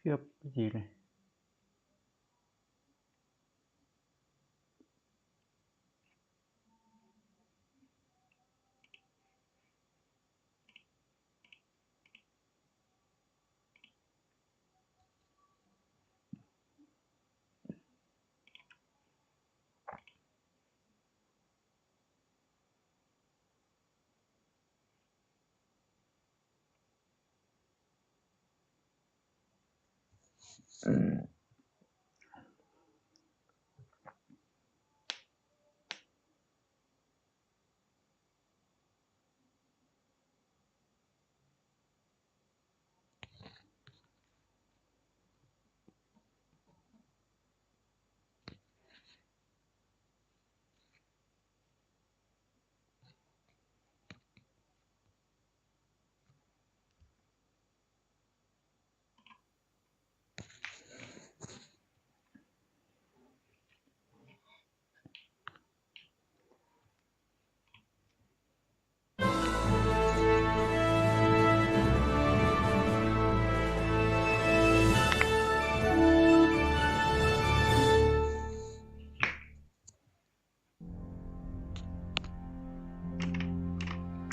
Khiếp, cái gì này?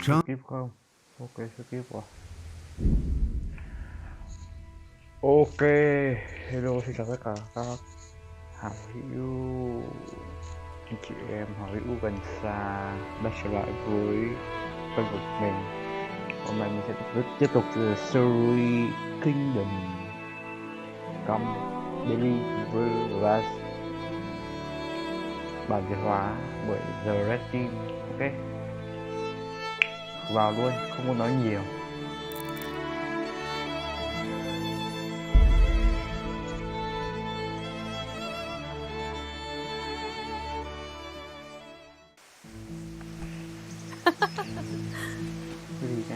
Skip không? Ok, skip rồi. Ok, hello, xin chào tất cả các hảo hữu, anh chị em hảo hữu gần xa đã trở lại với kênh của mình. Hôm nay mình sẽ tiếp tục series Kingdom Come Daily vs bản Việt hóa bởi The Red Team. Ok, vào luôn, không muốn nói nhiều. Cái gì nhỉ?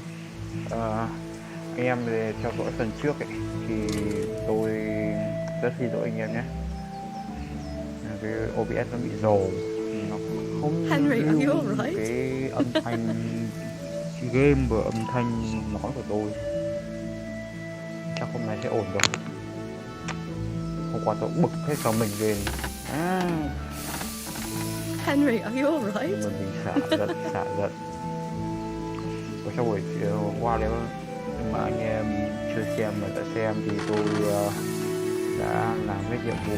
Anh em theo dõi phần trước ấy, thì tôi rất xin lỗi anh em nhé. Cái OBS nó bị rồ, nó không lưu cái âm thanh game và âm thanh nói của tôi. Chắc hôm nay sẽ ổn rồi. Hôm qua tôi bực hết cả mình về. Henry, are you alright? Nhưng mà mình xả giận. Và sau buổi chiều qua nếu mà anh em chưa xem mà đã xem thì tôi đã làm cái nhiệm vụ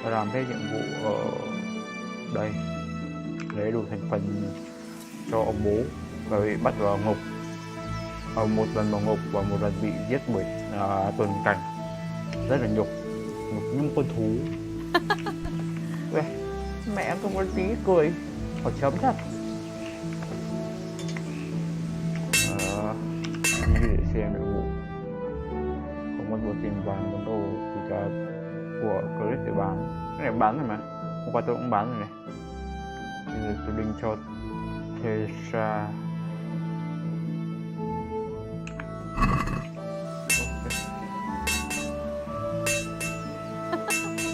làm cái nhiệm vụ ở đây, lấy đủ thành phần cho ông bố và bị bắt vào ngục, một lần vào ngục và một lần bị giết bởi tuần cảnh, rất là nhục như con thú. Mẹ em không có tí cười, có chấm thật. Để xem nhiệm vụ không có tiền vàng món đồ thì của clip để bán. Cái này bán rồi mà, hôm qua tôi cũng bán rồi này. Bây giờ tôi link cho Tesha.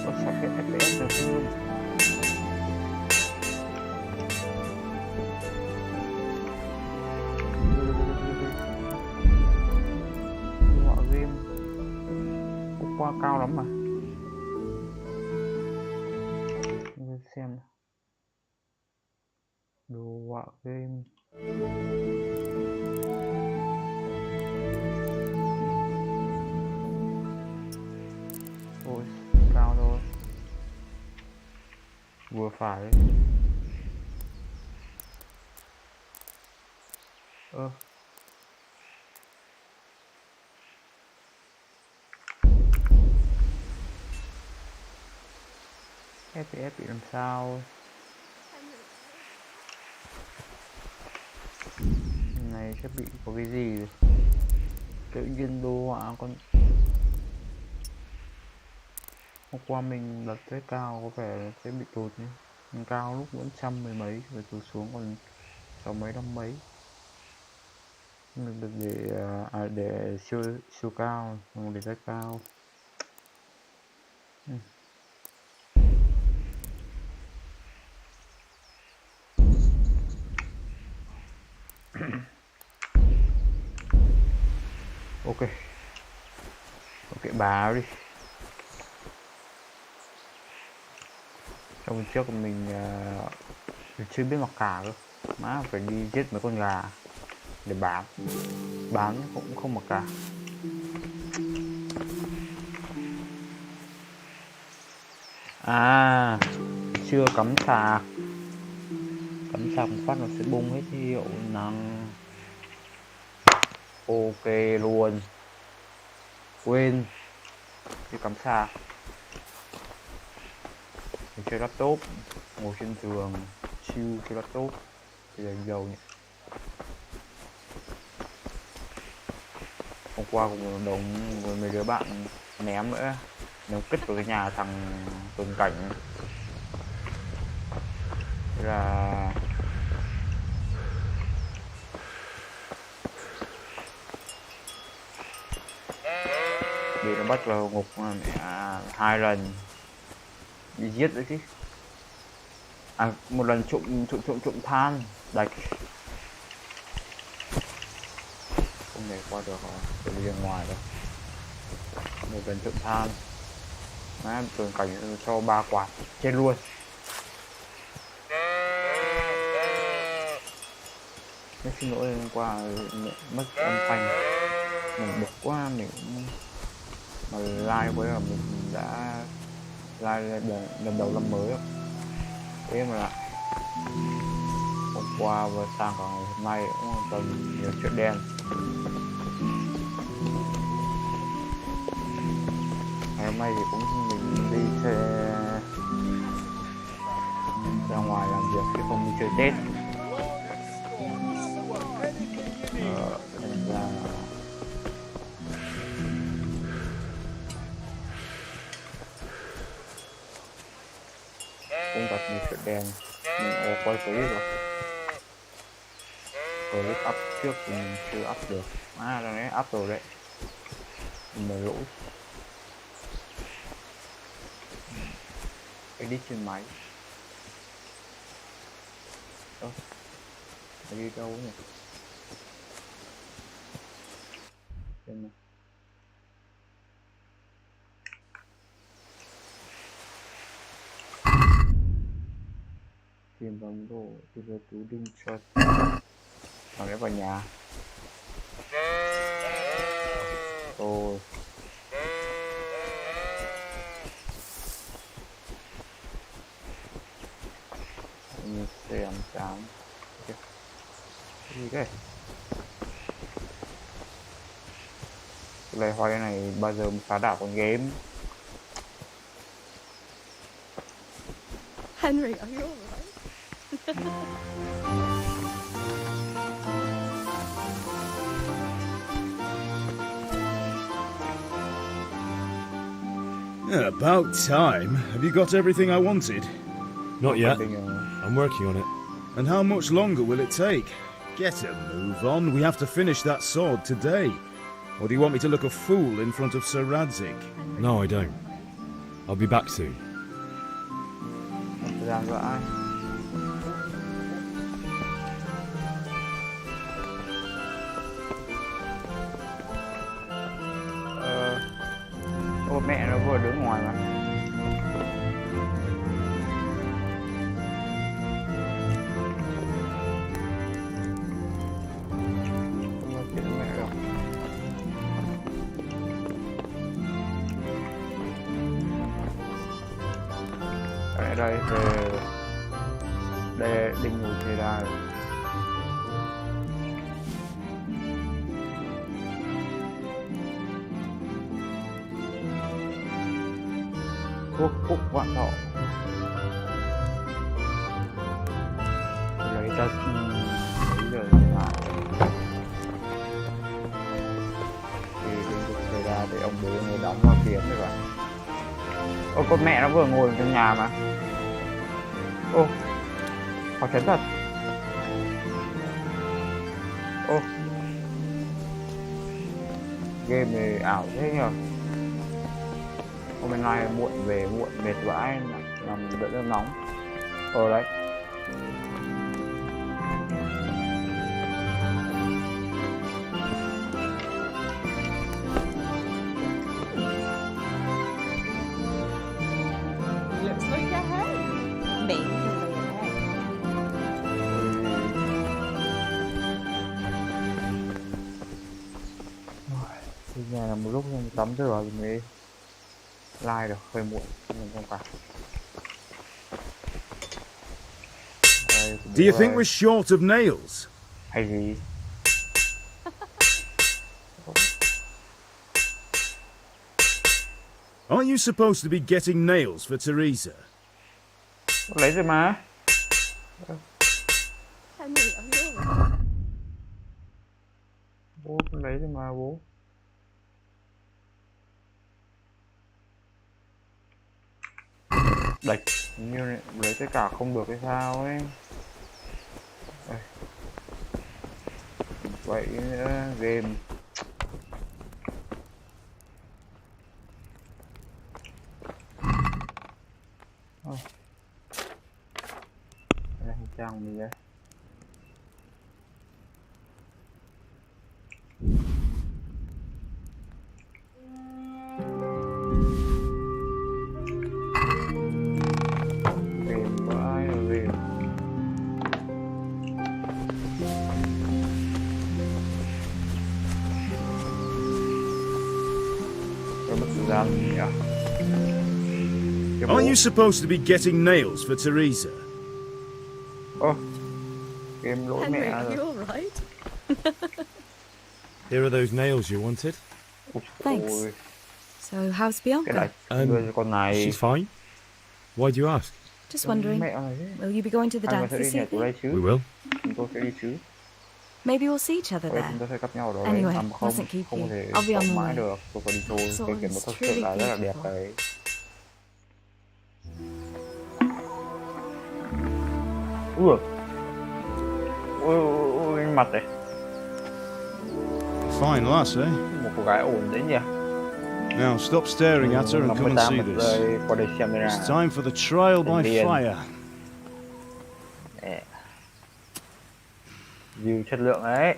Nó sắp hết FPS rồi không? Họa game hôm qua cao lắm mà. Xem đồ họa game thôi, cao thôi, vừa phải. ơ FPS bị làm sao này, chắc bị có cái gì rồi. Tự nhiên đồ họa con hôm qua mình đặt tới cao có vẻ sẽ bị tụt nhé. Mình cao lúc vẫn 110 mấy rồi tụt xuống còn 6 mấy 5 mấy. Mình được để siêu cao không để rất cao. Ok, ok báo đi. Trong lần trước mình chưa biết mặc cả cơ, má phải đi giết mấy con gà để bán cũng không mặc cả. À, chưa cắm sạc một phát nó sẽ bung hết hiệu năng. Ok luôn, quên chưa cắm sạc. Mình chơi laptop, ngồi trên giường chill chơi laptop thì là dầu nhỉ. Hôm qua cùng một đống với mấy đứa bạn ném nữa, ném kích vào cái nhà thằng tuần cảnh. Thế là bị nó bắt vào ngục mẹ 2 lần, bị giết đấy chứ. À, một lần trộm than đạch, không thể qua được rồi, phải đi ra ngoài đâu. Một lần trộm than, má tuần cảnh cho 3 quạt chết luôn. Rất xin lỗi hôm qua mất âm thanh, mình bực quá, mình cũng mà like với là mình đã like lần đầu năm mới rồi. Thế mà lại hôm qua và sang cả ngày hôm nay cũng còn nhiều chuyện đen. Ngày hôm nay thì cũng mình đi xe ra ngoài làm việc chứ không đi chơi Tết. Thành ra cũng gặp nhiều chuyện đen. Mình quay clip rồi, clip up trước thì mình chưa up được, là đấy up rồi đấy, mình mới lỗi edit trên máy. Đi đâu nhỉ? Xem nào. Tìm bấm đồ từ giờ túi đinh cho thằng ấy vào nhà rồi. Mình xem chán cái gì đấy. Cái loài hoài này bao giờ mới phá đảo con game. Henry, are you alright? About time. Have you got everything I wanted? Not yet. I'm working on it. And how much longer will it take? Get a move on. We have to finish that sword today. Or do you want me to look a fool in front of Sir Radzik? No, I don't. I'll be back soon. Thời gian vãi. Ô mẹ nó vừa đứng ngoài mà. Không nói chuyện với mẹ đâu. Ở đây về đây đinh ngồi thế ra rồi. thuốc phúc vạn thọ. Lấy ra lấy giờ lại thì liên tục xảy ra để ông bố người đóng vào kiếm rồi bạn. Ô, con mẹ nó vừa ngồi trong nhà mà. Ô, khó chấn thật. Ô, game này ảo thế nhờ. Hôm nay muộn về, muộn mệt vãi, nằm đợi nước nóng. Đấy. Looks like you're home. Me. Bây giờ là một lúc tắm rửa rồi mới like được, hơi muộn mình không cả. Do you think we're short of nails? Hay gì? Aren't you supposed to be getting nails for Teresa? Lấy rồi mà. Anh gì ở luôn. Bố lấy rồi mà bố. Đạch như lấy tất cả không được hay sao ấy. Đây. Vậy nữa game. Đây trang gì đây. Aren't you supposed to be getting nails for Teresa? Game lỗi Henry, mẹ are rồi. you alright? Here are those nails you wanted. Thanks. Ôi, So, how's cái Bianca? này đưa cho con này. She's fine. Why do you ask? Just wondering, Mẹ này chứ. will you be going to the Hai dance người sẽ đi this nhảy của evening? đây chứ. We will. Chúng tôi sẽ đi chứ. Maybe we'll see each other Chúng there. tôi sẽ gặp nhau ở đó. Anyway, đấy. Không, mustn't keep không you. thể I'll be on sống the mãi way. được. Tôi phải đi thôi. So Cái cảnh it's thật sự truly là rất là đẹp beautiful. đấy. Ui, ui, mặt đấy. Fine lass, eh? Một cô gái ổn đấy nhỉ. Now stop staring at her and come and see this. Qua đây camera. It's time for the trial by Liên. fire. View chất lượng đấy.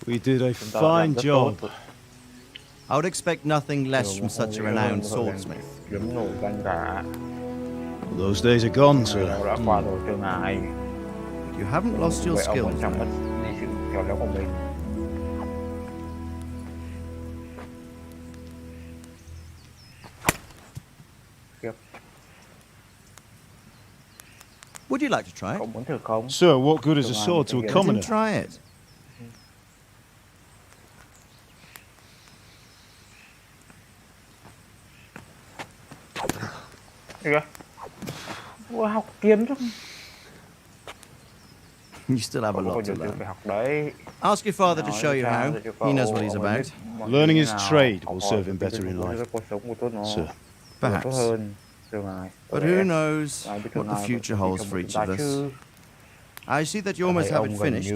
We did a Chúng ta đã làm fine rất job. tốt. I would expect nothing less from such a renowned swordsmith. Kiếm nổi danh cả. Those days are gone, sir. Nó đã qua rồi thưa ngài. You haven't lost your Vậy ông skill. vẫn chẳng mất đi sự khéo léo của mình. Kiếp, Would you like to try it? cậu muốn thử không? Sir, what good is a sword to a Then commoner? try it. Đi kìa. Ủa, học kiếm chứ. You still have a Cậu có lot to nhiều thứ learn. phải học đấy. Ask your father to show you how. He knows what he's about. Learning his trade will serve him better in life. Cuộc sống của tôi nó Sir. tốt Perhaps. hơn. Thưa ngài. But who knows what the future holds for each of us. I see that you almost have it finished.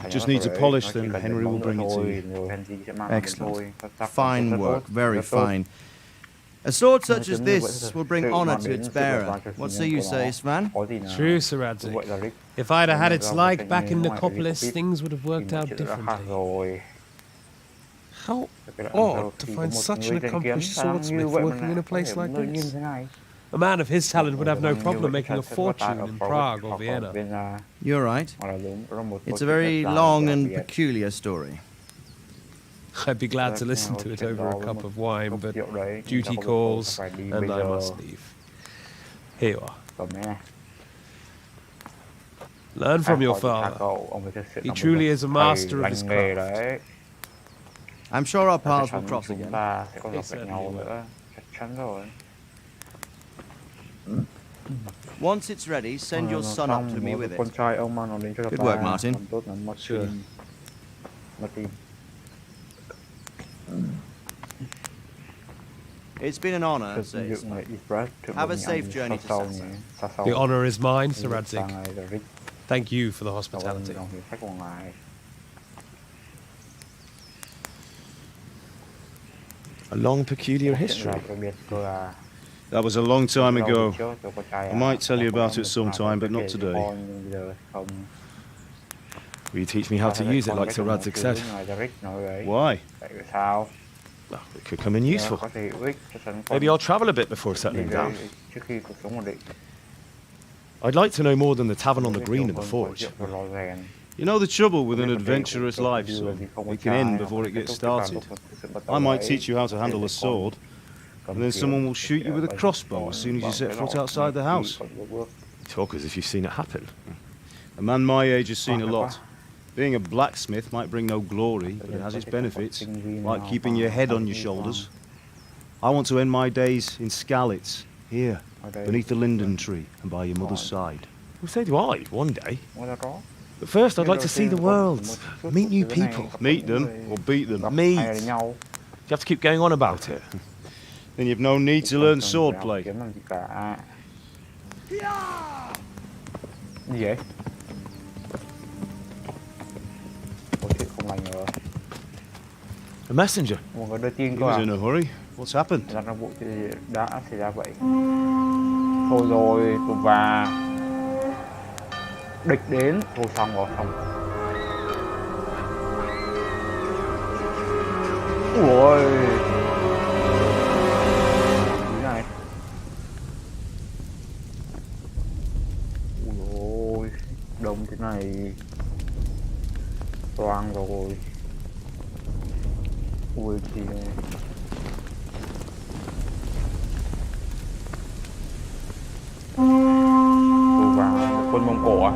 Just needs a polish, then Henry will bring it to you. Excellent. Fine work, very fine. A sword such as this will bring honor to its bearer. What say you say, Svan? True, Sir Radzik. If I'd have had its like back in Nicopolis, things would have worked out differently. How odd to find such an accomplished swordsmith working in a place like this. A man of his talent would have no problem making a fortune in Prague or Vienna. You're right. It's a very long and peculiar story. I'd be glad to listen to it over a cup of wine, but duty calls, and I must leave. Here you are. Learn from your Khỏi tha father. cậu, ông ấy thật sự He là một truly bậc is a thầy master of lành his nghề craft. đấy. I'm sure our Chắc paths will chắn cross chúng again. ta sẽ còn They gặp lại nhau certainly will. nữa, chắc chắn rồi. Once it's ready, send your son up to me with con it. trai ông mang nó đến cho Good ta. work, Martin. Làm tốt lắm, Martin. Sure. Martin. It's been an honor, Thực says. dụng này Ibrat thượng Have a đồng safe nhà journey sau to sau Sasa. nhé. Xa sau. The honor is mine, Sir Sang Radzig. ngày là Rick. Thank you for the Cảm ơn hospitality. lòng hiếu khách của ngài. A long, peculiar history. Đặc biệt là That was a long time lâu ago. trước, tôi có trai I might tell you con about không it được sometime, nào but not kể cho today. con, nhưng bây giờ không. Will you teach me how to use it like Sir Radzig said? Why? Tại vì sao? Well, it could come in useful. Có thể hữu ích cho sẵn con. Maybe I'll travel a bit before settling down. Trước khi cuộc sống ổn định. I'd like to know more than the tavern on the green and the forge. You know the trouble with an adventurous life, son? It can end before it gets started. I might teach you how to handle a sword, and then someone will shoot you with a crossbow as soon as you set foot outside the house. You talk as if you've seen it happen. A man my age has seen a lot. Being a blacksmith might bring no glory, but it has its benefits, like keeping your head on your shoulders. I want to end my days in Skalitz, here, beneath the linden tree and by your mother's side. Well, so do I, one day. But first, I'd like to see the world, meet new people. Meet them or beat them. Meet. You have to keep going on about it. Then you've no need to learn swordplay. Gì vậy? Có chuyện không lành rồi. A messenger. Một người đưa tin He cơ was à? in a hurry. What's happened? Ra ra vụ gì đã xảy ra vậy? Thôi rồi, tụi và địch đến. Thôi xong rồi, xong. Ui. Cái này. Ui ôi, đông thế này. Toang rồi. Ui thì tù vào quân Mông Cổ à?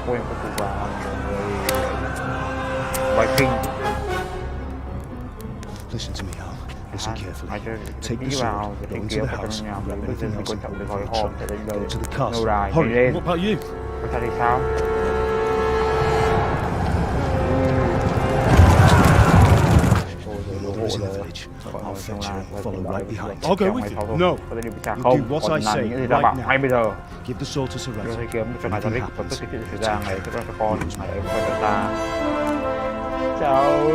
Quên có tù vào người Viking. Listen to me, Al. Listen carefully. Take the Đi sword, vào go để tìm into kiếm the vào house, trong nhà grab mình. Bây giờ anything mình else quan trọng and để put gói it in the hòm trunk. để đến đây. Go to the Lâu castle. đài, Hurry. nhanh lên. What about you? Có sao thì sao? Your mother is in the village. I'll fetch her and follow right behind. I'll go with you. No. Có thể đi với cha You không? do what Còn I làm say những gì right ta bảo now. ngay bây giờ. Give the sword to Sir Đưa Radzig. thấy kiếm cho ngài Anything Rick và tất happens, cả chuyện xảy it's ra okay. ngày cho con ngày ấy coi cho ta. Trời ơi,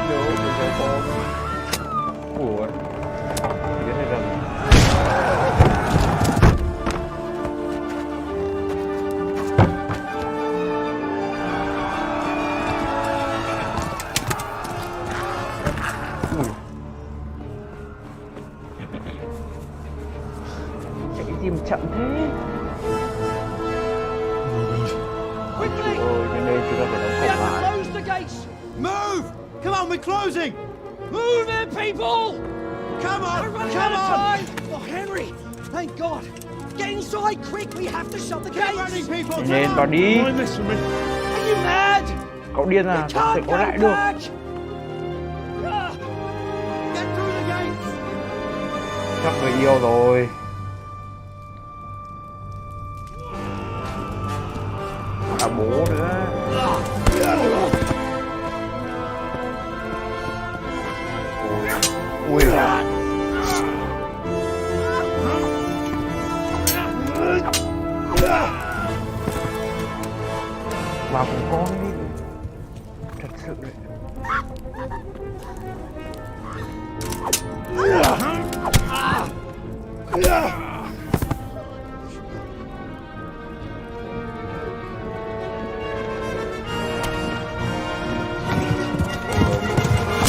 nhớ cho con. Ủa, biết hay rằng chạy gì mà chậm thế? Ôi, cho nên chúng ta phải đóng cổng lại. Close the gates! Move! Come on, we're closing! Move it, people! Come on! We're running Come out of on! time! Oh, Henry! Thank God! Get inside, quick! We have to shut the Get gates! running, people! Nhanh lên, vào Come on! đi. Mind this for me. Are you mad? Cậu điên We à? Sao can't có lại go được? back! Ah! Get through the gates! Chắc người yêu rồi. À bố nữa. Ui. Vào cùng con đi. Thật sự đấy.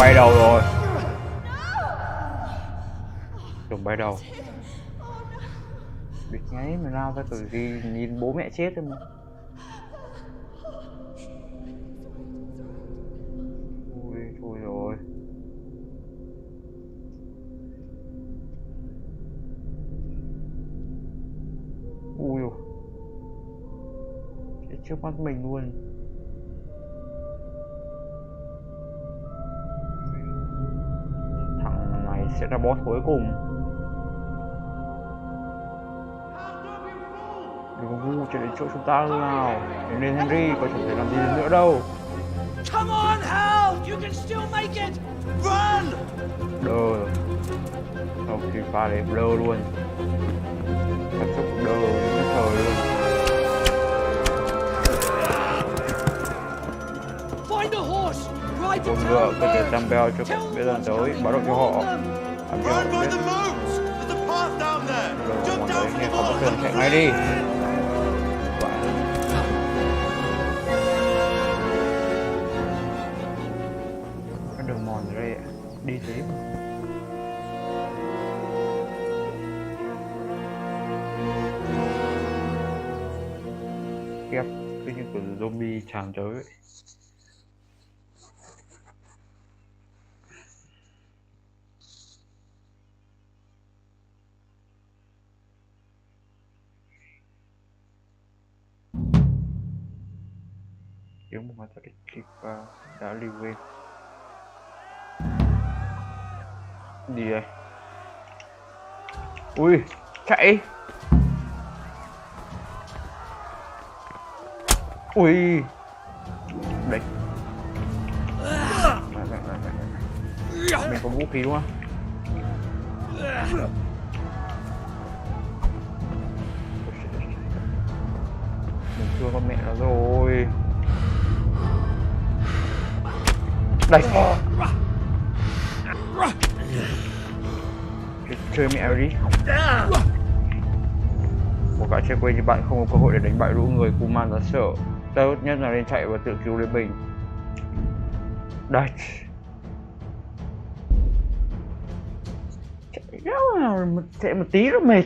Bay đầu rồi. Đừng bay đầu. Địch nháy mà lao ra từ gì nhìn bố mẹ chết thôi mà. Ui thôi rồi. trước mắt mình luôn. Thằng này sẽ là boss cuối cùng. Đừng có ngu chạy đến chỗ chúng ta nào. Đến đây Henry, có chẳng thể làm gì nữa đâu. Come on, Hal! You can still make it! Run! Đờ. Sau khi pha đấy blur luôn. Cảm xúc đờ đến trời luôn. Find a horse! Ride to Con town ngựa có thể first! trăm beo cho các biết lần tới, báo động cho họ. Làm cho họ biết. Rồi mọi người nghe không có đường chạy ngay đi. Cái đường mòn ở đây đi thế mà. Kẹp cứ như của zombie tràn tới vậy. Tiếng một người ta kịp và đã lưu game. Gì đây? Ui, chạy! Ui! Đây. Mình có vũ khí đúng không? Mình thương con mẹ nó rồi. Đây. Chơi mẹ đi. Một cả chơi quên như bạn không có cơ hội để đánh bại lũ người Kuman đáng sợ. Tốt nhất là nên chạy và tự cứu lấy mình. Đây. Chạy một tí nó mệt.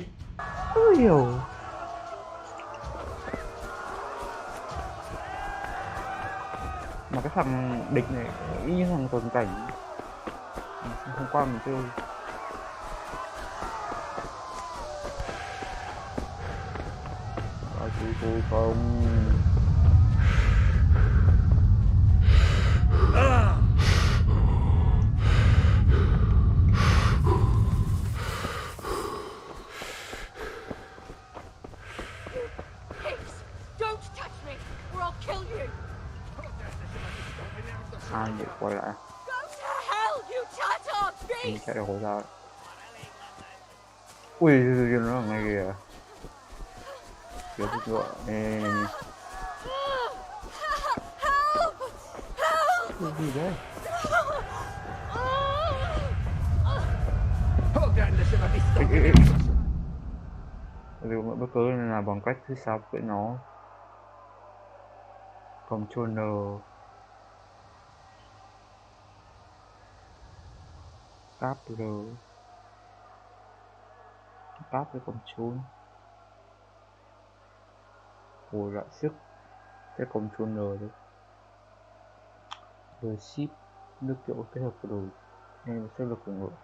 Ôi hiểu. Mà cái thằng địch này nghĩ như thằng tuần cảnh hôm qua mình chơi. Chú tôi không. Don't touch me, or I'll kill you. Ai vậy quay lại. Go to hell, you tattard Mình beast! chạy được hồi ra. Ui, nó ở ngay kìa. Kiểu thích ngựa. Cái gì đấy? Điều mọi bất cứ là bằng cách thứ sáu với nó. Ctrl N. Tab R. Tab với Ctrl. Hồi lại sức. Cái Ctrl N đấy. Rồi ship nước kiểu kết hợp đồ nên sức lực của ngựa.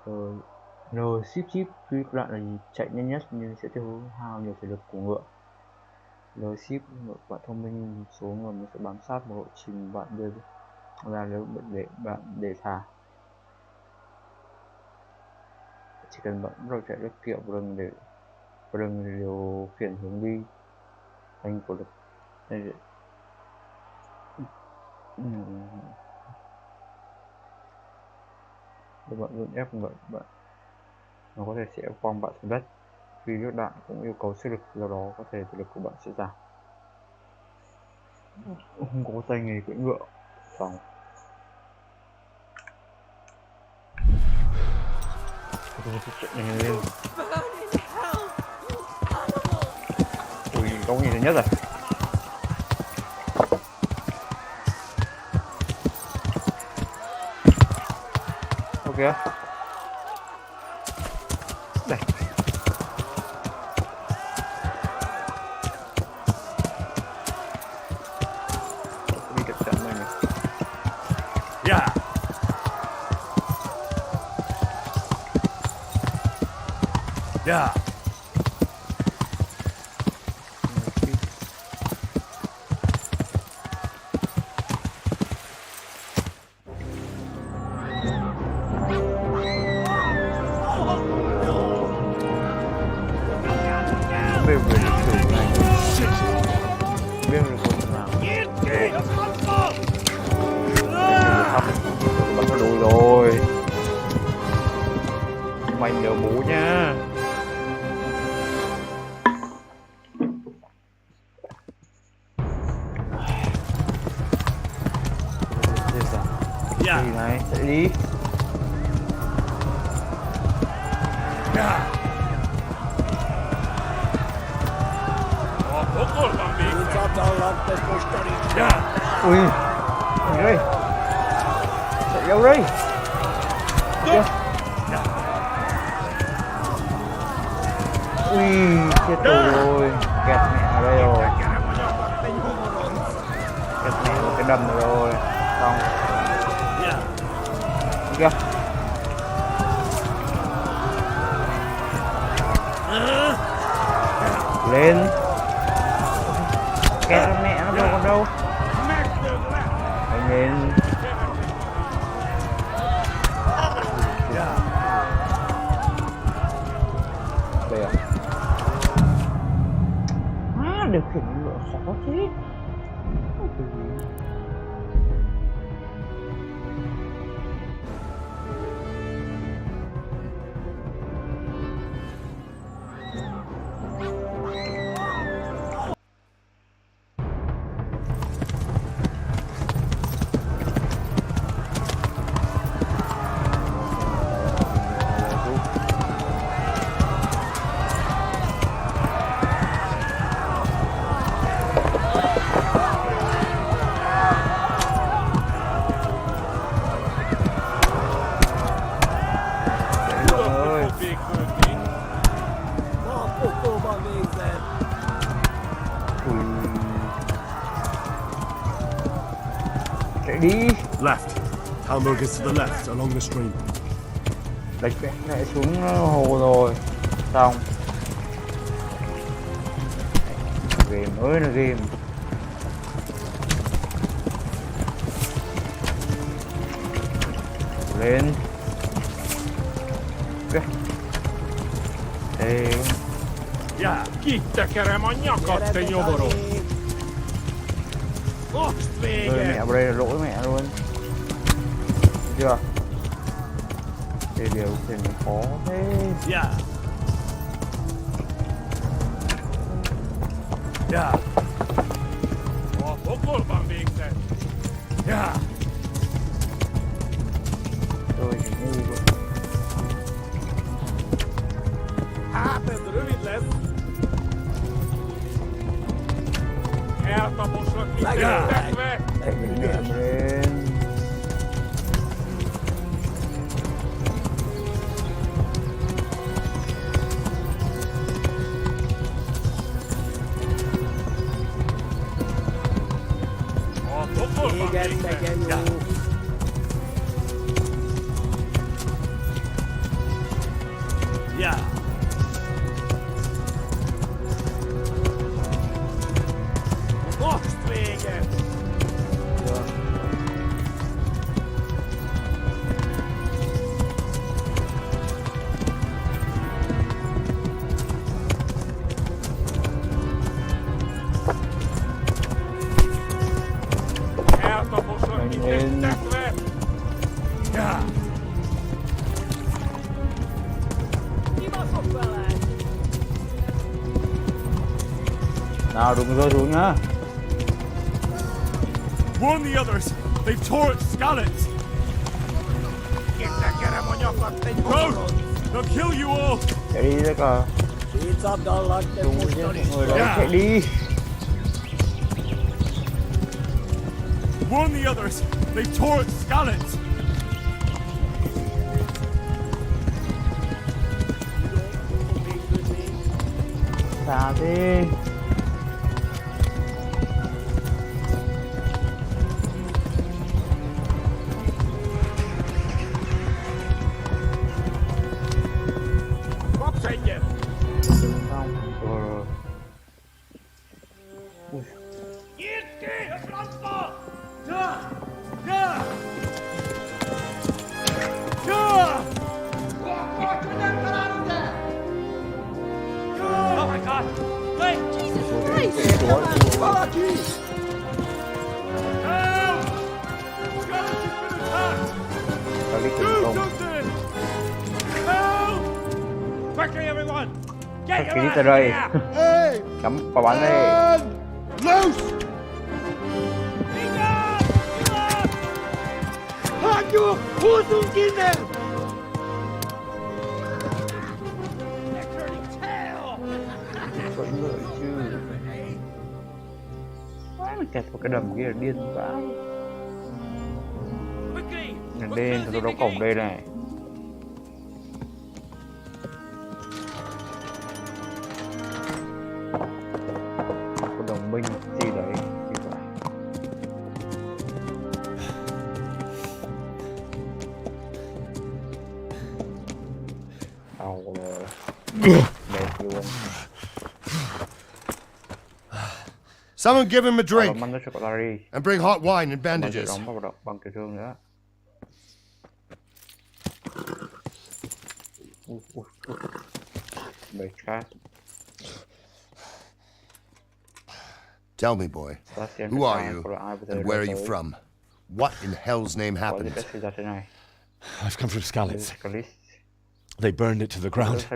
Rồi N ship tuy đoạn là gì? Chạy nhanh nhất nhưng sẽ tiêu hao nhiều thể lực của ngựa. L ship bạn thông minh số người nó sẽ bám sát một lộ trình bạn đưa ra nếu để bạn để thả. Chỉ cần bạn rồi chạy rất kiệu đừng điều khiển hướng đi thành của lực đây. Để bạn dồn ép bạn nó có thể sẽ quăng bạn xuống đất. Vì nước đạn cũng yêu cầu sức lực, do đó có thể thể lực của bạn sẽ giảm. Không có tay nghề cưỡi ngựa xong. Nhanh lên. Ui, câu nhìn thứ nhất rồi. Ok. Đây. Đi cẩn thận này. Yeah. Yeah. biết về lịch sử này, biết về con nào. Bắt nó đuổi rồi. Mày nhớ bố nha. Gì này, chạy đi. Ui, đi đây. Chạy đâu đây? Ui, chết rồi. Kẹt mẹ ở đây rồi. Kẹt mẹ ở cái đầm này rồi. Xong. Kìa. Lên. Kẹt mẹ nó đâu còn đâu. Anh lên. Đây à? Điều khiển ngựa khó thế. Chạy đi. Left. Hamburg is to the left, along the stream. Đạch lại xuống hồ rồi. Xong. Game ơi là game. Lên. Ê. Ja, kittekerem a nyakat, te nyomoró! Most Rồi vége! mẹ vào đây là lỗi mẹ luôn. Thấy chưa? Cái điều khiển nó khó thế. Ja! Ja! A pokolban végzett! Ja! Tôi chỉ ngu rồi. Hát ez rövid lesz! Eltaposlak mindent tekve! Chạy mẹ lên. A pokolban végzett! Ja! Ja! Most vége! Eltaposlak mindent tekve! Ja! Nào đừng rơi xuống nhá. Warn the others! They've tore its scallops! Kittekerem a nyakat, te nyomoró! They'll kill you all! Chạy đi đấy cả. Đúng chứ, mọi người đấy, chạy đi. Warn the others! They've tore its scallops! Sao thế? Box engine! Xong rồi. Ui. Oh my god! Quickly, everyone! Thắc Get đi your từ ass đây. here! Cắm quả bắn đi. Loose! Vẫn lợi chứ. Quá mình kẹt vào cái đầm kia là điên quá. Đen tôi đóng cổng đây này. Có đồng minh gì đấy thì phải. Đau rồi. Mệt luôn. Someone give him a drink Bắn nó cho cậu ta đi. and bring hot wine and Bắn bandages. đóng vào động bằng cái thương nữa. Bầy chat. Tell me, boy, who are you and where are you from? What in hell's name happened? I've come from Skalitz. They burned it to the ground.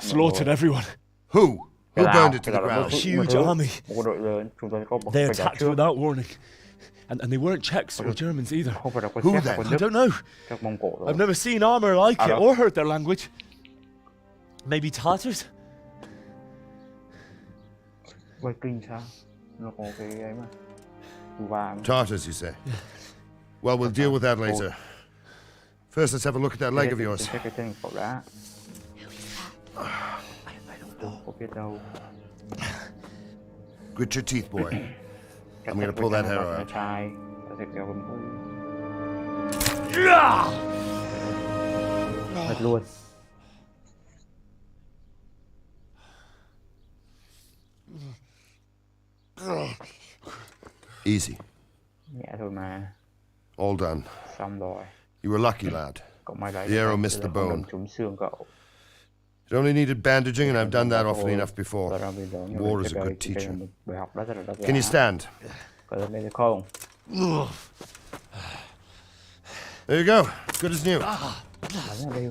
Slaughtered everyone. Who? Who burned it to the A ground? huge army. They attacked without warning. And they weren't Czechs or Germans either. Who then? I don't know. I've never seen armor like it or heard their language. Maybe Tatars? Tartars, you say? Well, we'll deal with that later. First, let's have a look at that leg of yours. Grit your teeth, boy. I'm gonna pull that hair out. Mất luôn. Easy. Nhẹ thôi mà. All done. Xong rồi. You were lucky, lad. Cậu may lấy. The arrow missed the bone. Trúng xương cậu. It only needed bandaging, and I've done that often enough before. War is a good teacher. Can you stand? Có lên được không? There you go. Good as new. Bắn ở đây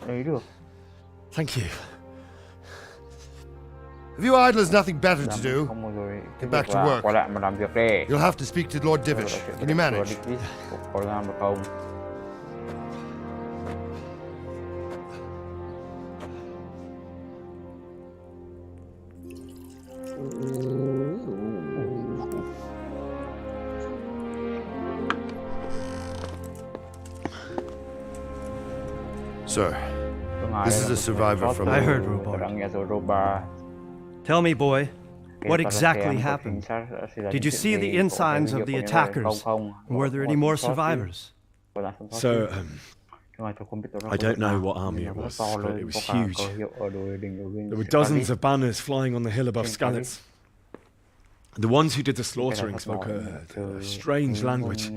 lấy được. Thank you. If you idlers nothing better to do, get back to work. Quay lại mà làm việc đi. You'll have to speak to Lord Divish. Can you manage? Có làm được không? Sir, this is a survivor from... I heard Robard. Tell me, boy, what exactly happened? Did you see the ensigns of the attackers? Were there any more survivors? So, I don't know what army it was, but it was huge. There were dozens of banners flying on the hill above Skalitz. The ones who did the slaughtering spoke a strange language.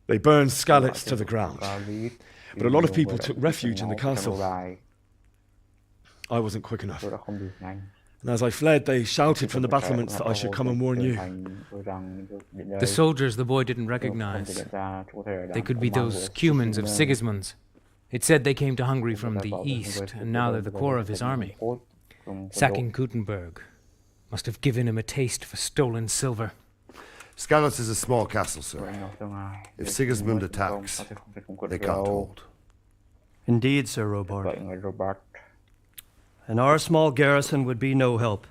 They burned Skalitz to the ground, but a lot of people took refuge in the castle. I wasn't quick enough. And as I fled, they shouted from the battlements that I should come and warn you. The soldiers the boy didn't recognize. They could be those Cumans of Sigismund's. It said they came to Hungary from the east, and now they're the core of his army. Sacking Gutenberg must have given him a taste for stolen silver. Skalitz is a small castle, sir. If Sigismund attacks, they can't hold. Indeed, Sir Robard. And our small garrison would be no help,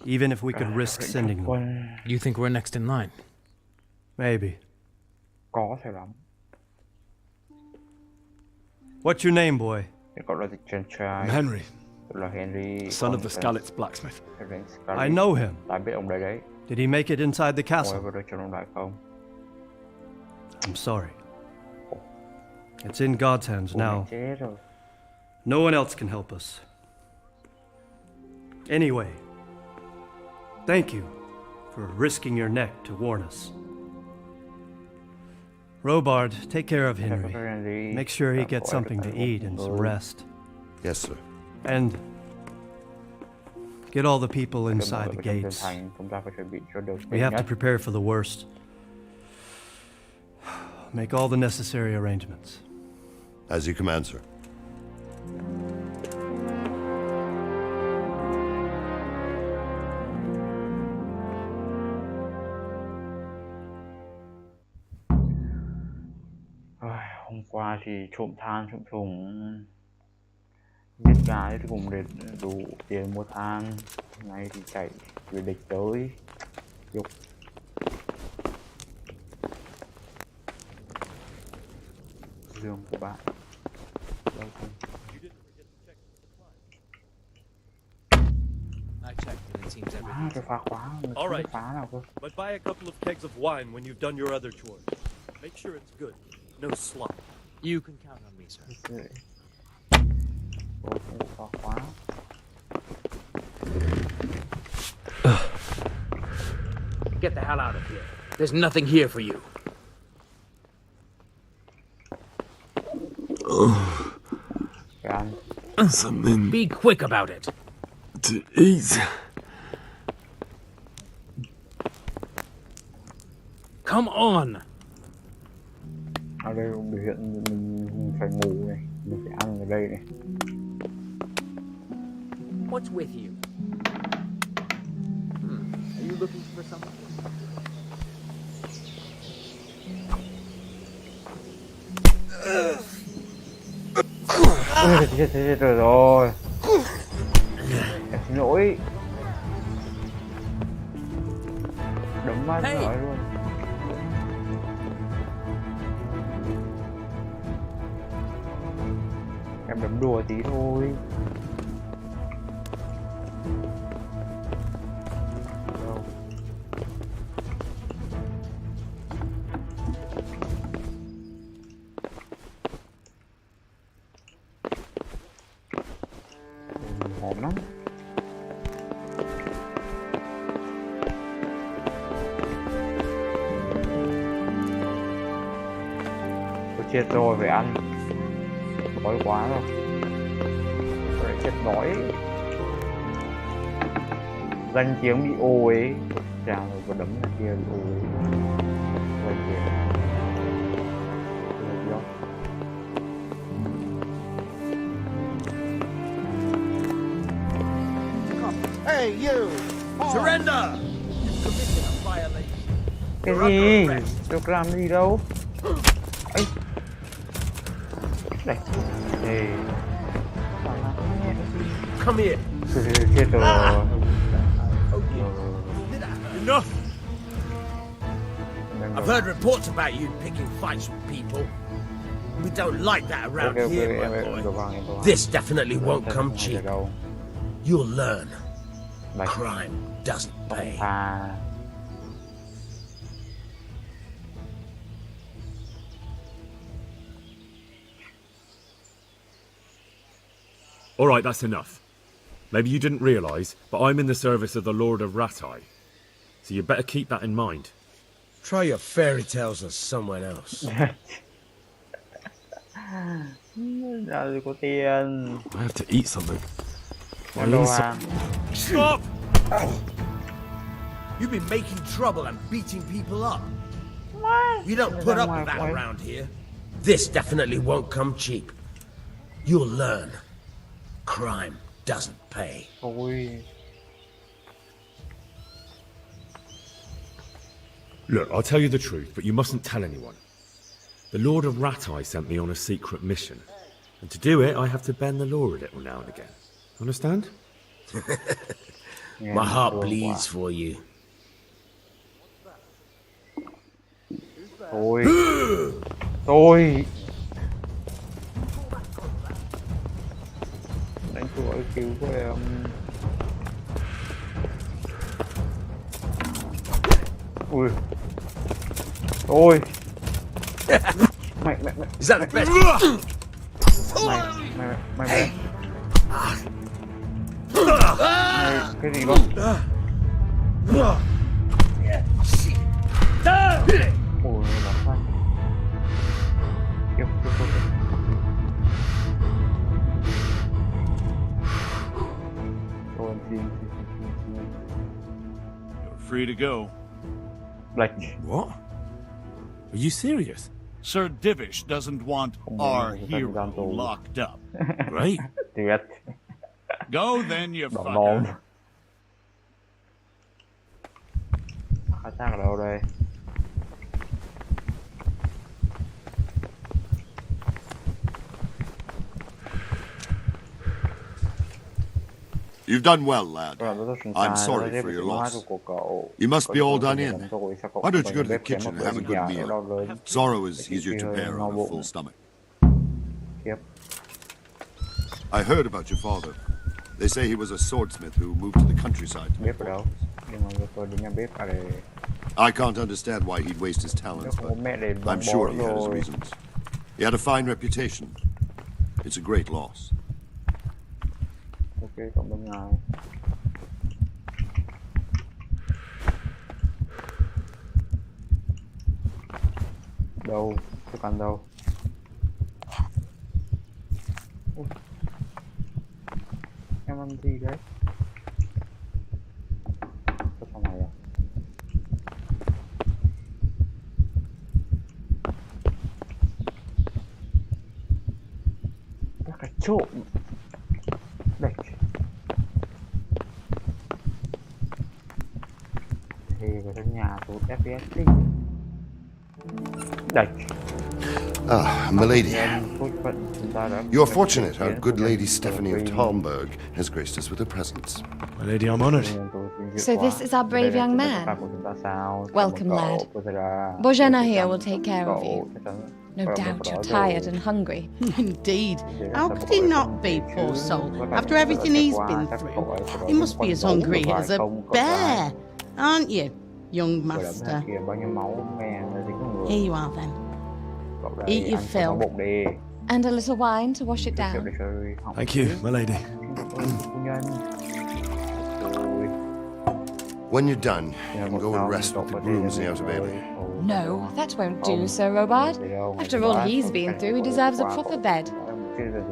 even if we could risk sending them. You think we're next in line? Maybe. Có thể lắm. What's your name, boy? I'm Henry, son of the Skalitz blacksmith. I know him. Đã biết ông đấy. Did he make it inside the castle? Ngồi vào đây cho ông đại không? I'm sorry. It's in God's hands now. Chết rồi. No one else can help us. Anyway, thank you for risking your neck to warn us. Robard, take care of Henry. Make sure he gets something to eat and some rest. Yes, sir. And Get all the people inside the gates. Chúng ta phải chuẩn bị cho được We have to prepare for the worst. Make all the necessary arrangements. As you command, sir. Hôm qua thì trộm than, trộm thùng, giết gái thì cũng để đủ tiền mua than. Hôm nay thì chạy về địch tới dục. Lương của bạn. Cái phá khóa, All right, phá nào cơ? but buy a couple of kegs of wine when you've done your other chores. Make sure it's good, no slop. You can count on me, sir. Phá khóa. Get the hell out of here. There's nothing here for you. Something Be quick about it. to eat. Come on. Ở đây biểu hiện mình phải ngủ này, mình phải ăn ở đây này. What's with you? Are you looking for something? Ôi, chết rồi. Em xin lỗi. Đấm mắt giỏi luôn. Em đấm đùa tí thôi. Hòm lắm. Tôi chết rồi, phải ăn. Đói quá rồi. Tôi chết đói. Danh tiếng bị ô ấy. Chào rồi, có đấm ra kia bị ô ấy. Danh tiếng. Hey, you! Surrender! You've committed a violation. Cái gì? Tôi có làm gì đâu. Ấy. Đây. Đây. Come here. Chết rồi. Enough! I've heard reports about you picking fights with people. We don't like that around here, my boy. This definitely won't come cheap. You'll learn. Crime doesn't pay. All right, that's enough. Maybe you didn't realise, but I'm in the service of the Lord of Ratai. So you better keep that in mind. Try your fairy tales on someone else. Giờ có tiền. I have to eat something. Stop! You've been making trouble and beating people up. You don't put up with that around here. This definitely won't come cheap. You'll learn. Crime doesn't pay. Look, I'll tell you the truth, but you mustn't tell anyone. The Lord of Ratai sent me on a secret mission. And to do it, I have to bend the law a little now and again. Understand? My heart bleeds for you. Tôi đánh cửa cứu của em. Ui. Ôi. Mày. Is that the best? Mày. Cái gì không? Ôi, nó phải. Tiếp. Rồi, gì? You're free to go. What? Are you serious? Sir Divish doesn't want our hero locked up. Right? Go then, you fucker. Khai thác ở đâu đây? You've done well, lad. I'm sorry for your loss. You must be all done in. Why don't you go to the kitchen and have a good meal? Sorrow is easier to bear on a full stomach. I heard about your father. They say he was a swordsmith who moved to the countryside. I can't understand why he'd waste his talents, but I'm sure he had his reasons. He had a fine reputation. It's a great loss. Ok, cộng đồng ngài. Đâu? Tôi cần đâu? Em ăn gì đấy? Tôi phòng này à? Các cái trộm. Đây. Thì cái nhà tốt FPS đi. Đây. Ah, milady. You're fortunate our good lady Stephanie of Talmberg has graced us with her presence. My lady, I'm honoured. So this is our brave young man. Welcome, lad. Bojana here will take care of you. No doubt you're tired and hungry. Indeed. How could he not be, poor soul, after everything he's been through? He must be as hungry as a bear, aren't you, young master? Here you are then. Eat your fill. And a little wine to wash it down. Thank you, my lady. When you're done, you can go and rest with the grooms in the Outer Bailey. No, that won't do, Sir Robard. After all he's been through, he deserves a proper bed.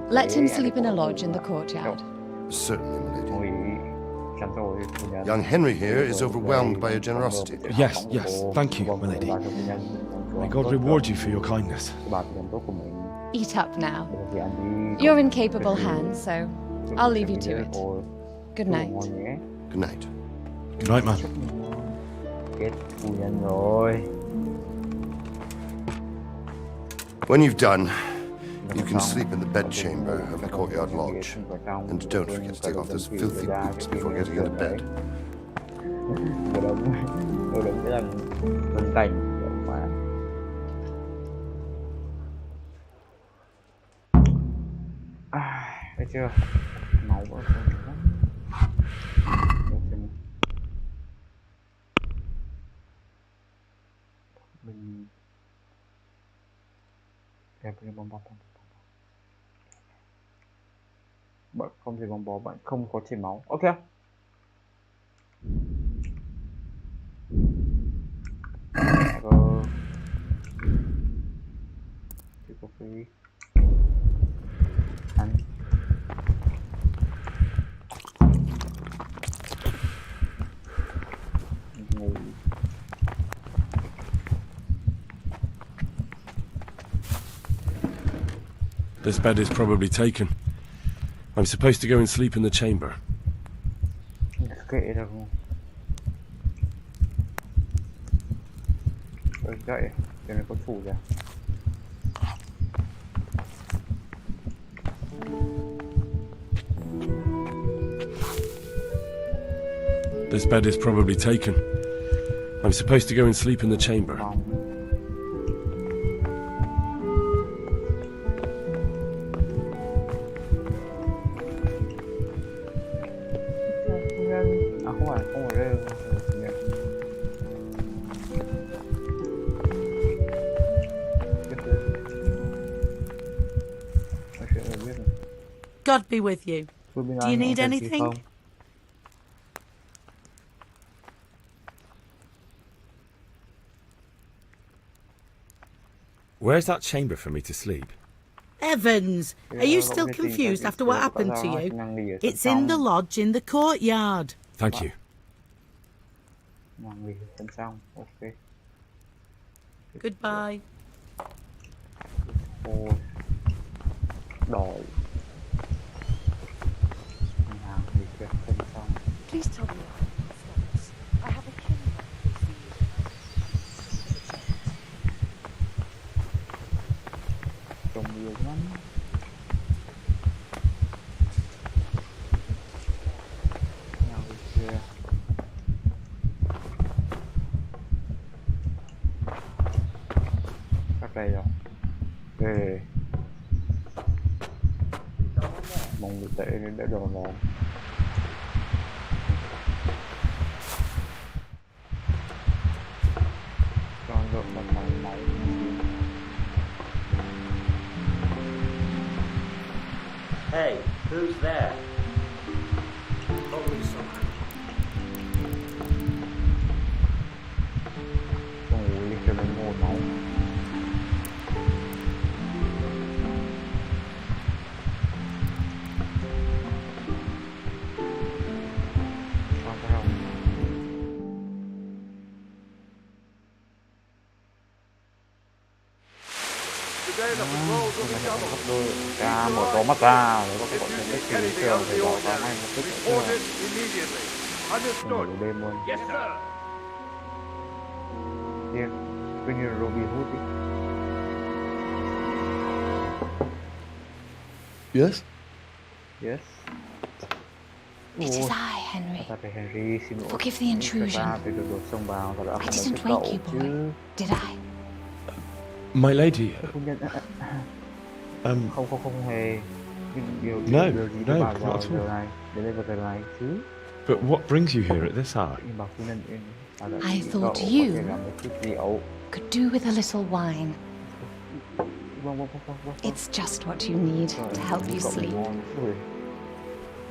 Let him sleep in a lodge in the courtyard. Certainly, my lady. Young Henry here is overwhelmed by your generosity. Yes, thank you, my lady. May God reward you for your kindness. Eat up now. You're in capable hands, so I'll leave you to it. Good night. Good night. Good night, man. When you've done, you can sleep in the bedchamber of the courtyard lodge. And don't forget to take off those filthy boots before getting into bed. Thấy chưa? Máu quá. Mình đẹp như bong bóng. Bạn không thể bong bóng, bạn không có chảy máu. Ok. Chỉ có cái ăn. Ngủ. This bed is probably taken. I'm supposed to go and sleep in the chamber. Kệ đâu. Rồi dậy, cái này có chủ rồi. This bed is probably taken. I'm supposed to go and sleep in the chamber. God be with you. Do you need anything? Where's that chamber for me to sleep? Evans, are you still confused after what happened to you? It's in the lodge in the courtyard. Thank you. Mang nghỉ sẵn xong, ok. Goodbye. Ôi, đòi hàng nghỉ sẵn xong. Please tell me I have a king. Trông nhiều lắm. Nào đi kia. Cắt đây rồi. Ok. Mong được tệ nên đã đồ ngon. Cho lượng mình máu. Hey, who's there? Only someone. Ôi, cho nên ngồi máu. Ra mở to mắt ra rồi có cái bọn mình cái kỳ trường thì bỏ vào ngay một tức nữa đêm luôn kia cứ như Robin Hood đi. Yes? Yes. It is I, Henry. Forgive the I intrusion. I didn't wake you, boy, did I? My lady. Không hề. No, not at all. But what brings you here at this hour? I thought you could do with a little wine. It's just what you need to help you sleep.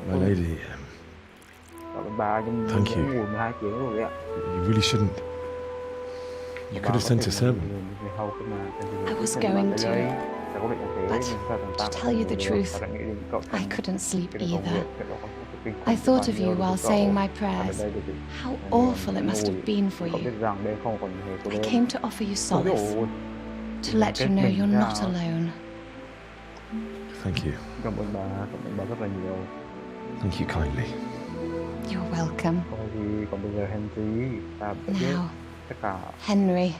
My lady, thank you. You really shouldn't. You could have sent a servant. I was going to, but to tell you the truth, I couldn't sleep either. I thought of you while saying my prayers. How awful it must have been for you. I came to offer you solace, to let you know you're not alone. Thank you. Thank you kindly. You're welcome. Now, Henry,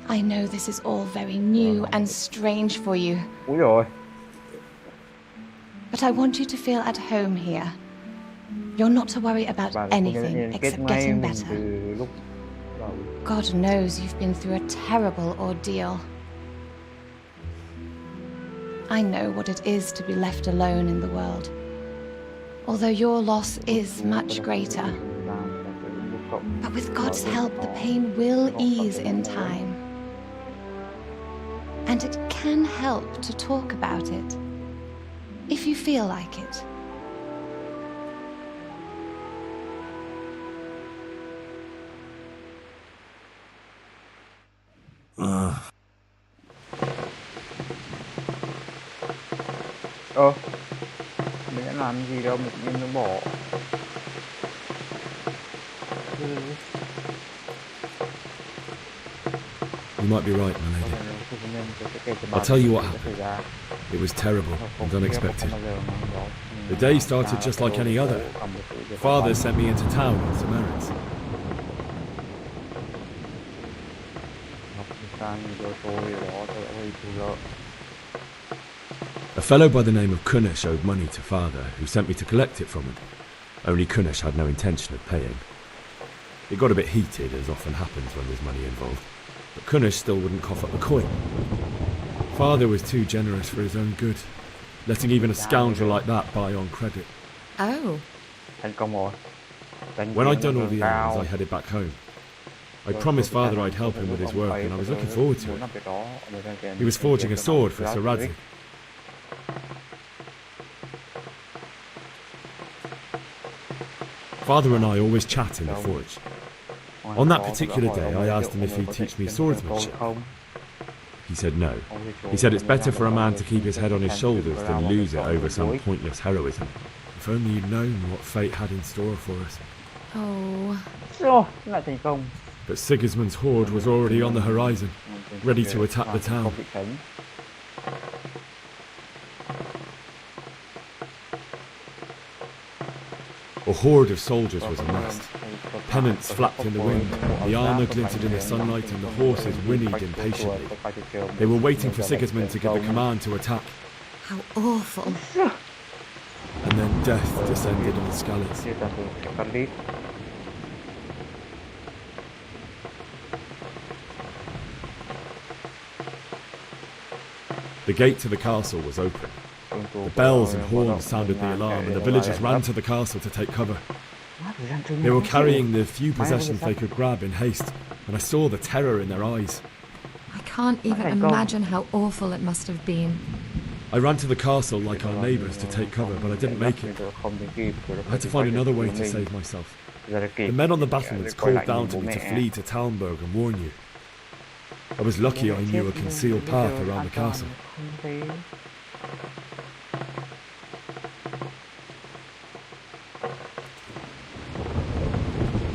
I know this is all very new and strange for you. But I want you to feel at home here. You're not to worry about anything except getting better. God knows you've been through a terrible ordeal. I know what it is to be left alone in the world. Although your loss is much greater. But with God's help, the pain will ease in time. And it can help to talk about it, if you feel like it. Mình đã làm gì đâu, mình tự nhiên nó bỏ. You might be right, my lady. I'll tell you what happened. It was terrible and unexpected. The day started just like any other. Father sent me into town on some errands. A fellow by the name of Kunish owed money to Father, who sent me to collect it from him. Only Kunish had no intention of paying. It got a bit heated, as often happens when there's money involved, but Kunish still wouldn't cough up the coin. Father was too generous for his own good, letting even a scoundrel like that buy on credit. Oh. When I'd done all the errands, I headed back home. I promised Father I'd help him with his work, and I was looking forward to it. He was forging a sword for Sir Radzi. Father and I always chat in the forge. On that particular day, I asked him if he'd teach me swordsmanship. He said no. He said it's better for a man to keep his head on his shoulders than lose it over some pointless heroism. If only you'd known what fate had in store for us. Oh. Rồi, lại thành công. But Sigismund's horde was already on the horizon, ready to attack the town. A horde of soldiers was amassed. Pennants flapped in the wind, the armour glinted in the sunlight, and the horses whinnied impatiently. They were waiting for Sigismund to give the command to attack. How awful. And then death descended on Skalitz. The gate to the castle was open. The bells and horns sounded the alarm, and the villagers ran to the castle to take cover. They were carrying the few possessions they could grab in haste, and I saw the terror in their eyes. I can't even imagine how awful it must have been. I ran to the castle like our neighbours to take cover, but I didn't make it. I had to find another way to save myself. The men on the battlements called down to me to flee to Talmberg and warn you. I was lucky I knew a concealed path around the castle.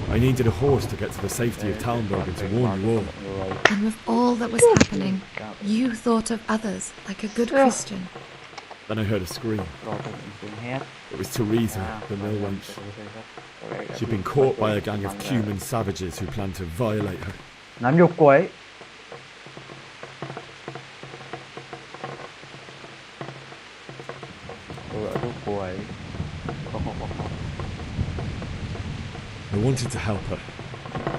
I needed a horse to get to the safety of Talmberg and to warn you all. And with all that was happening, you thought of others like a good Christian. Then I heard a scream. It was Teresa, the mill wench. She'd been caught by a gang of Cuman savages who planned to violate her. Nắm nhục cô ấy. I wanted to help her.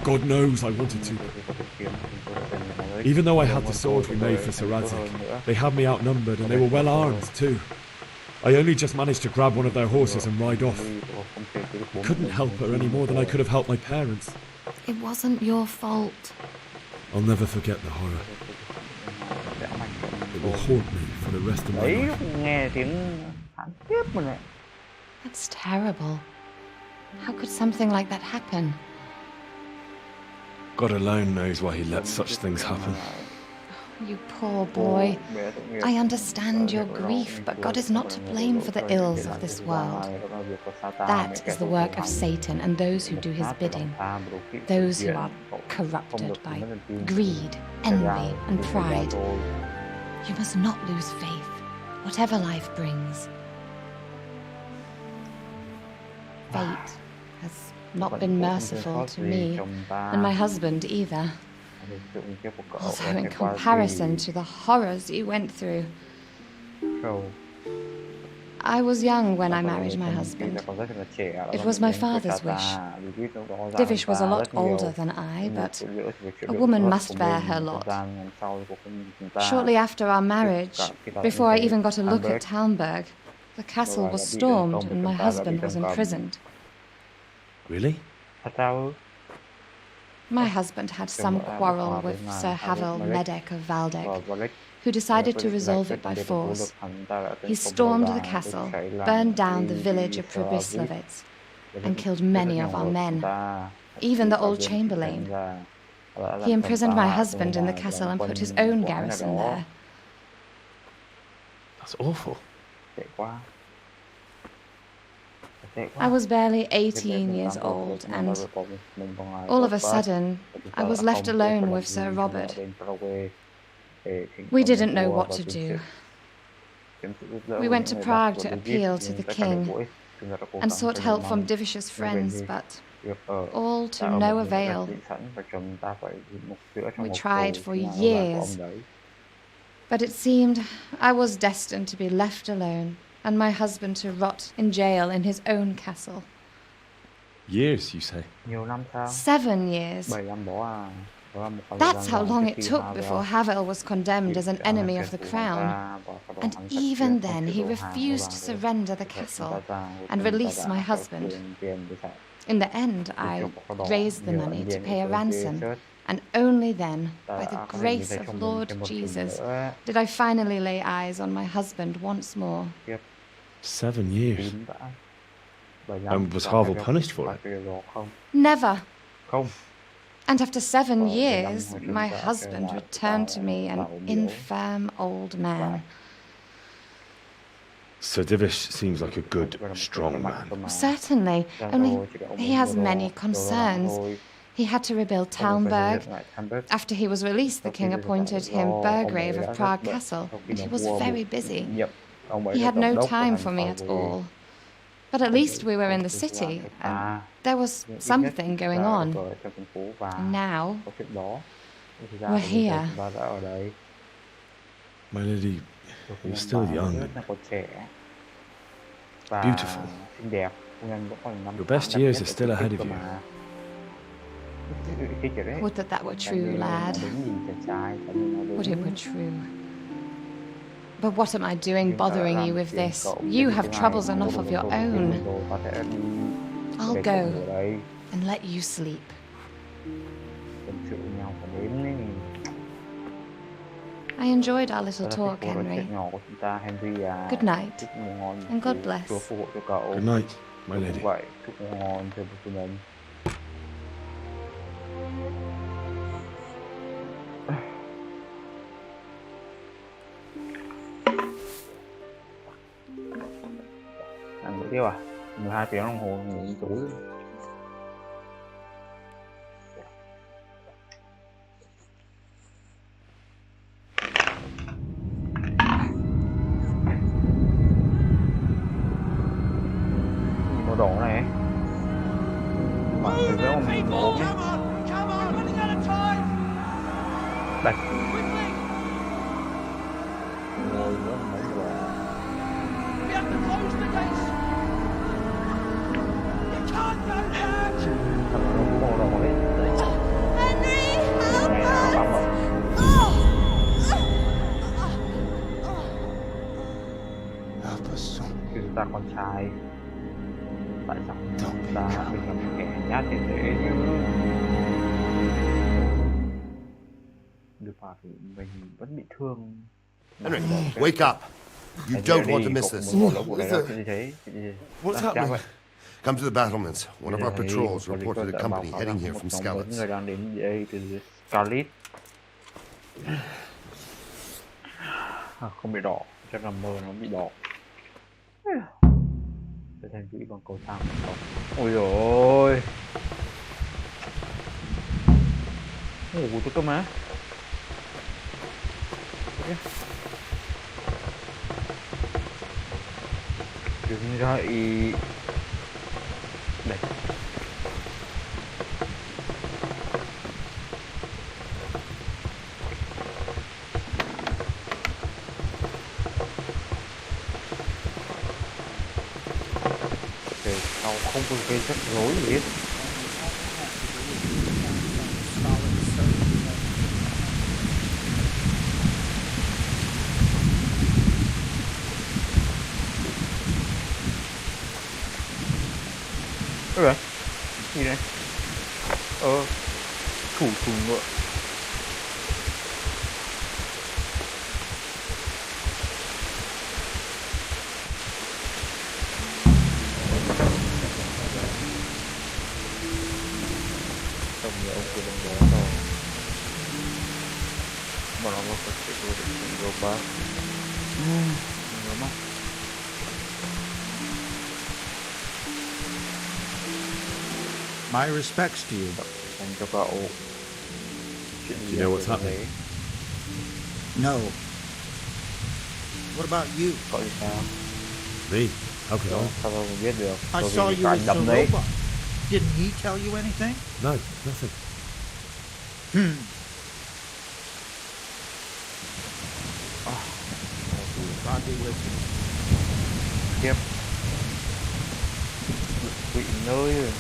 God knows I wanted to. Even though I had the sword we made for Saradzic, they had me outnumbered and they were well armed too. I only just managed to grab one of their horses and ride off. I couldn't help her any more than I could have helped my parents. It wasn't your fault. I'll never forget the horror. It will haunt me for the rest of my life. That's terrible. How could something like that happen? God alone knows why he lets such things happen. You poor boy. I understand your grief, but God is not to blame for the ills of this world. That is the work of Satan and those who do his bidding. Those who are corrupted by greed, envy, and pride. You must not lose faith, whatever life brings. Fate has not been merciful to me, and my husband either. Although in comparison to the horrors you went through. I was young when I married my husband. It was my father's wish. Divish was a lot older than I, but a woman must bear her lot. Shortly after our marriage, before I even got a look at Talmberg, the castle was stormed and my husband was imprisoned. Really? My husband had some quarrel with Sir Havel Medek of Valdek, who decided to resolve it by force. He stormed the castle, burned down the village of Probislavets, and killed many of our men, even the old chamberlain. He imprisoned my husband in the castle and put his own garrison there. That's awful. I was barely 18 years old, and all of a sudden, I was left alone with Sir Robert. We didn't know what to do. We went to Prague to appeal to the king, and sought help from Divish's friends, but all to no avail. We tried for years, but it seemed I was destined to be left alone, and my husband to rot in jail in his own castle. Years, you say? 7 years. That's how long it took before Havel was condemned as an enemy of the crown. And even then, he refused to surrender the castle and release my husband. In the end, I raised the money to pay a ransom, and only then, by the grace of Lord Jesus, did I finally lay eyes on my husband once more. 7 years. And was Havel punished for it? Never. And after 7 years, my husband returned to me an infirm old man. Sir Divish seems like a good, strong man. Certainly, only he has many concerns. He had to rebuild Talmberg. After he was released, the king appointed him Burgrave of Prague Castle, and he was very busy. He had no time for me at all. But at least we were in the city, and there was something going on. And now, we're here. My lady, you're still young and beautiful. Your best years are still ahead of you. Would that that were true, lad. Would it were true. But what am I doing bothering you with this? You have troubles enough of your own. I'll go and let you sleep. I enjoyed our little talk, Henry. Good night, and God bless. Good night, my lady. Ăn buổi tiếp à? 12 tiếng đồng hồ ngủ đến tối. Màu đỏ này. Bạn thấy với ông ốm ấy. Đây. Ngồi nữa mấy giờ. Chúng ta con trai, tại sao chúng ta mình là một kẻ nhát như thế chứ? Được phạt thì mình vẫn bị thương. Henry, wake up! You don't want to miss this. What's happening? Come to the battlements. One of our patrols reported a company heading here from Skalitz. Không bị đỏ, chắc là mơ nó bị đỏ. Trở thành quỹ bằng cầu thang. Ôi dồi ôi. Ngủ tôi cơ má. Đứng dậy. Đây. Để sau không có cái rắc rối gì hết. Rồi, gì này? Thủ thùng ngựa. Tổng nhiều ông kia đồng đó rồi. Mà nó có phải chạy đua để dùng robot. Nhớ mắt. My respects to you. Do you know what's happening? No. What about you? Me? How could I? I saw you with the robot. Didn't he tell you anything? No, nothing. God be with you. Yep. Bị nơi rồi.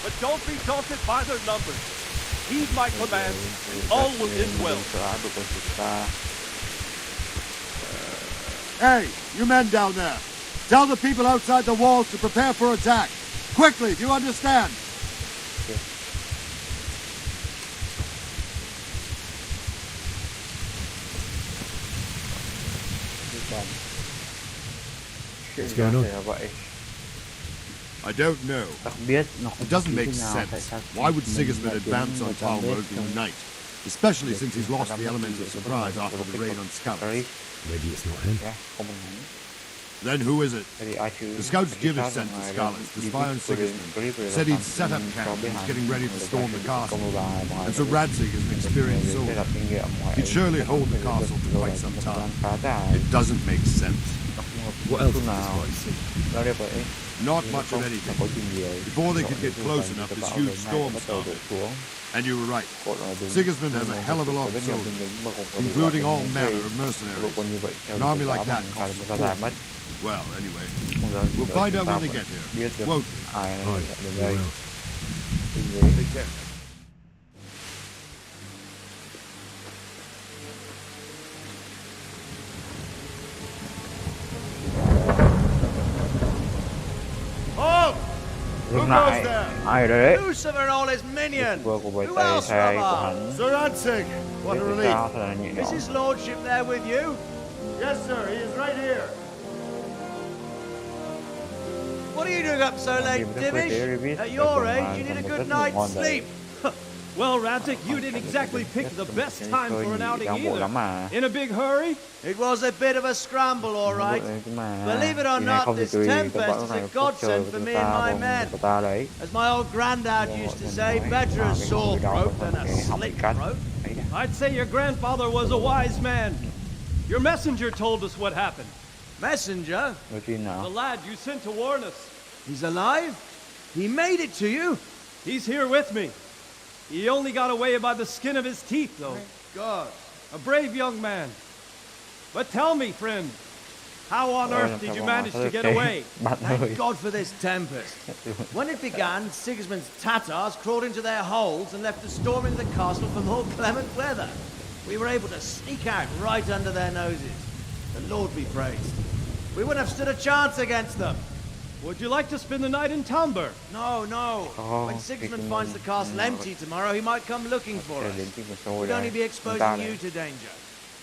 But don't be daunted by their numbers. Heed my command, and all will end well. Hey, you men down there. Tell the people outside the walls to prepare for attack. Quickly, do you understand? What's going on? I don't know. It doesn't make sense. Why would Sigismund advance on Talmberg in the night? especially since he's lost the element of surprise after the raid on scouts. Maybe it's not him. Then who is it? The scouts Gibbs sent to Scarlet to spy on Sigismund said he'd set up camp and was getting ready to storm the castle. And so Radzig is an experienced soldier. He'd surely hold the castle for quite some time. It doesn't make sense. What else does this guy see? Not much of anything. Before they could get close enough, this huge storm started. And you were right. Sigismund has a hell of a lot of soldiers, including all manner of mercenaries. An army like that costs a fortune. Well, anyway, we'll find out when they get here, won't we? Take care. Dừng lại. Ai ở đây đấy? Lucifer and all his minions. Của bầy Who tay else, sai của Rama? hắn. Sir Radzig, what a relief. Thật là nhẹ Is nhõm. his lordship there with you? Yes, sir, he is right here. What are you doing up so late, Divish? At your age, you need a good night's sleep. Well, Radzig, you didn't exactly pick the best time for an outing either. In a big hurry? It was a bit of a scramble, all right. Believe it or not, this Tempest is a godsend for me and my men. As my old granddad used to say, better a sore throat than a slit throat. I'd say your grandfather was a wise man. Your messenger told us what happened. Messenger? The lad you sent to warn us. He's alive? He made it to you? He's here with me. He only got away by the skin of his teeth, though. God. A brave young man. But tell me, friend, how on earth did you manage to get away? Thank God for this tempest. When it began, Sigismund's Tatars crawled into their holes and left us storming the castle for more clement weather. We were able to sneak out right under their noses. The Lord be praised. We wouldn't have stood a chance against them. Would you like to spend the night in Talmberg? No, no. When Sigismund finds the castle empty tomorrow, he might come looking for us. We'd only be exposing you to danger.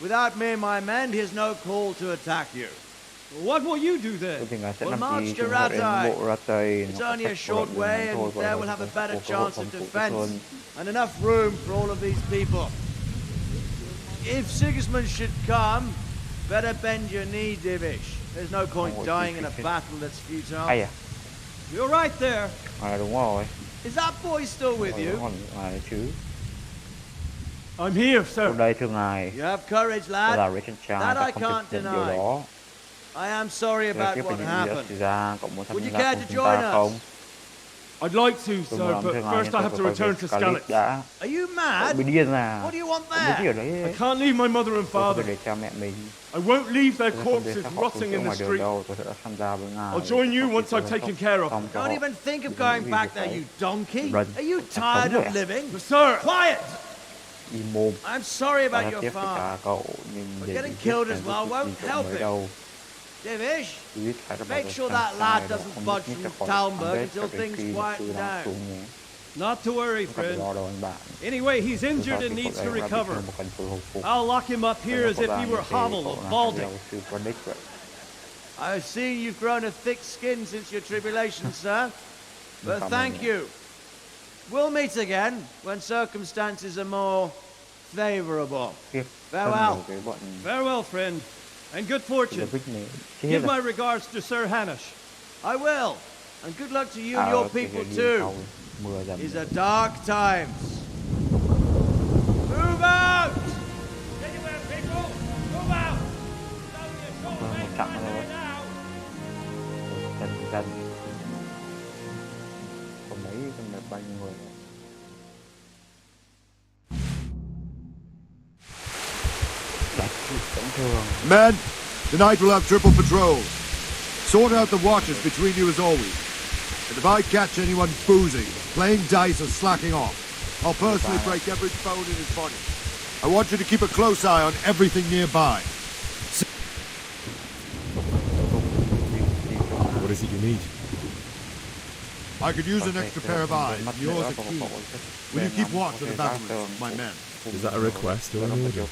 Without me and my men, he has no call to attack you. What will you do then? We'll march to Ratai. It's only a short way, and there we'll have a better chance of defense and enough room for all of these people. If Sigismund should come, better bend your knee, Divish. There's no point dying in a battle that's futile. You're right there. Đúng rồi. Is that boy still with you? Chứ. I'm here, sir. Hôm đây thưa ngài. You have courage, lad. Là Richard Chang, That ta I không can't thực hiện điều deny. đó. I am sorry about Tiếp what về những happened. gì ra, cậu muốn tham Would you gia care cùng to chúng join ta us? không? I'd like to, Tôi sir, muốn làm but thưa ngài, first I nhưng have to tôi return phải to Scarlet Skalitz. đã. Are you mad? Bị điên à? What do you want Cái gì ở there? đấy? I can't leave my mother and Tôi phải father. để cha mẹ mình. I won't leave their Tôi không để corpses cho họ rotting in the ngoài đường street. đâu. Tôi sẽ tham gia với ngài. I'll join you once I've taken care of them. Don't even think of going back there, you donkey. Are you tired of living? Sir! Quiet! Im mồm. I'm sorry Ta about đã your tiếp với cả farm. cậu, nhưng But để getting biết killed là as giúp well mình won't cậu help mới it. đâu. Divish, Biết phải là make bao sure giờ that sai lad đâu, doesn't không budge biết from ra khỏi Talmberg bếp until cho đến things khi quieten tôi đang down. xuống nhé. Not to worry, Không cần friend. lo đâu anh bạn. Anyway, he's injured and needs to recover. I'll lock him up here as if he were hobbled or balding. I've seen you've grown a thick skin since your tribulation, sir. But thank you. We'll meet again when circumstances are more favorable. Farewell. Farewell, friend, and good fortune. Give my regards to Sir Hanush. I will. And good luck to you and your people too. These are dark times. Move out! Anywhere, people! Move out! Một chặng rồi. Dần. Còn mấy con bao nhiêu người. Men, tonight we'll have triple patrols. Sort out the watches between you as always. And if I catch anyone boozing, playing dice or slacking off, I'll personally break every bone in his body. I want you to keep a close eye on everything nearby. What is it you need? I could use an extra pair of eyes. Yours are keen. Will you keep watch of the battlements, my men? Is that a request or an order?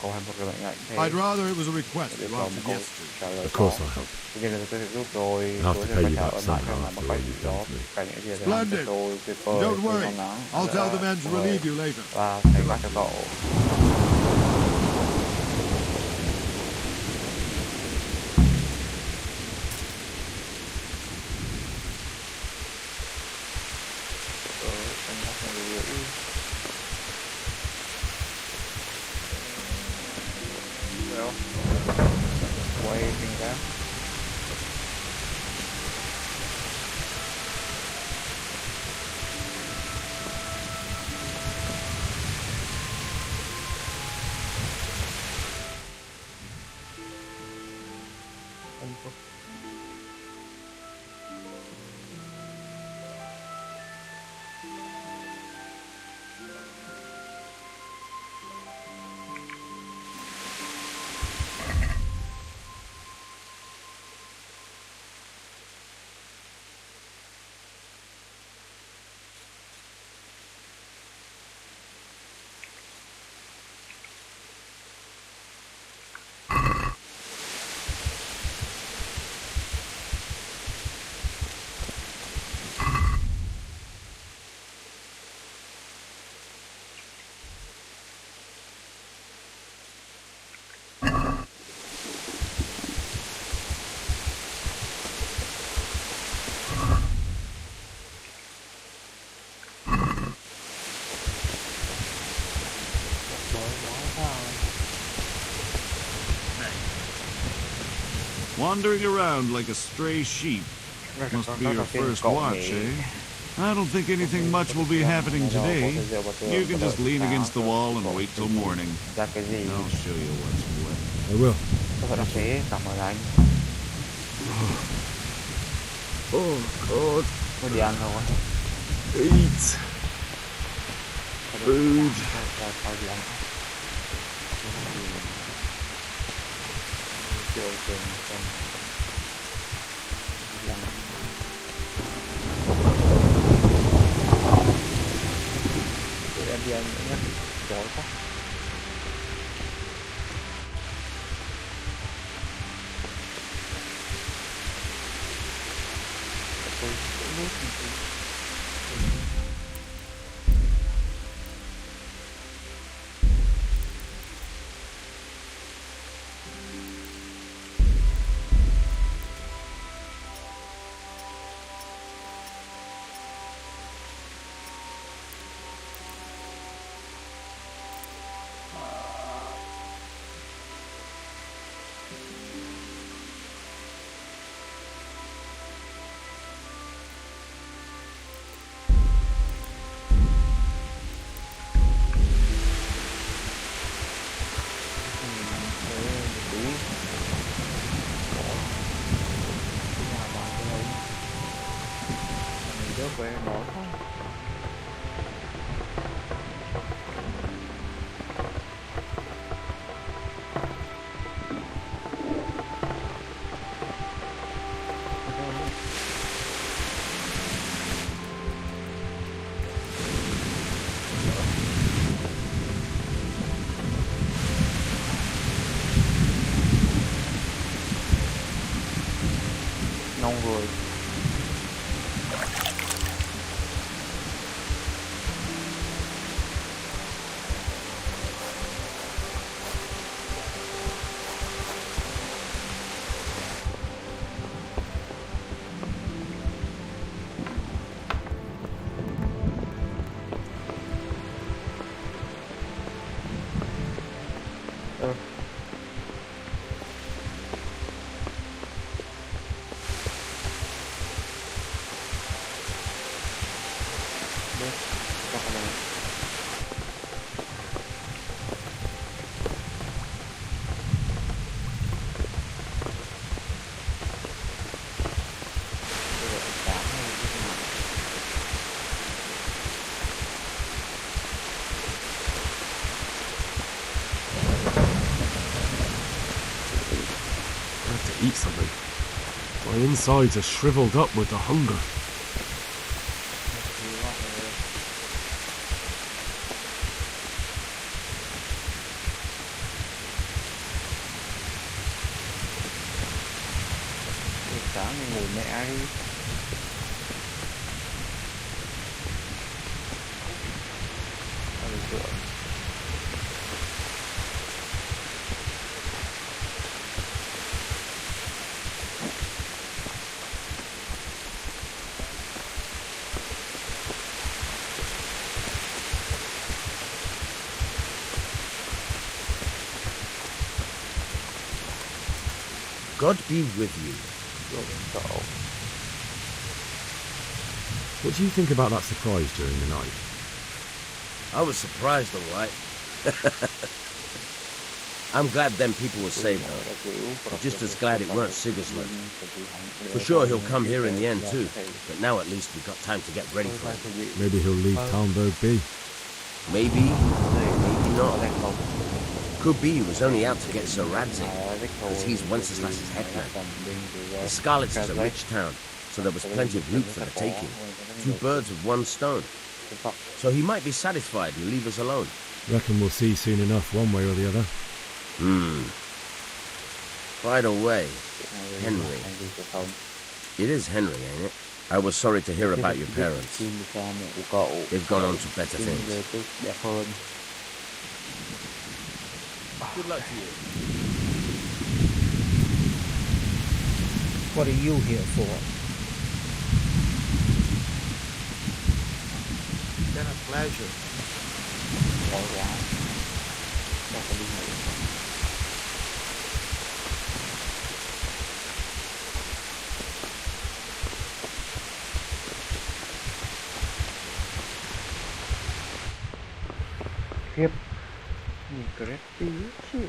I'd rather it was a request you answered yesterday. Of course I'll help. I'll have to pay you back somehow after all you've done for me. Splendid. Don't worry. I'll tell the men to relieve you later. Wandering around like a stray sheep. Must be your first watch, eh? I don't think anything much will be happening today. You can just lean against the wall and wait till morning. I'll show you what's what. I will. Oh God. Eat. Food. Em đi anh nhé, chói quá. Quên bỏ thôi. Nông rồi. Eat something. My insides are shriveled up with the hunger. sáng thì ngủ mẹ đi. God be with you. What do you think about that surprise during the night? I was surprised, all right. I'm glad them people were saved, though. I'm just as glad it weren't Sigismund. For sure he'll come here in the end, too. But now at least we've got time to get ready for him. Maybe he'll leave Talmberg be. Maybe, maybe not. Could be he was only out to get Sir Radzig, because he's Wenceslas's headman. The Scarlets is a rich town, so there was plenty of loot for the taking. 2 birds with 1 stone. So he might be satisfied and leave us alone. Reckon we'll see soon enough, one way or the other. By the way, Henry. It is Henry, ain't it? I was sorry to hear about your parents. They've gone on to better things. Good luck to you. What are you here for? It's been a pleasure. Khiếp. Nhìn cái tí chịu.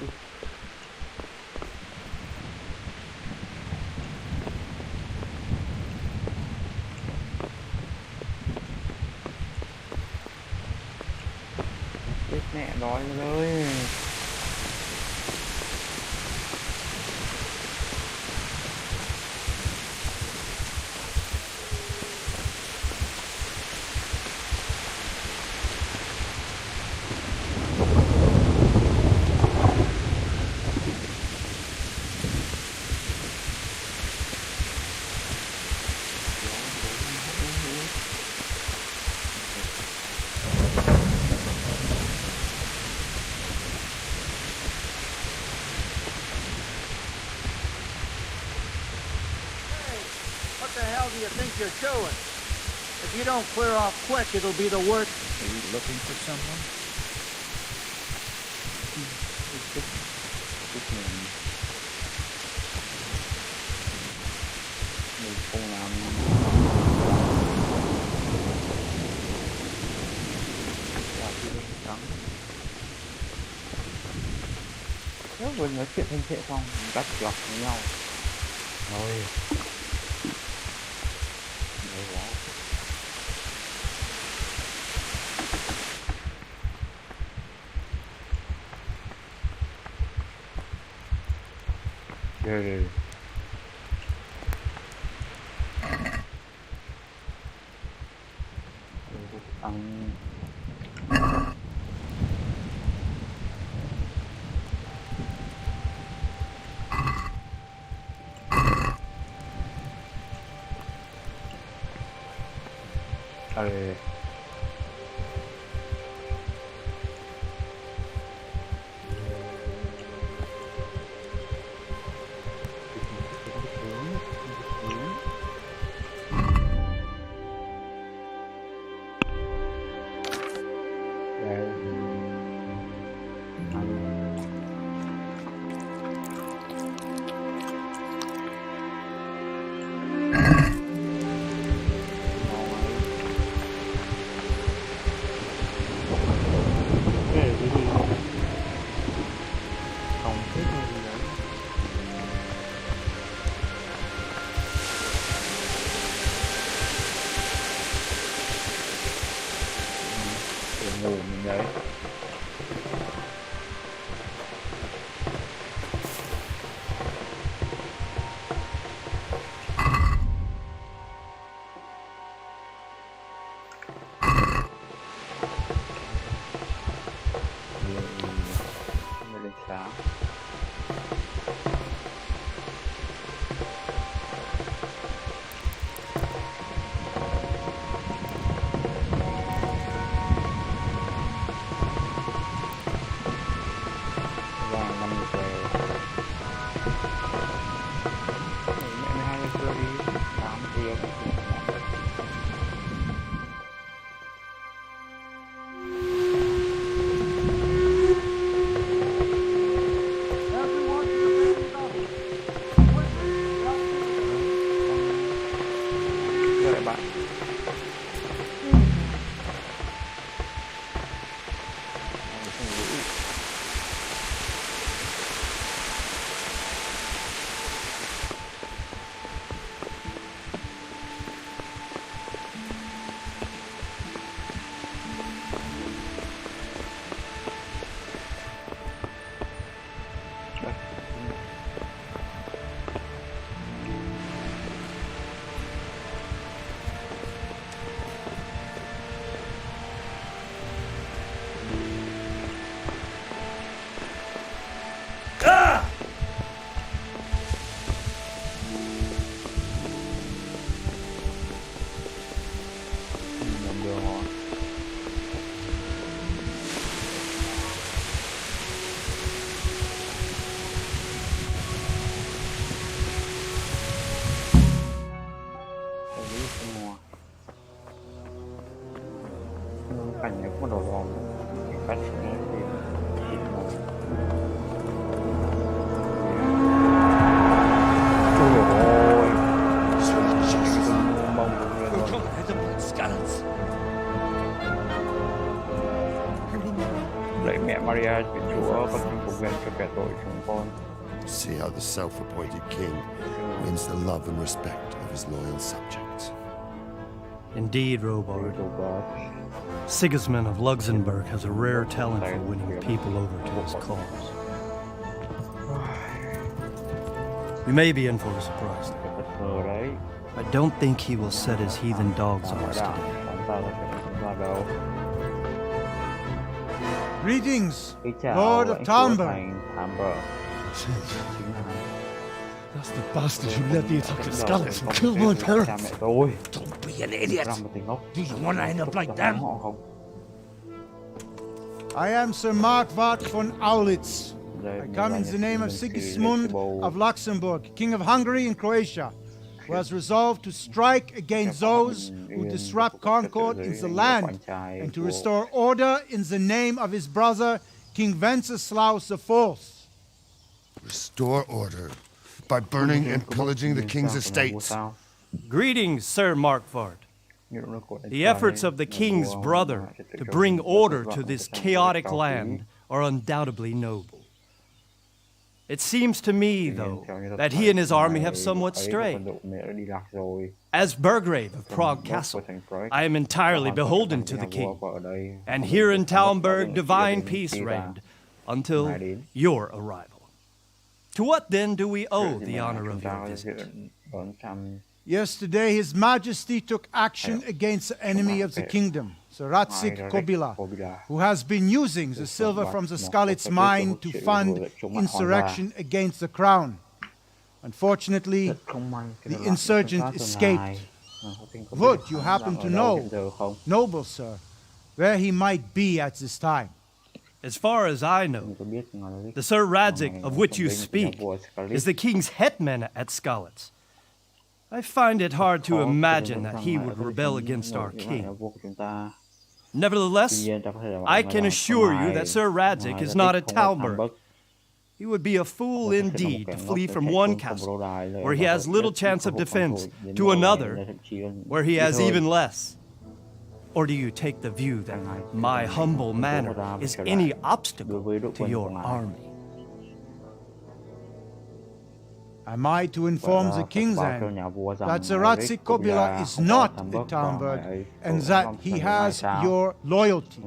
Chết mẹ đói rồi. What the hell do you think you're doing? If you don't clear off quick, it'll be the worst. Are you looking for someone? Mình không làm. Nếu vừa nói chuyện thanh thệ xong, bắt lọc với nhau. Rồi. Đấy quá. Rồi. Ăn. Rồi. Ngủ mình đấy. Lên sáng. cảnh này cũng đổ vòng cách lạy mẹ Maria Thiên Chúa con xin phục nguyện cho kẻ tội chúng con. See how the self-appointed king wins the love and respect of his loyal subjects. Indeed, Robard. Sigismund of Luxembourg has a rare talent for winning people over to his cause. We may be in for a surprise. I don't think he will set his heathen dogs on us today. Greetings, Lord of Talmberg. That's the bastard who led the attack at Skalitz and killed my parents. Don't be an idiot. Do you want to end up like them? I am Sir Markwart von Aulitz. I come in the name of Sigismund of Luxembourg, King of Hungary and Croatia, who has resolved to strike against those who disrupt concord in the land and to restore order in the name of his brother, King Wenceslaus IV. Restore order by burning and pillaging the king's estates. Greetings, Sir Markwart. The efforts of the king's brother to bring order to this chaotic land are undoubtedly noble. It seems to me, though, that he and his army have somewhat strayed. As Burgrave of Prague Castle, I am entirely beholden to the king, and here in Talmberg divine peace reigned until your arrival. To what then do we owe the honor of your visit? Yesterday His Majesty took action against the enemy of the kingdom, Sir Radzik Kobila, who has been using the silver from the Skalitz mine to fund insurrection against the crown. Unfortunately, the insurgent escaped. Would you happen to know, noble sir, where he might be at this time? As far as I know, the Sir Radzik of which you speak is the king's hetman at Skalitz. I find it hard to imagine that he would rebel against our king. Nevertheless, I can assure you that Sir Radzik is not at Talmberg. He would be a fool indeed to flee from one castle, where he has little chance of defense, to another, where he has even less. Or do you take the view that my humble manner is any obstacle to your army? Am I to inform the king then that Sir Radzik Kobila is not at Talmberg and that he has your loyalty?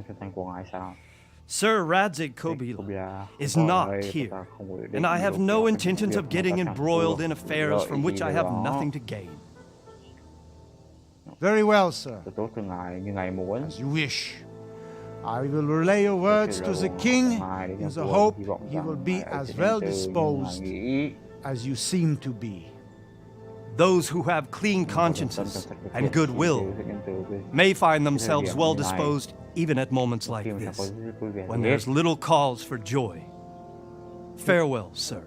Sir Radzik Kobila is not here, and I have no intentions of getting embroiled in affairs from which I have nothing to gain. Very well, sir. As you wish. I will relay your words to the king in the hope he will be as well disposed as you seem to be. Those who have clean consciences and goodwill may find themselves well disposed even at moments like this, when there's little cause for joy. Farewell, sir.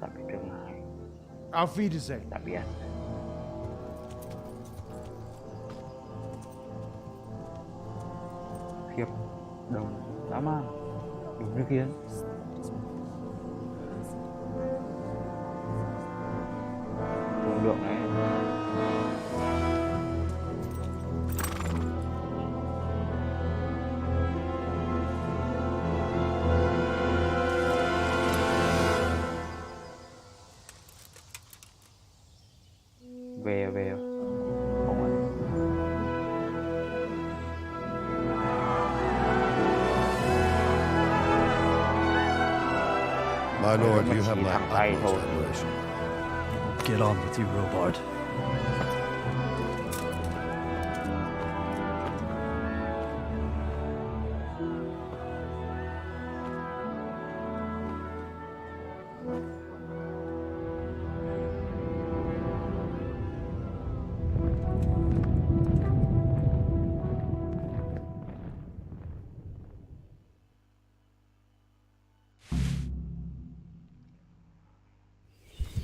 Auf Wiedersehen. Tạm biệt. Khiếp, đồng dã man, đúng như kiến. Đường lượng này. Về không ạ. My lord, you have my thẳng tay utmost thôi. admiration. Get on with you, Robard.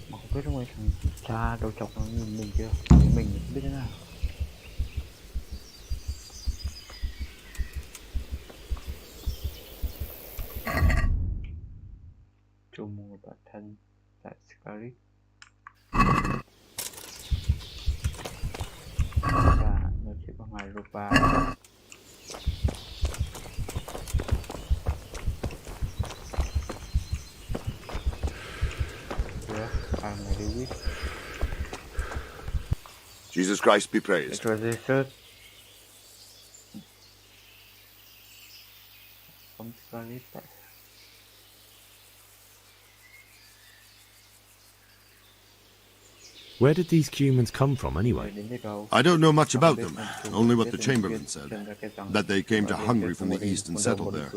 Mà không biết lúc ấy thằng cha đầu chọc nó nhìn mình chưa? Nhìn mình không biết thế nào. Chung một bản thân tại Scarlet. Và nó chỉ có ngày Europa. Jesus Christ be praised. Where did these humans come from anyway? I don't know much about them, only what the chamberlain said, that they came to Hungary from the east and settled there.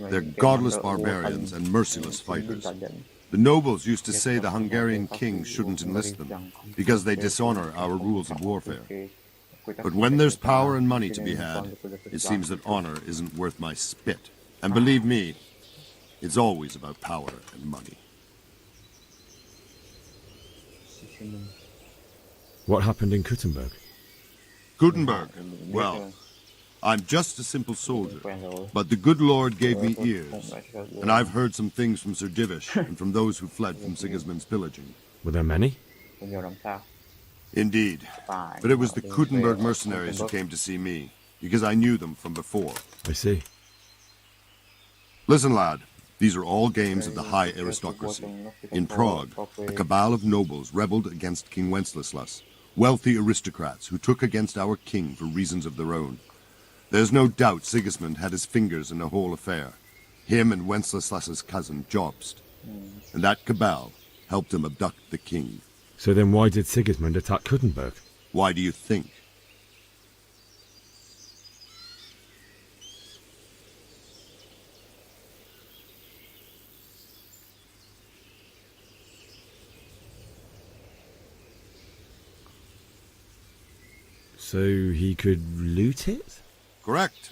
They're godless barbarians and merciless fighters. The nobles used to say the Hungarian king shouldn't enlist them, because they dishonor our rules of warfare. But when there's power and money to be had, it seems that honor isn't worth my spit. And believe me, it's always about power and money. What happened in Kuttenberg? Gutenberg, well, I'm just a simple soldier, but the good Lord gave me ears, and I've heard some things from Sir Divish and from those who fled from Sigismund's pillaging. Were there many? Indeed, but it was the Kuttenberg mercenaries who came to see me, because I knew them from before. I see. Listen, lad, these are all games of the high aristocracy. In Prague, a cabal of nobles rebelled against King Wenceslas, wealthy aristocrats who took against our king for reasons of their own. There's no doubt Sigismund had his fingers in the whole affair. Him and Wenceslas's cousin, Jobst. And that cabal helped him abduct the king. So then why did Sigismund attack Kuttenberg? Why do you think? So he could loot it? Correct.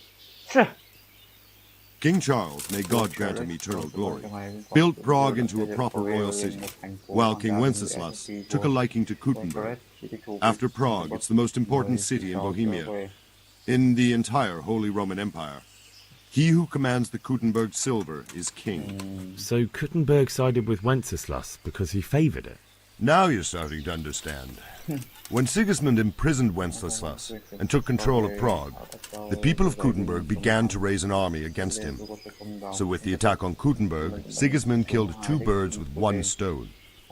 King Charles, may God grant him eternal glory, built Prague into a proper royal city, while King Wenceslas took a liking to Kuttenberg. After Prague, it's the most important city in Bohemia, in the entire Holy Roman Empire. He who commands the Kuttenberg silver is king. So Kuttenberg sided with Wenceslas because he favoured it? Now you're starting to understand. When Sigismund imprisoned Wenceslas and took control of Prague, the people of Kuttenberg began to raise an army against him. So with the attack on Kuttenberg, Sigismund killed 2 birds with 1 stone.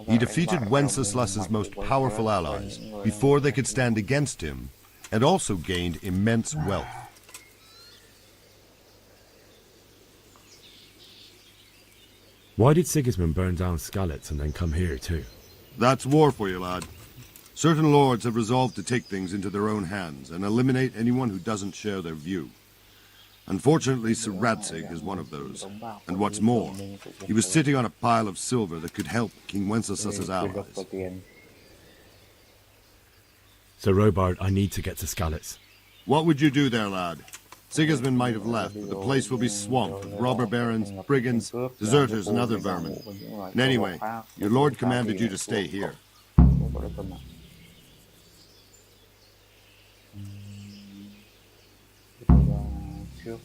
He defeated Wenceslas's most powerful allies before they could stand against him, and also gained immense wealth. Why did Sigismund burn down Skalitz and then come here too? That's war for you, lad. Certain lords have resolved to take things into their own hands and eliminate anyone who doesn't share their view. Unfortunately, Sir Radzig is one of those. And what's more, he was sitting on a pile of silver that could help King Wenceslas's allies. So Robard, I need to get to Skalitz. What would you do there, lad? Sigismund might have left, but the place will be swamped with robber barons, brigands, deserters, and other vermin. And anyway, your lord commanded you to stay here. đấy cơ mà. Trước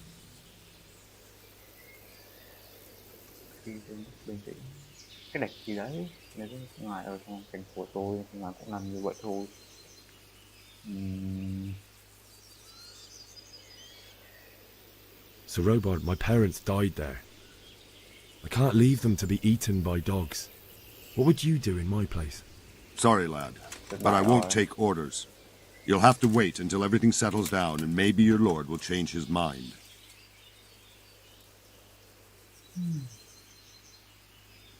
khi đến bình tĩnh cái đạch gì đấy, nếu ngài ở trong cảnh của tôi thì ngài cũng làm như vậy thôi. Sir Robard, my parents died there. I can't leave them to be eaten by dogs. What would you do in my place? Sorry, lad, but I won't take orders. You'll have to wait until everything settles down, and maybe your lord will change his mind.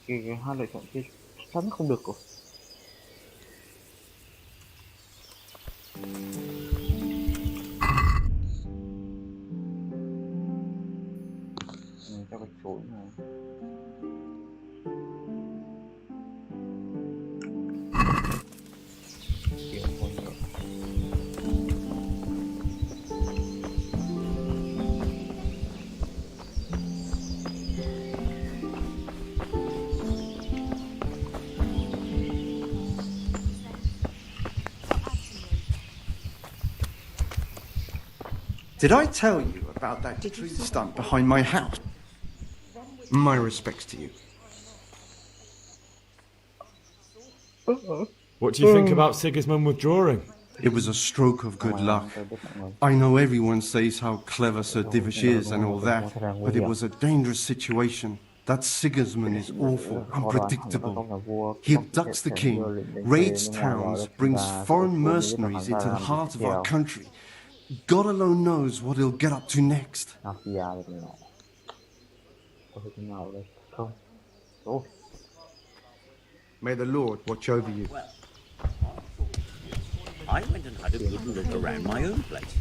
Cái hai lựa chọn kia chắn không được rồi. Cho cái trốn này. Did I tell you about that tree stump behind my house? My respects to you. What do you think about Sigismund withdrawing? It was a stroke of good luck. I know everyone says how clever Sir Divish is and all that, but it was a dangerous situation. That Sigismund is awful, unpredictable. He abducts the king, raids towns, brings foreign mercenaries into the heart of our country. God alone knows what he'll get up to next. May the Lord watch over you. I went and had a good look around my own place.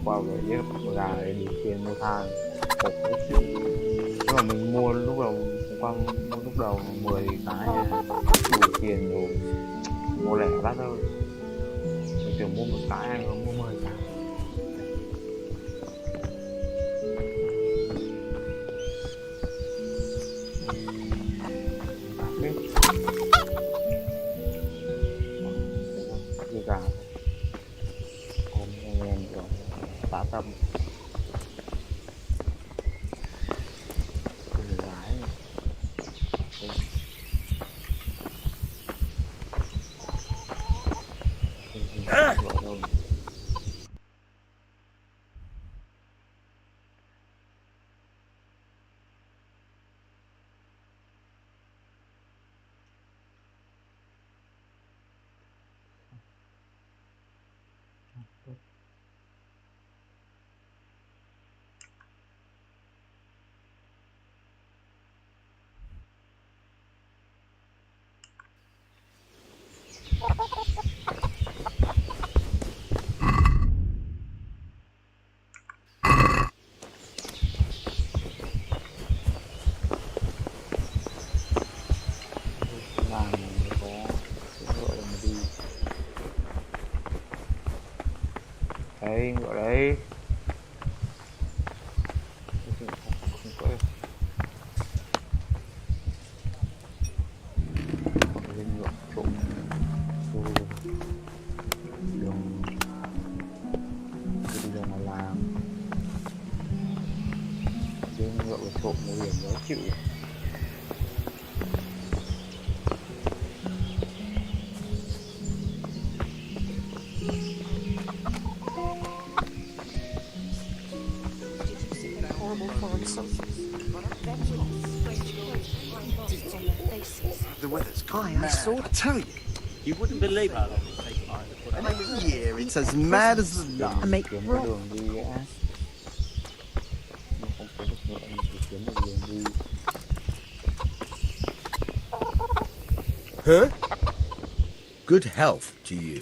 Qua với giết gà để điều khiển mua than hộp. Nhưng mà mình mua lúc đầu qua mua lúc đầu 10 cái nha, đủ tiền rồi, mua lẻ lát thôi. Mình tưởng mua một cái anh có mua 10 cái. Như gà ôm anh em rồi tả tâm gái đấy, gọi đấy. Không có lên ngựa trộm đường đi ra mà làm lên ngựa trộm nguy hiểm quá chịu. The weather's gone mad, I tell you. You wouldn't believe how long it's taken me to put it. Yeah, it's as mad as the dark. I make Huh? Good health to you.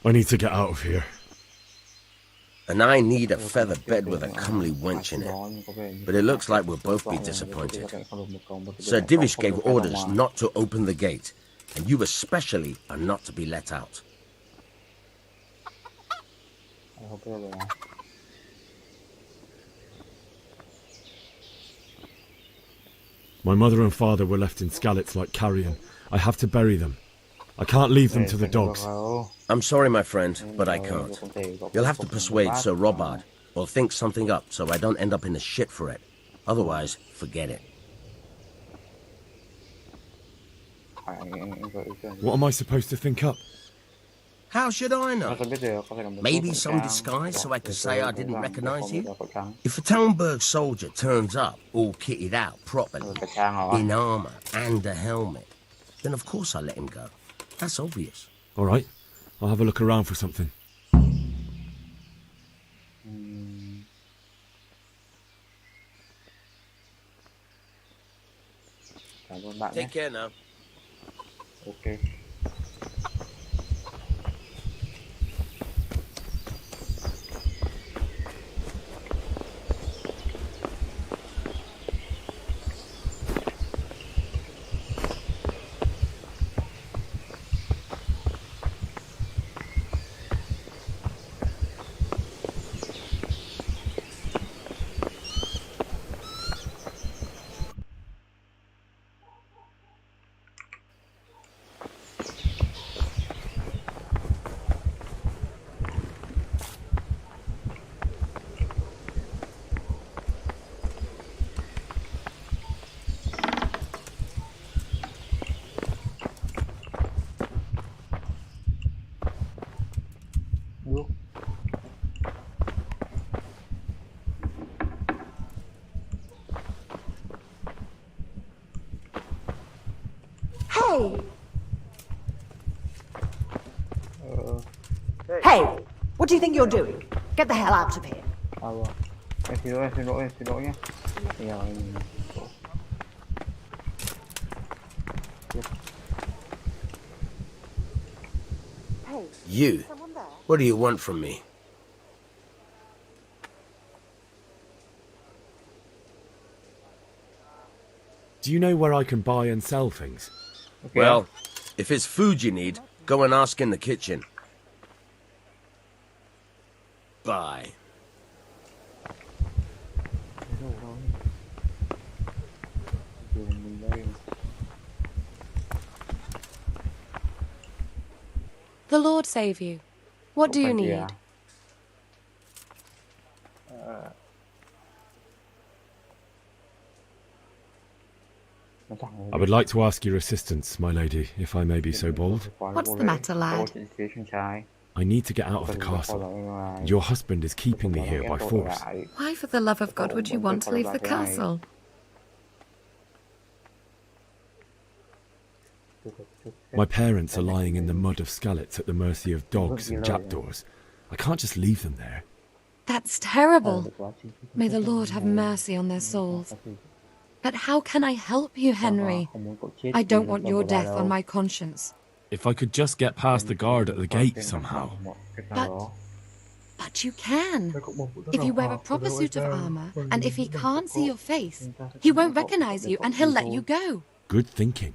I need to get out of here. And I need a feather bed with a comely wench in it. But it looks like we'll both be disappointed. Sir Divish gave orders not to open the gate, and you especially are not to be let out. My mother and father were left in Skalitz like carrion. I have to bury them. I can't leave them to the dogs. I'm sorry, my friend, but I can't. You'll have to persuade Sir Robard, or think something up so I don't end up in the shit for it. Otherwise, forget it. What am I supposed to think up? How should I know? Maybe some disguise so I can say I didn't recognize you? If a Talmberg soldier turns up, all kitted out properly, in armor and a helmet, then of course I let him go. That's obvious. All right, I'll have a look around for something. Take care now. Okay. Hey, what do you think you're doing? Get the hell out of here. Em xin lỗi nhé. You? What do you want from me? Do you know where I can buy and sell things? Okay. Well, if it's food you need, go and ask in the kitchen. Bye. The Lord save you. What do you need? I would like to ask your assistance, my lady, if I may be so bold. What's the matter, lad? I need to get out of the castle. Your husband is keeping me here by force. Why, for the love of God, would you want to leave the castle? My parents are lying in the mud of Skalitz at the mercy of dogs and jackdaws. I can't just leave them there. That's terrible. May the Lord have mercy on their souls. But how can I help you, Henry? I don't want your death on my conscience. If I could just get past the guard at the gate somehow. But you can. If you wear a proper suit of armor, and if he can't see your face, he won't recognize you and he'll let you go. Good thinking.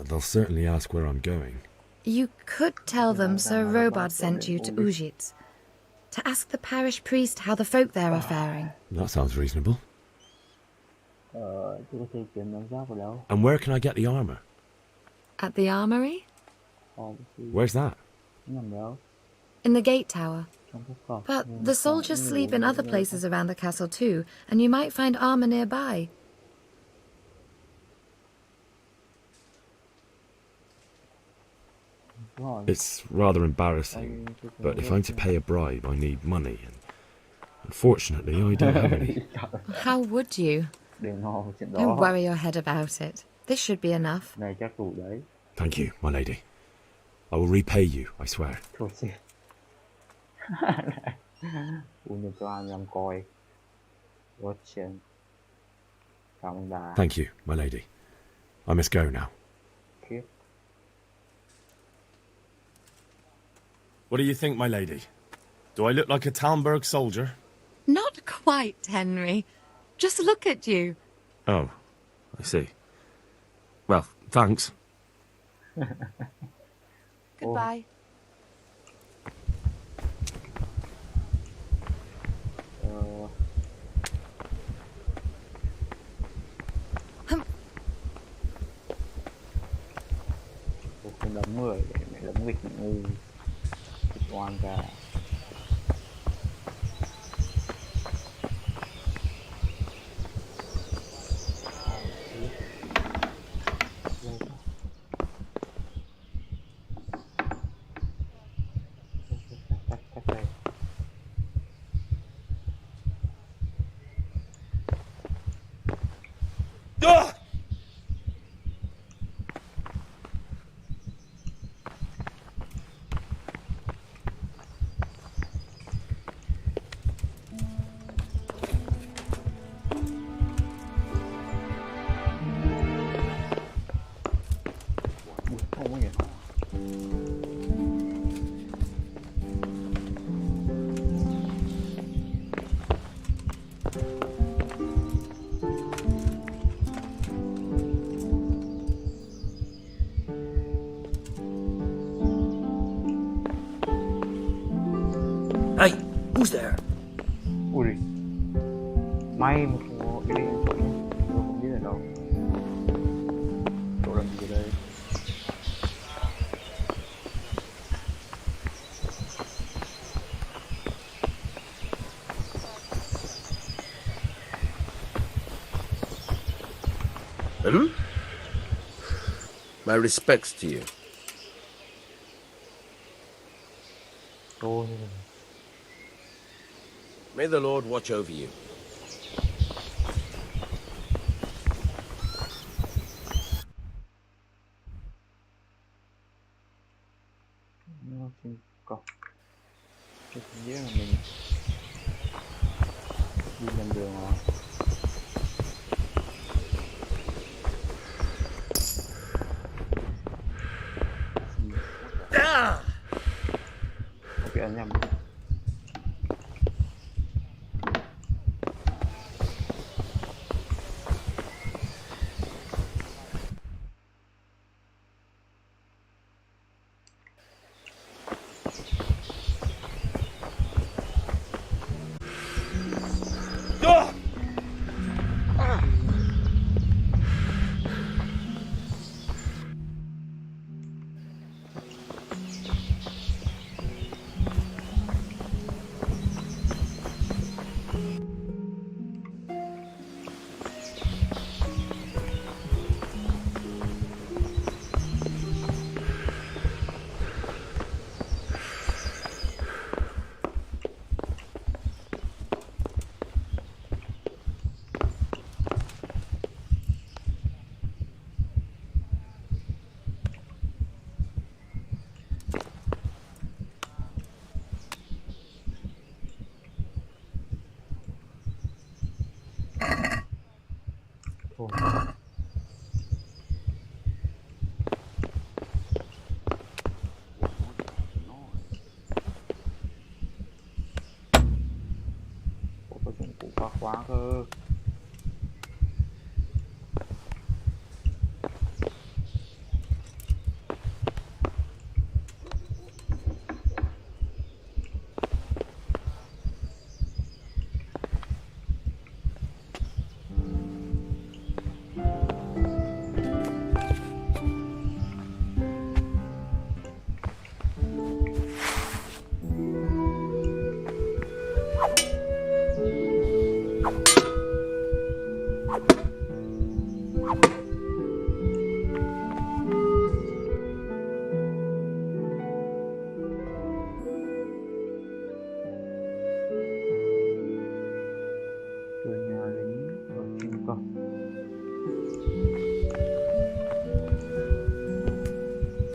They'll certainly ask where I'm going. You could tell them Sir Robard sent you to Ujits, to ask the parish priest how the folk there are faring. That sounds reasonable. And where can I get the armor? At the armory? Where's that? In the gate tower. But the soldiers sleep in other places around the castle too, and you might find armor nearby. It's rather embarrassing, but if I'm to pay a bribe, I need money, and unfortunately I don't have any. How would you? Don't worry your head about it. This should be enough. Thank you, my lady. I will repay you, I swear. Thank you, my lady. I must go now. What do you think, my lady? Do I look like a Talmberg soldier? Not quite, Henry. Just look at you. Oh, I see. Well, thanks. Goodbye. Không đấm người, mẹ đấm nghịch ngu, nghịch oan ra. Hey, who's there? Ui, may một cái điện thoại nhé, tôi không biết ở đâu. Chỗ làm gì đây? My respects to you. May the Lord watch over you. Nó trên cọc. Cái nghĩa là mình đi nhầm đường rồi. Bị ấn nhầm. Thôi. Có dụng cụ phá khóa cơ.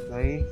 Đấy.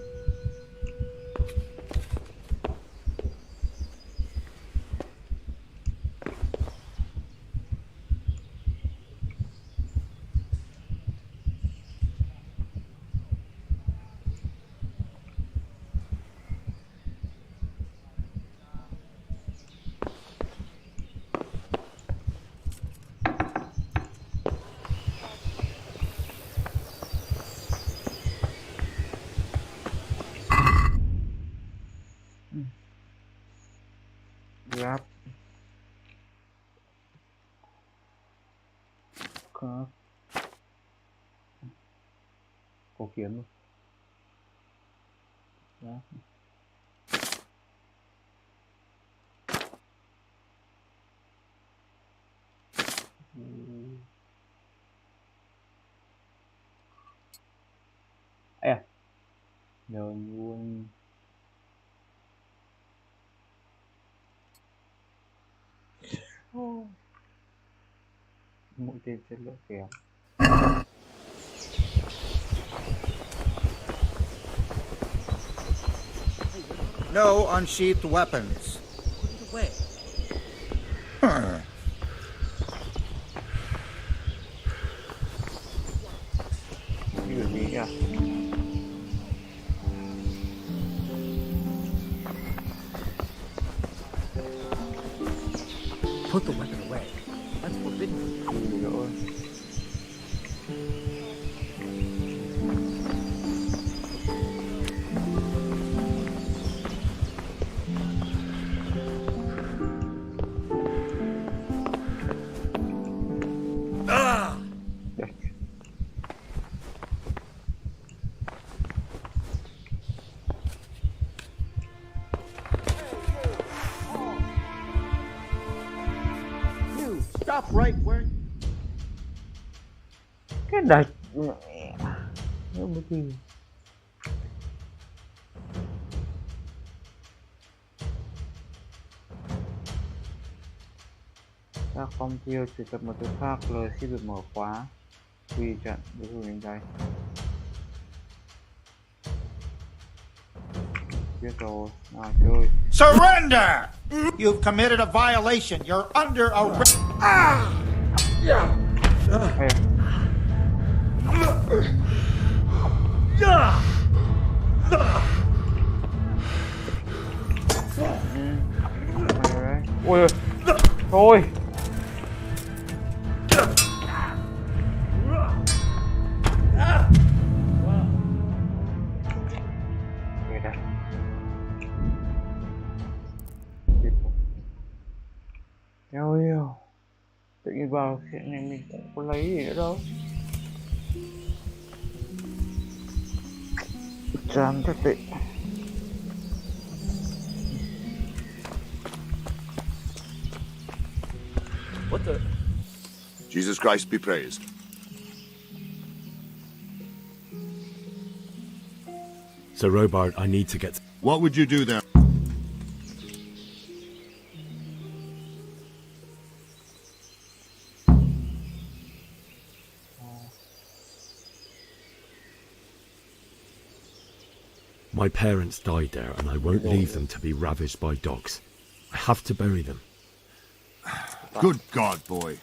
Cổ kiếm rồi. Đó. À, nhờ luôn. Mũi tên chất lượng kém. No unsheathed weapons. Huh. Cái gì nhỉ? Put the weapon away. That's forbidden. Stop right where... Cái đạch mẹ. Nó mới gì? Các phong tiêu chỉ tập một từ khác lời xin được mở khóa. Quy trận đối thủ đến đây. Biết rồi, nào chơi. Surrender! You've committed a violation. You're under arrest. Ôi, thôi. Eo eo. Tự nhiên vào chuyện này mình cũng có lấy gì nữa đâu. Chán thật tệ. What the? Jesus Christ be praised. So, Robart, I need to get... What would you do there? My parents died there, and I won't leave them to be ravaged by dogs. I have to bury them. Good God, boy.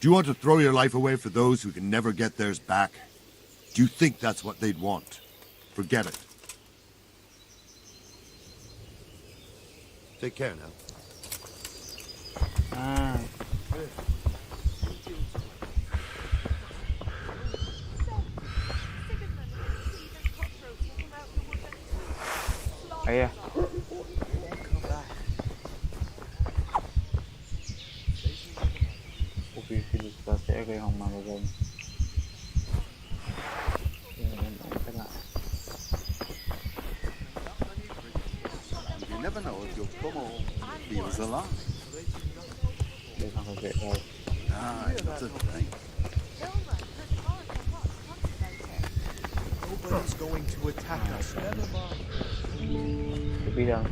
Do you want to throw your life away for those who can never get theirs back? Do you think that's what they'd want? Forget it. Take care now. Ấy à. Ok, khi được ta sẽ gây hỏng màn vào rồng. You never know if your pomo feels alive. Đây không phải vậy đâu. That's a thing. Nobody's going to attack us. Biết rằng.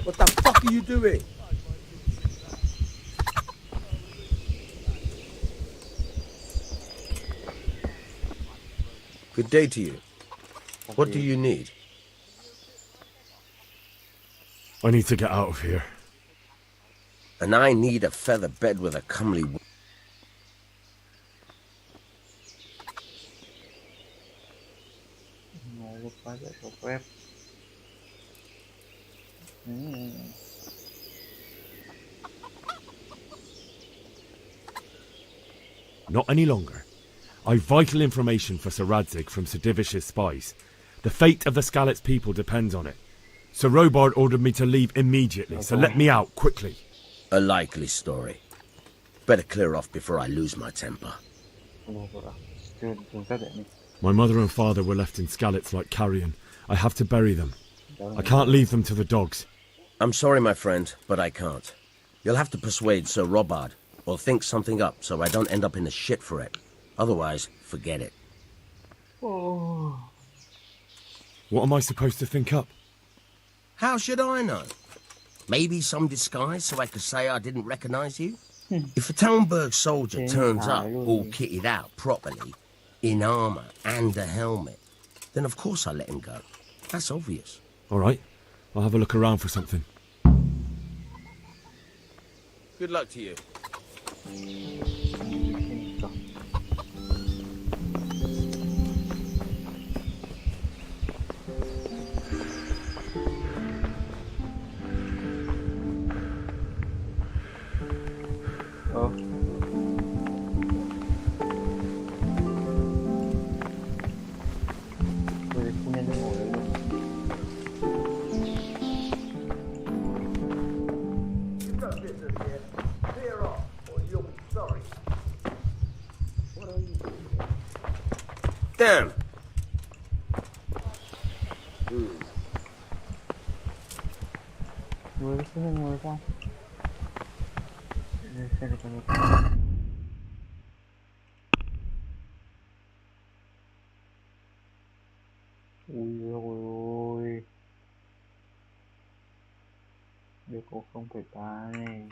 What the fuck are you doing? Good day to you. What do you need? I need to get out of here. And I need a feather bed with a comely... Not any longer. I've vital information for Sir Radzig from Sir Divish's spies. The fate of the Skalitz people depends on it. Sir Robard ordered me to leave immediately, so let me out, quickly. A likely story. Better clear off before I lose my temper. My mother and father were left in Skalitz like carrion. I have to bury them. I can't leave them to the dogs. I'm sorry, my friend, but I can't. You'll have to persuade Sir Robard, or think something up so I don't end up in the shit for it. Otherwise, forget it. What am I supposed to think up? How should I know? Maybe some disguise so I could say I didn't recognize you? If a Talmberg soldier turns up all kitted out properly, in armor and a helmet, then of course I let him go. That's obvious. All right, I'll have a look around for something. Good luck to you. Damn. Ngồi sao? Ui ôi. Điều cô không phải tay.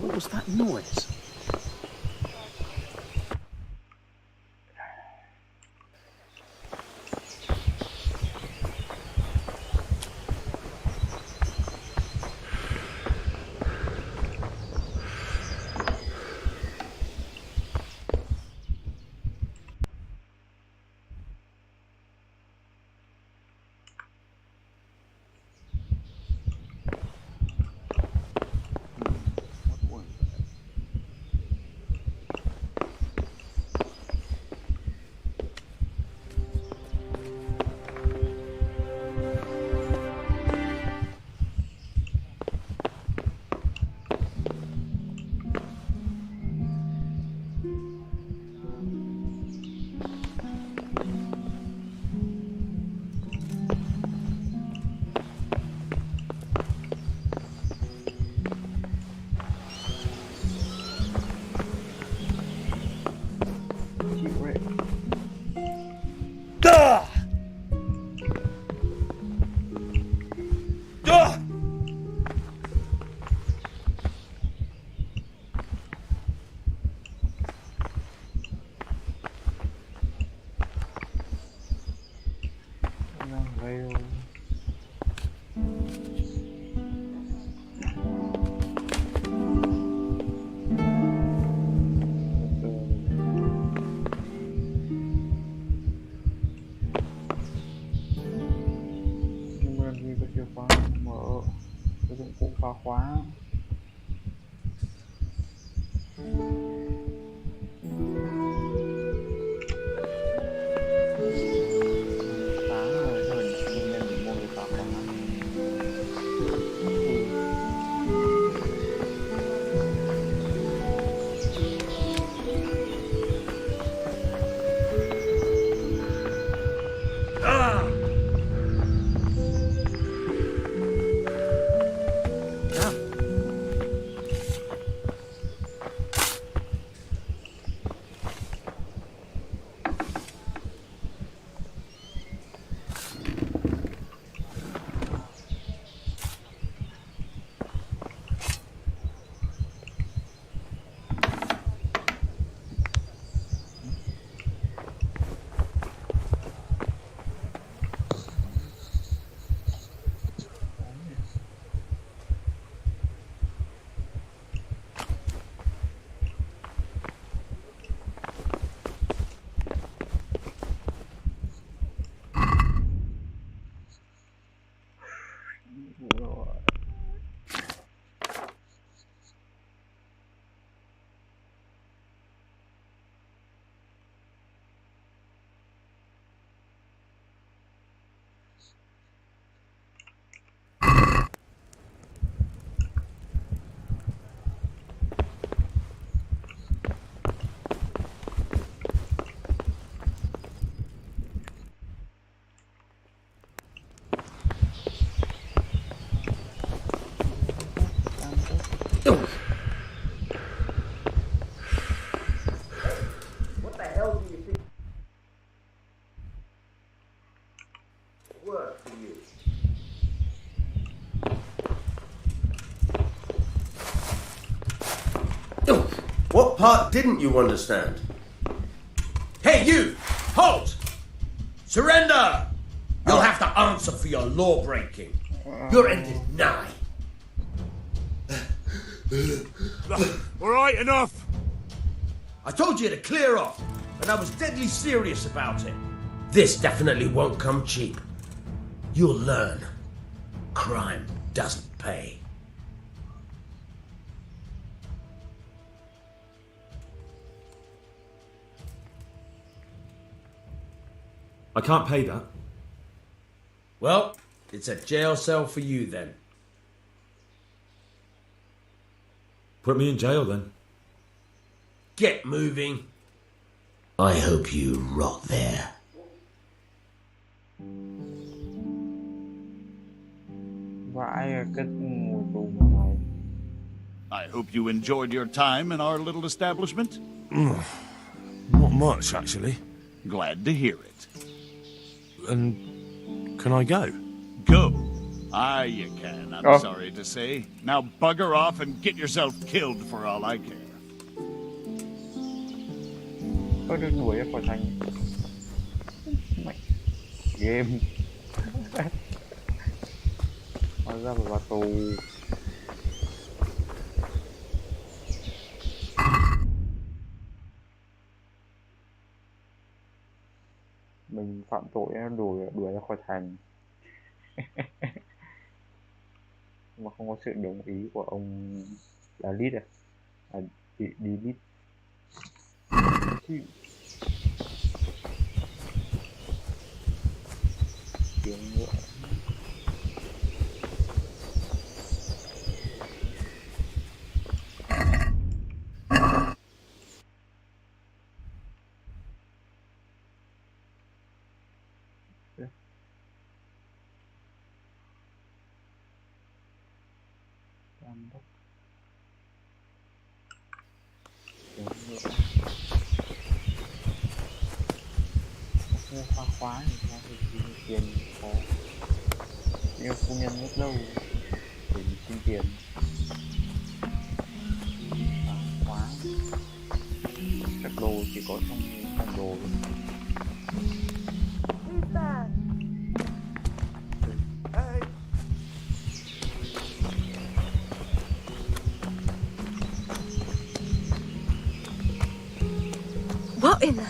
What was that noise? part didn't you understand? Hey, you! Halt! Surrender! You'll have to answer for your law breaking. Your end is nigh. All right, enough. I told you to clear off, and I was deadly serious about it. This definitely won't come cheap. You'll learn. Crime doesn't pay. I can't pay that. Well, it's a jail cell for you then. Put me in jail then. Get moving. I hope you rot there. I hope you enjoyed your time in our little establishment. Not much, actually. Glad to hear it. And can I go? Go? Aye, you can, I'm sorry to say. Now bugger off and get yourself killed for all I care. Tôi được đuổi ra khỏi thành. Mày game. Hóa ra là vào tù. Mình phạm tội đuổi ra khỏi thành. Mà không có sự đồng ý của ông Dalit Dalit. Tiếng ngựa. Mua khoa khóa thì ra thì tiền có yêu phu nhân nước đâu để mình xin tiền khóa các đồ chỉ có trong đồ. What in the...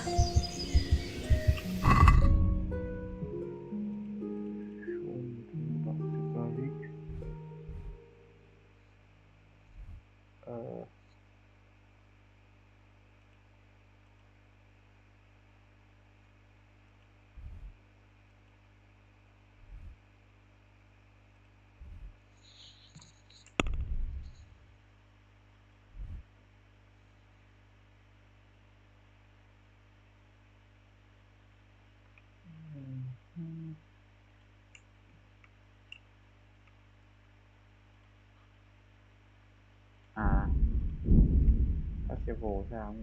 Festival sao?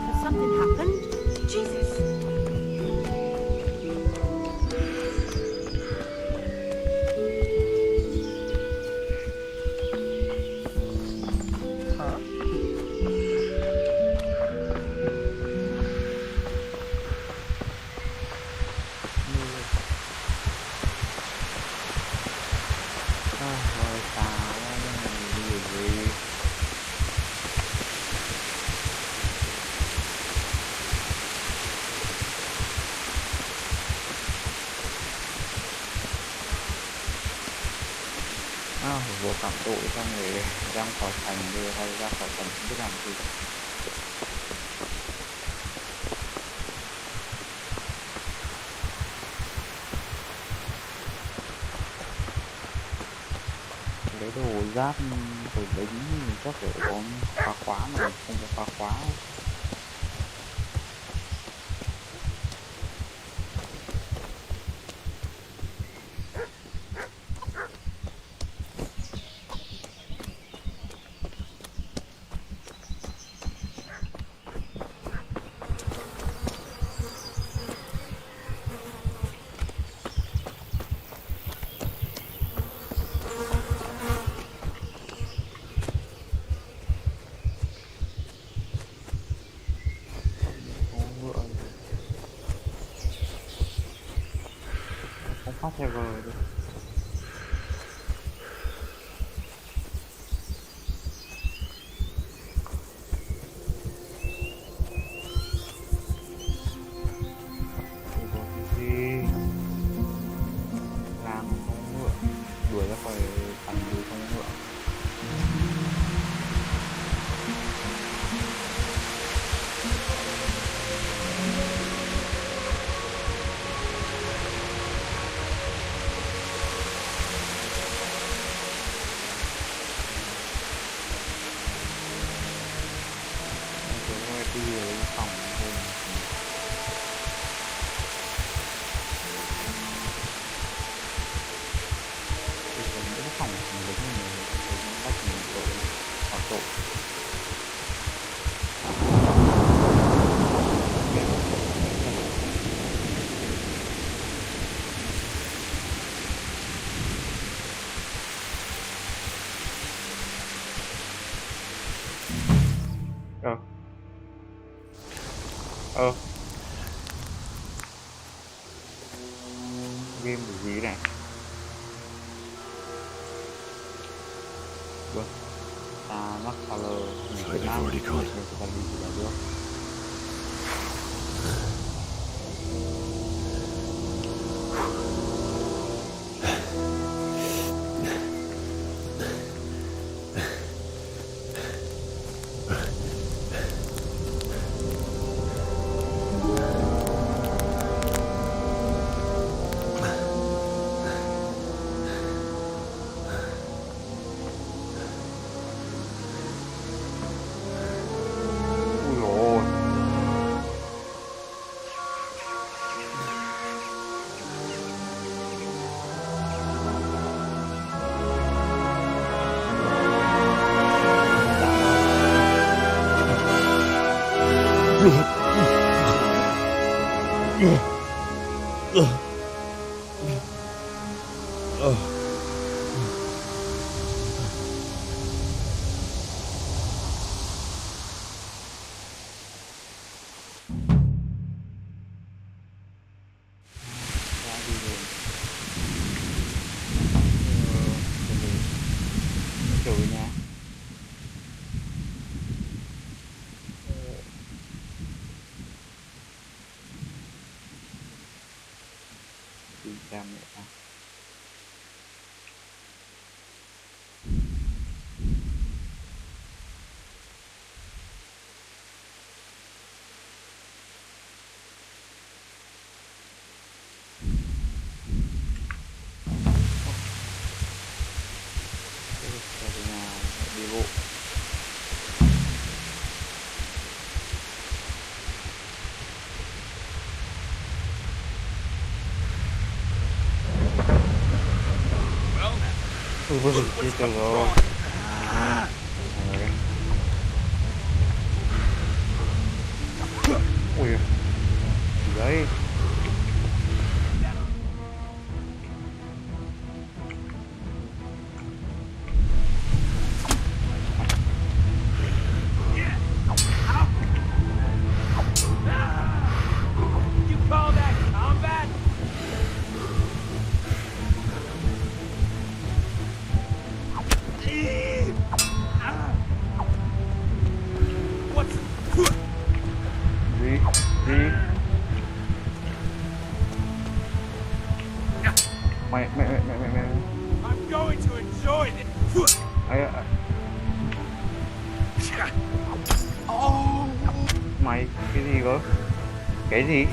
Has something happened? Jesus. Vừa phạm tội xong rồi ra khỏi thành rồi hay ra khỏi thành không biết làm gì. cái đồ giáp rồi đánh chắc phải có phá khóa mà không có phá khóa. Không phát ra vờ được. Làm không ngựa đuổi ra khỏi thành đuổi không ngựa. Đi ở phòng thôi. Thì còn những cái phòng mình lính mình bắt mình tội phạm tội. Game gì này? Vâng. Mắc color Việt Nam mình sẽ đi được. Ui, chết rồi. Ui, gì đấy? I'm going to enjoy this. Mày cái gì cơ? Cái gì?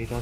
Vậy thôi.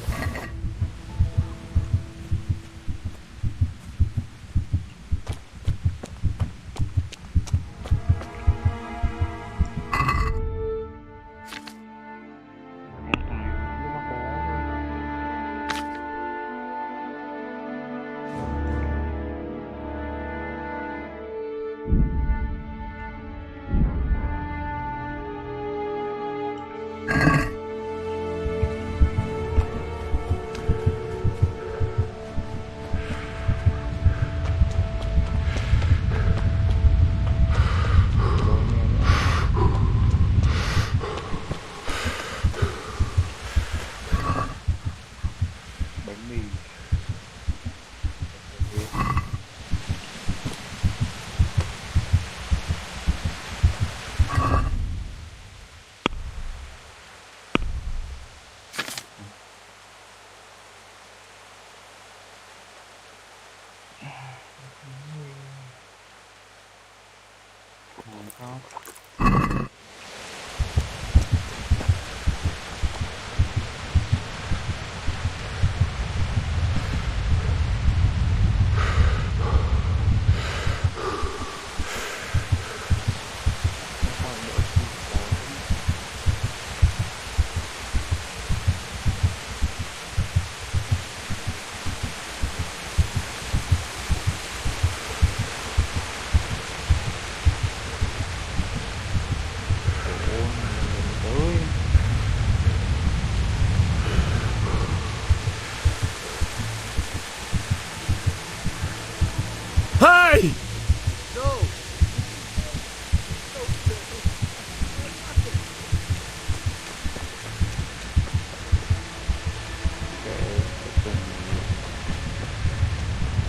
Hey!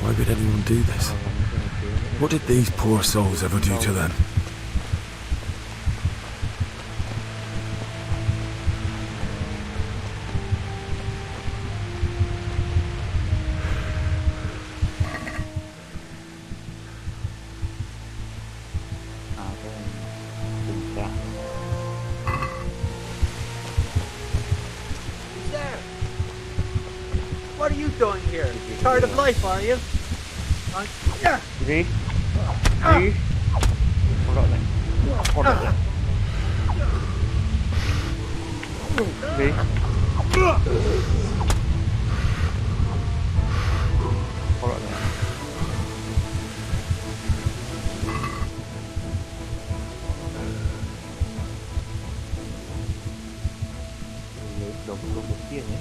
Why would anyone do this? What did these poor souls ever do to them? What are you doing here? Tired of life, are you? Gì? Gì? Con lợn này. Con lợn này. Gì? Con lợn này. Lấy đầu tiên nhé.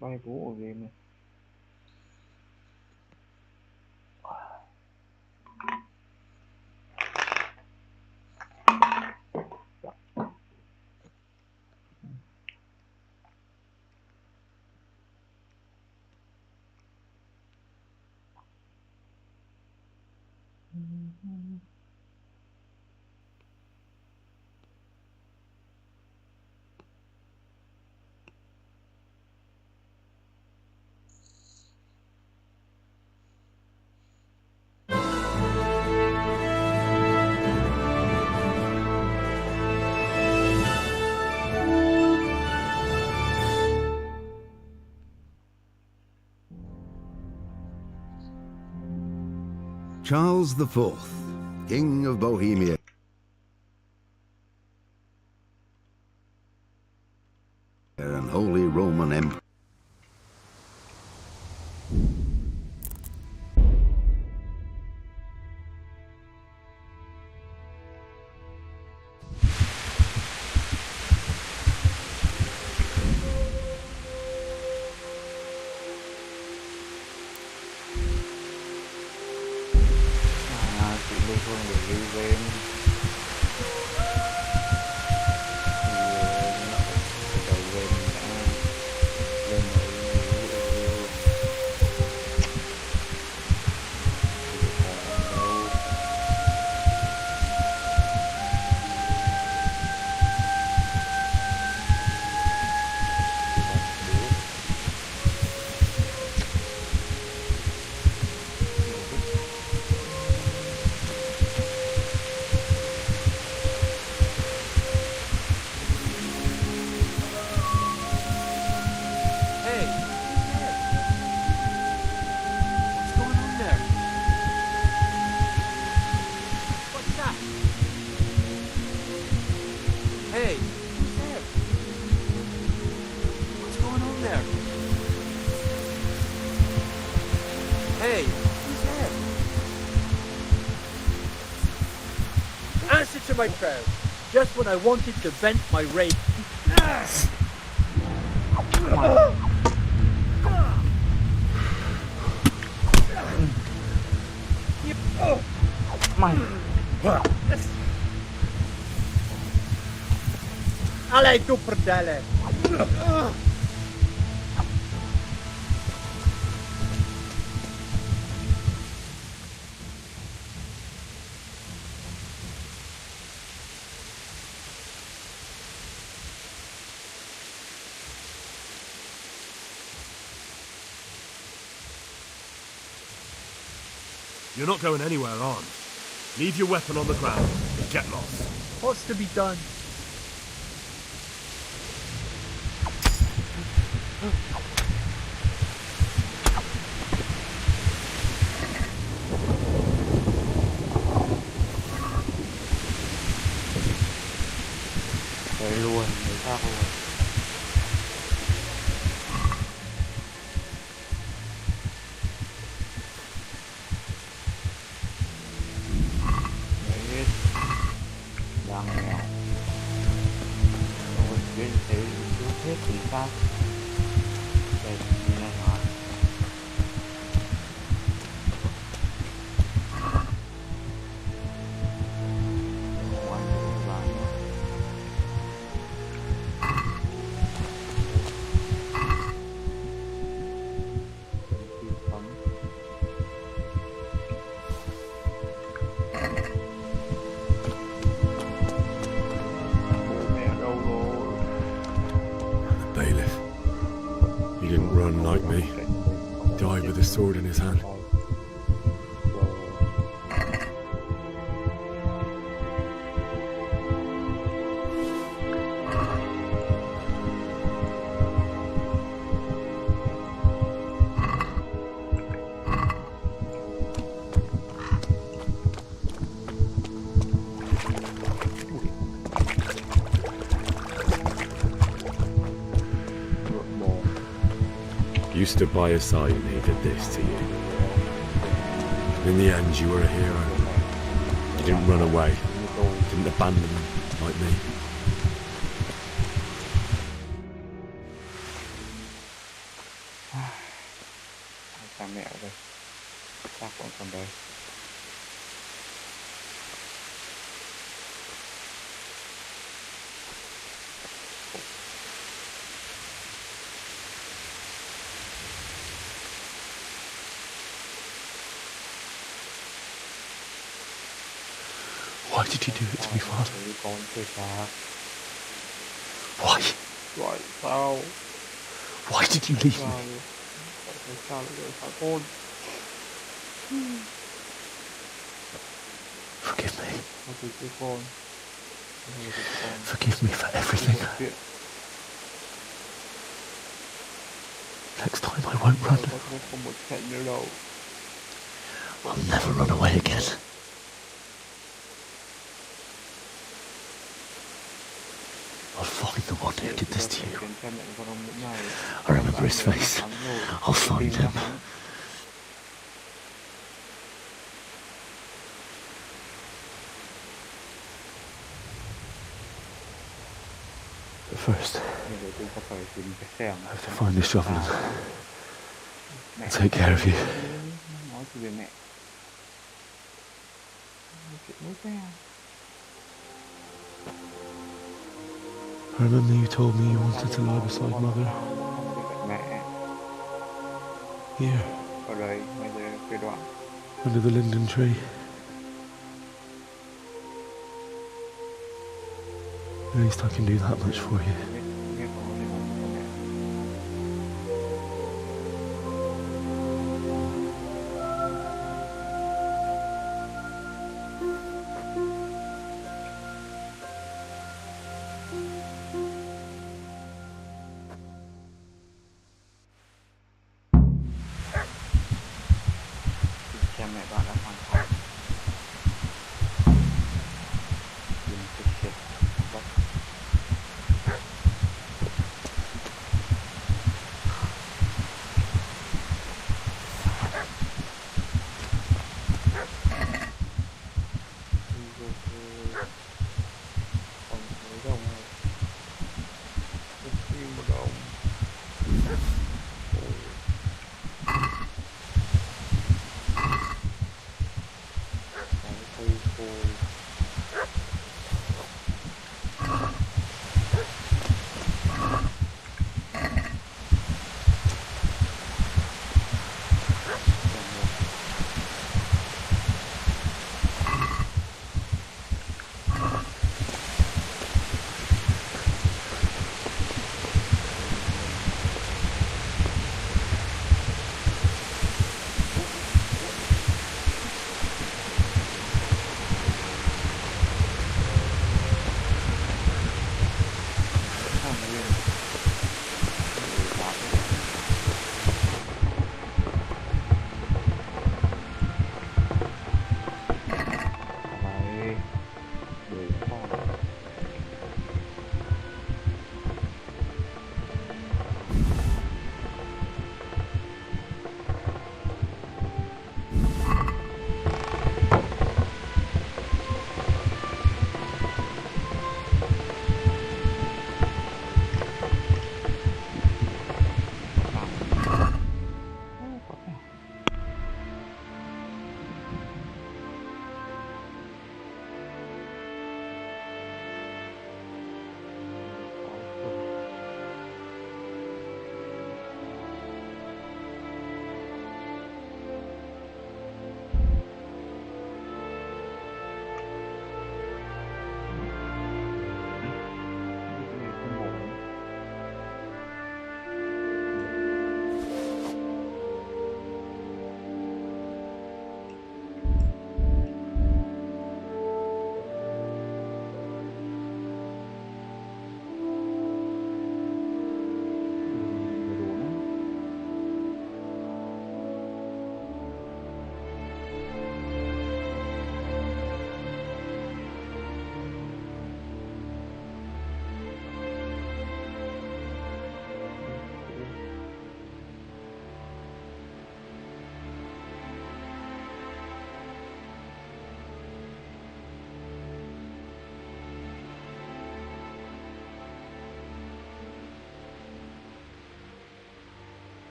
Bay bố ở game này. Charles IV, King of Bohemia. And Holy Roman Empire. Chị Lê Phương để ghi game thì đầu game mình đã lên Answer to my prayers, just when I wanted to vent my rage. Ale tu prdele. You're not going anywhere, armed. Leave your weapon on the ground and get lost. What's to be done? Đấy luôn, đấy sao luôn. Đấy, đang nghèo. Rồi bên thấy rút hết thì sao? Đây, như này hả? Bailiff. He didn't run like me. Died with a sword in his hand. You stood by his side and he did this to you. In the end, you were a hero. You didn't run away. Didn't abandon them like me. Cha mẹ đây. Xác vẫn còn đây. Why did you do it to me, Father? Con chơi xa. Why? Tại sao? Why did you leave me? Tại sao lại rời xa con? Forgive me. Con từ cho con. Forgive me for everything. Next time I won't run. Không một trận nữa đâu. I'll never run away again. I'll find the one who did this to you. I remember his face. I'll find him. But first, I have to find this shovel and take care of you. I remember you told me you wanted to lie beside Mother. Here. Under the linden tree. At least I can do that much for you. Cha mẹ bạn đã hoàn thành.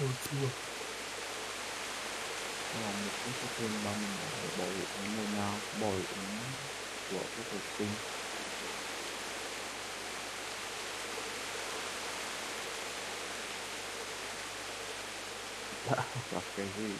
Là một cái số tiền bằng bảo hiểm người nào, bảo hiểm của cái học sinh. Đã gặp cái gì?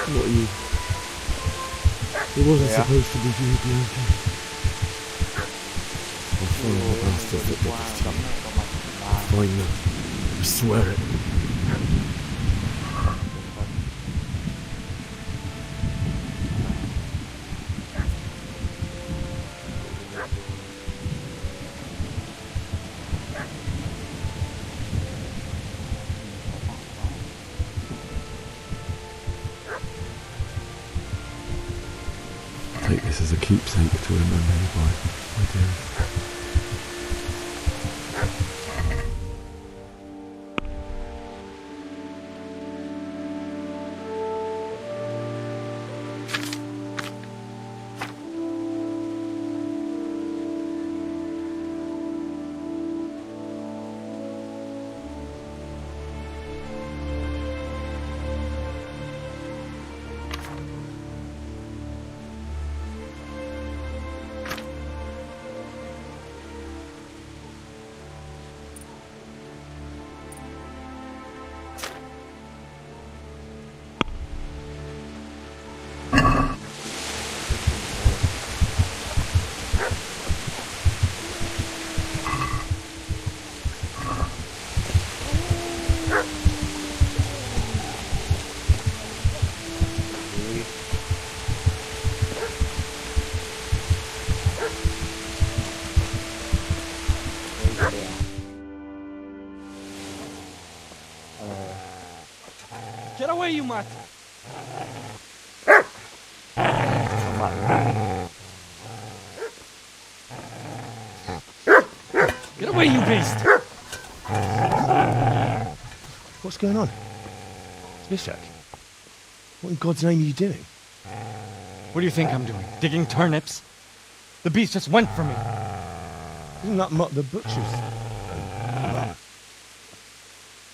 What are you? It wasn't supposed to be you, Bianca. I'll find the bastards that did this to me. I'll find them. I swear it. Take this as a keepsake to remember you by, my dearest. Get away, you mutt! Get away, you beast! What's going on? Mishak, what in God's name are you doing? What do you think I'm doing? Digging turnips? The beast just went for me. Isn't that Mutt the butcher's?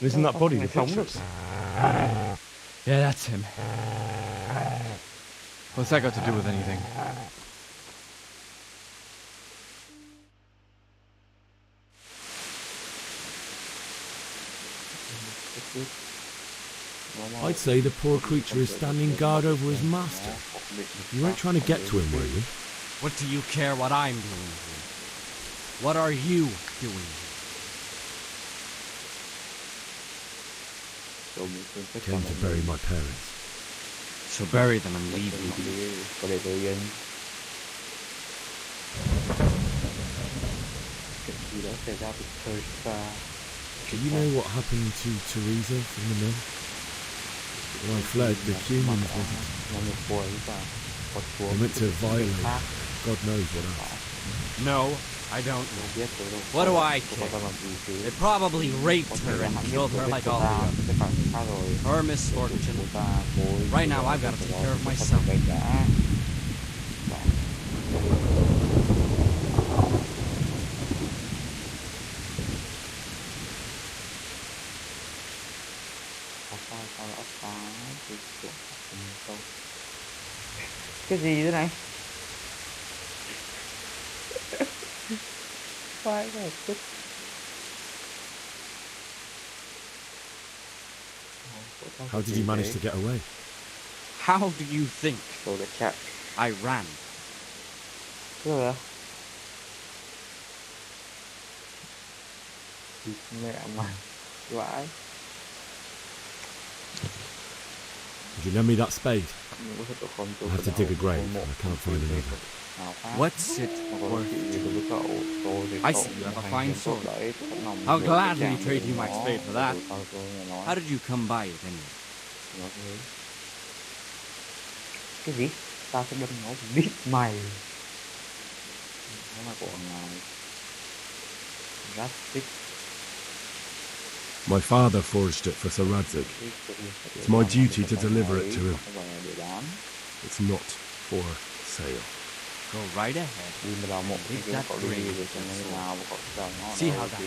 Isn't that body the butcher's? Yeah, that's him. What's that got to do with anything? I'd say the poor creature is standing guard over his master. You weren't trying to get to him, were you? What do you care what I'm doing here? What are you doing here? Came to bury my parents. So bury them and leave me be. Do you know what happened to Teresa from the mill? When I fled, the humans they meant to violate God knows what else. No, I don't know. What do I care? They probably raped her and killed her like all the others. Her misfortune. Right now I've got to take care of myself. Cái gì thế này? How did you manage to get away? How do you think I ran? Mẹ mày vãi. Would you lend me that spade? I have to dig a grave, and I can't find another. What's it worth to you? I see you have a fine sword. I'll gladly trade you my spade for that. How did you come by it anyway? Cái gì? Tao sẽ đâm nó đít mày. Nó là của Rastic. My father forged it for Sir Radzig. It's my duty to deliver it to him. It's not for sale. Go right ahead. Dig that grave. See how that.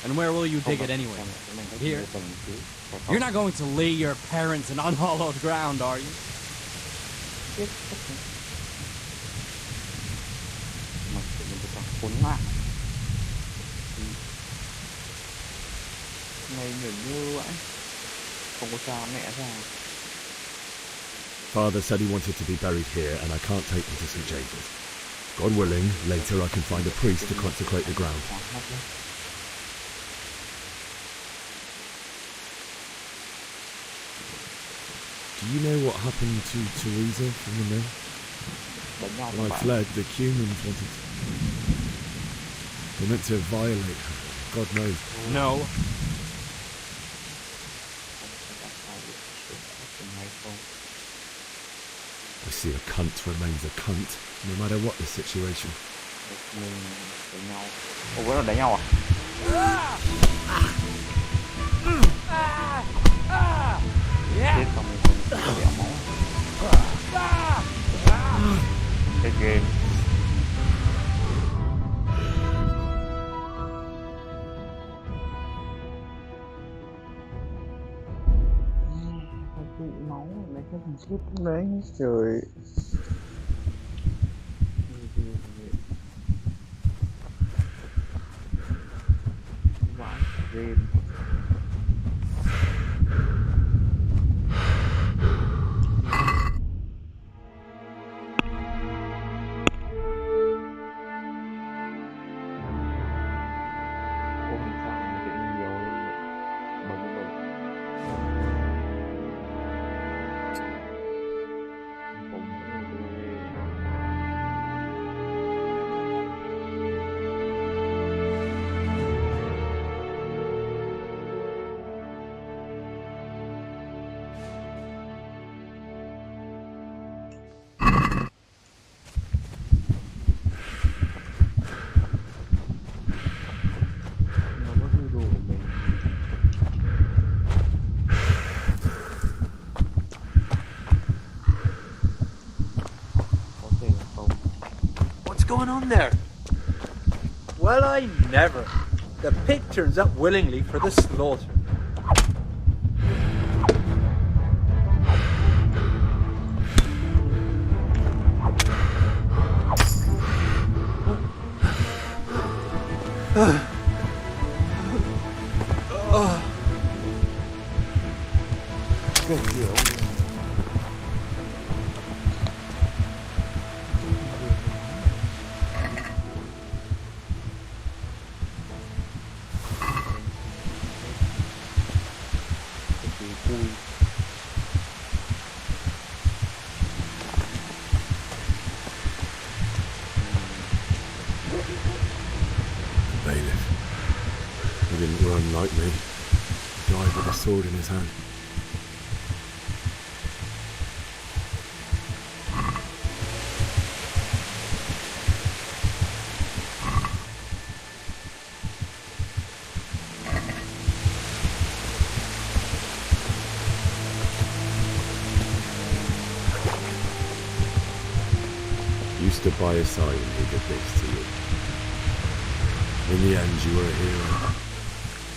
And where will you dig it anyway? Here? You're not going to lay your parents in unhallowed ground, are you? Father said he wanted to be buried here, and I can't take him to St. James's. God willing, later I can find a priest to consecrate the ground. Do you know what happened to Teresa from the mill? When I fled, the humans wanted to... They meant to violate her. God knows. No. I see a cunt remains a cunt, no matter what the situation. Ủa, nó đánh nhau à? Chết xong mình còn đẻo máu. Cái game. Máu lấy cái thằng ship đấy trời. Vãi game. Going on there? Well, I never. The pig turns up willingly for the slaughter. Good deal. He didn't run like me. He died with a sword in his hand. Used to by his side when he did this to you. In the end, you were a hero.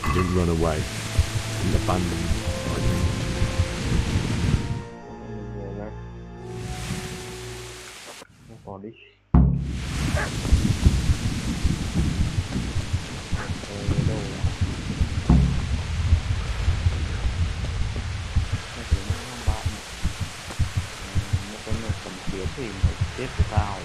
You didn't run away. You didn't abandon me like me. Chết của tao.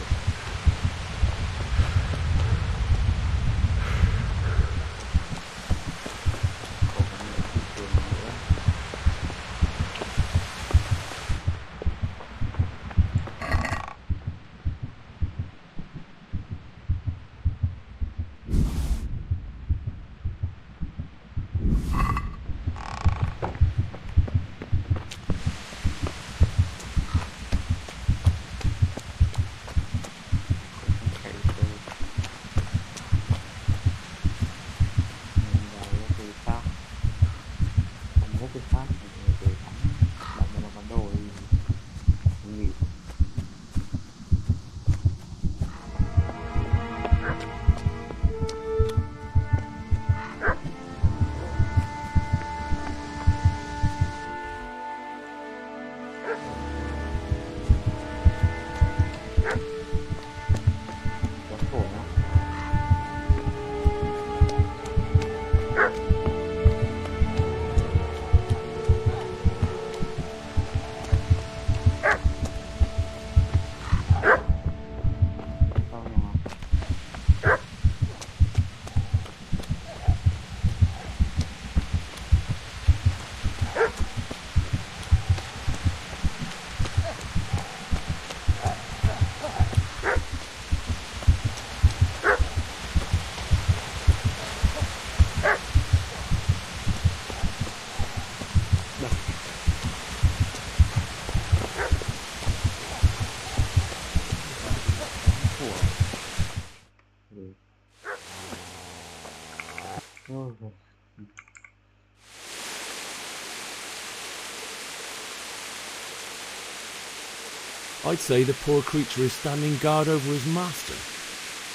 I'd say the poor creature is standing guard over his master.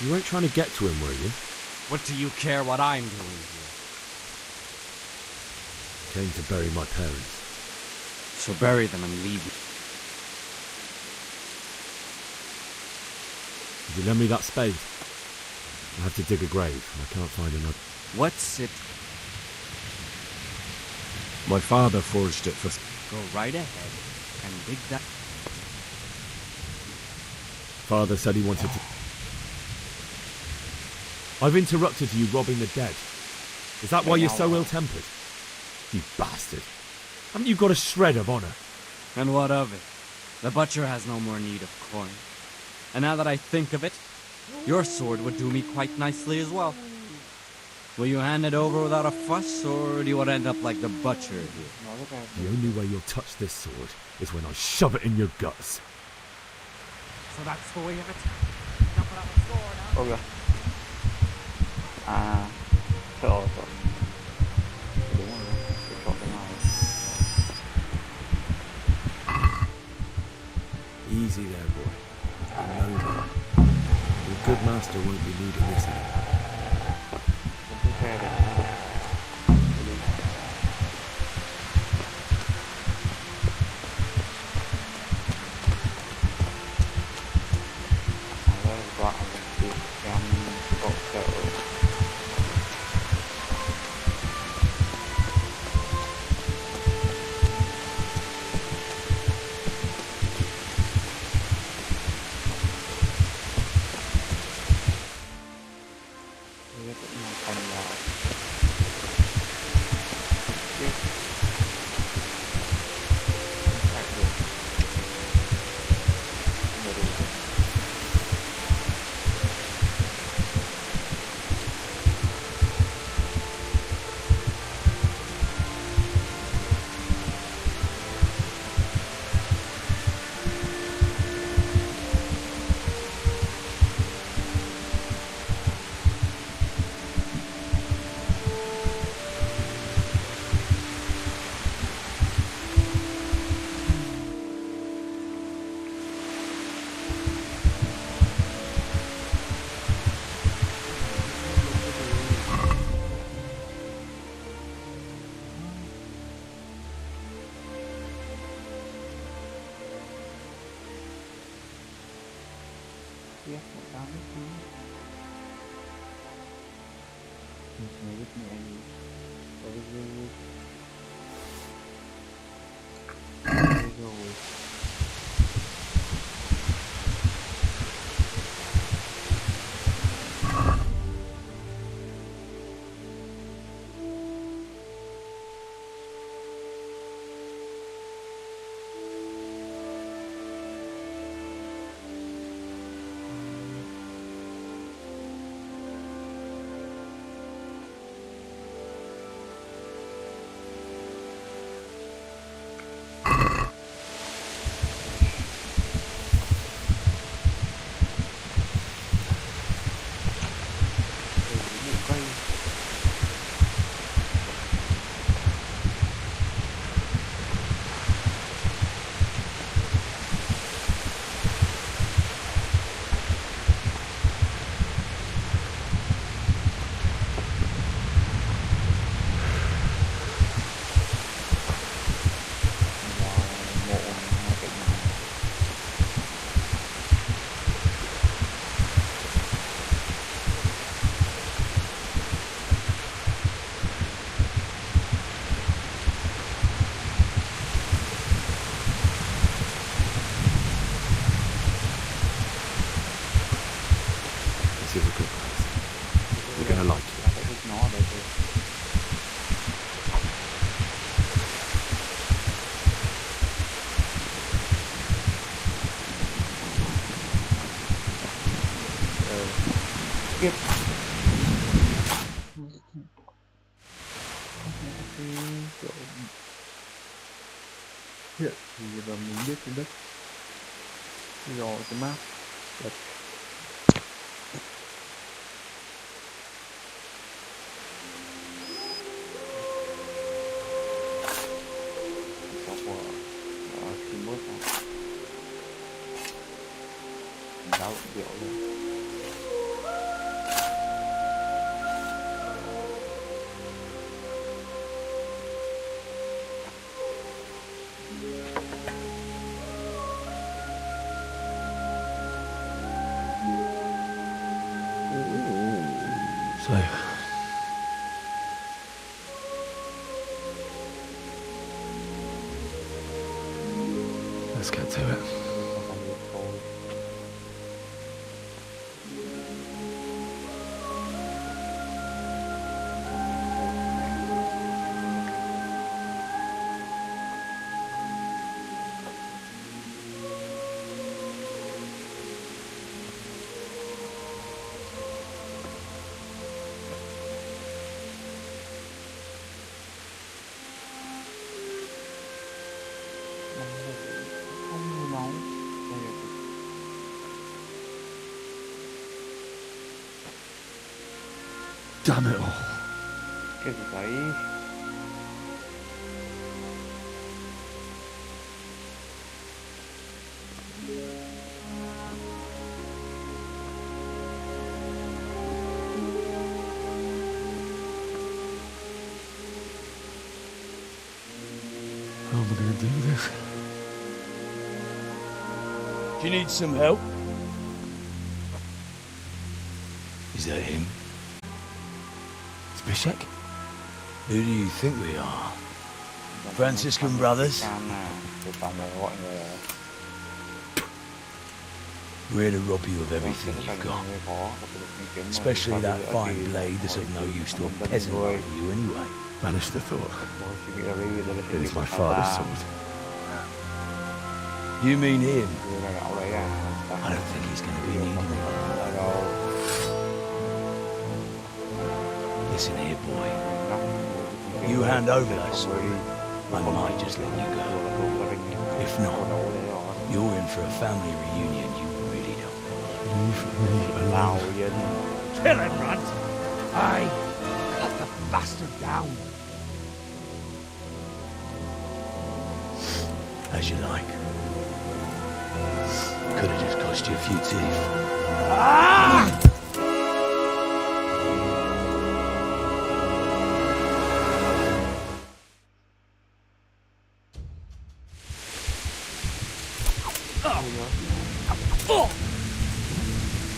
You weren't trying to get to him, were you? What do you care what I'm doing here? Came to bury my parents. So bury them and leave me. Could you lend me that spade? I have to dig a grave, and I can't find another. What's it? My father forged it for... Go right ahead and dig that. Father said he wanted to... I've interrupted you robbing the dead. Is that why you're so ill-tempered? You bastard. Haven't you got a shred of honour? And what of it? The butcher has no more need of coin. And now that I think of it, your sword would do me quite nicely as well. Will you hand it over without a fuss, or do you want to end up like the butcher here? The only way you'll touch this sword is when I shove it in your guts. So that's the way of it. Ok. À, sợ. Đúng rồi, tôi chọn cái này. Easy there, boy. I know that. Your good master won't be needing this anymore. This is a good place. You're gonna like it. Skip. Hiện thì giờ mình biết cái đất rồi cái map đất. So, let's get to it. Damn it all. Cái gì đấy? How am I going to do this? Do you need some help? Is that him? Bishek? Who do you think we are? Franciscan brothers? We're here to rob you of everything you've got. Especially that fine blade that's of no use to a peasant like you anyway. Banish the thought. It is my father's sword. You mean him? I don't think he's going to be needing it. Listen here, boy. You hand over that sword, I might just let you go. If not, you're in for a family reunion you really don't want. Leave me alone. Kill him, Runt! Aye, cut the bastard down. As you like. Could have just cost you a few teeth. Ah!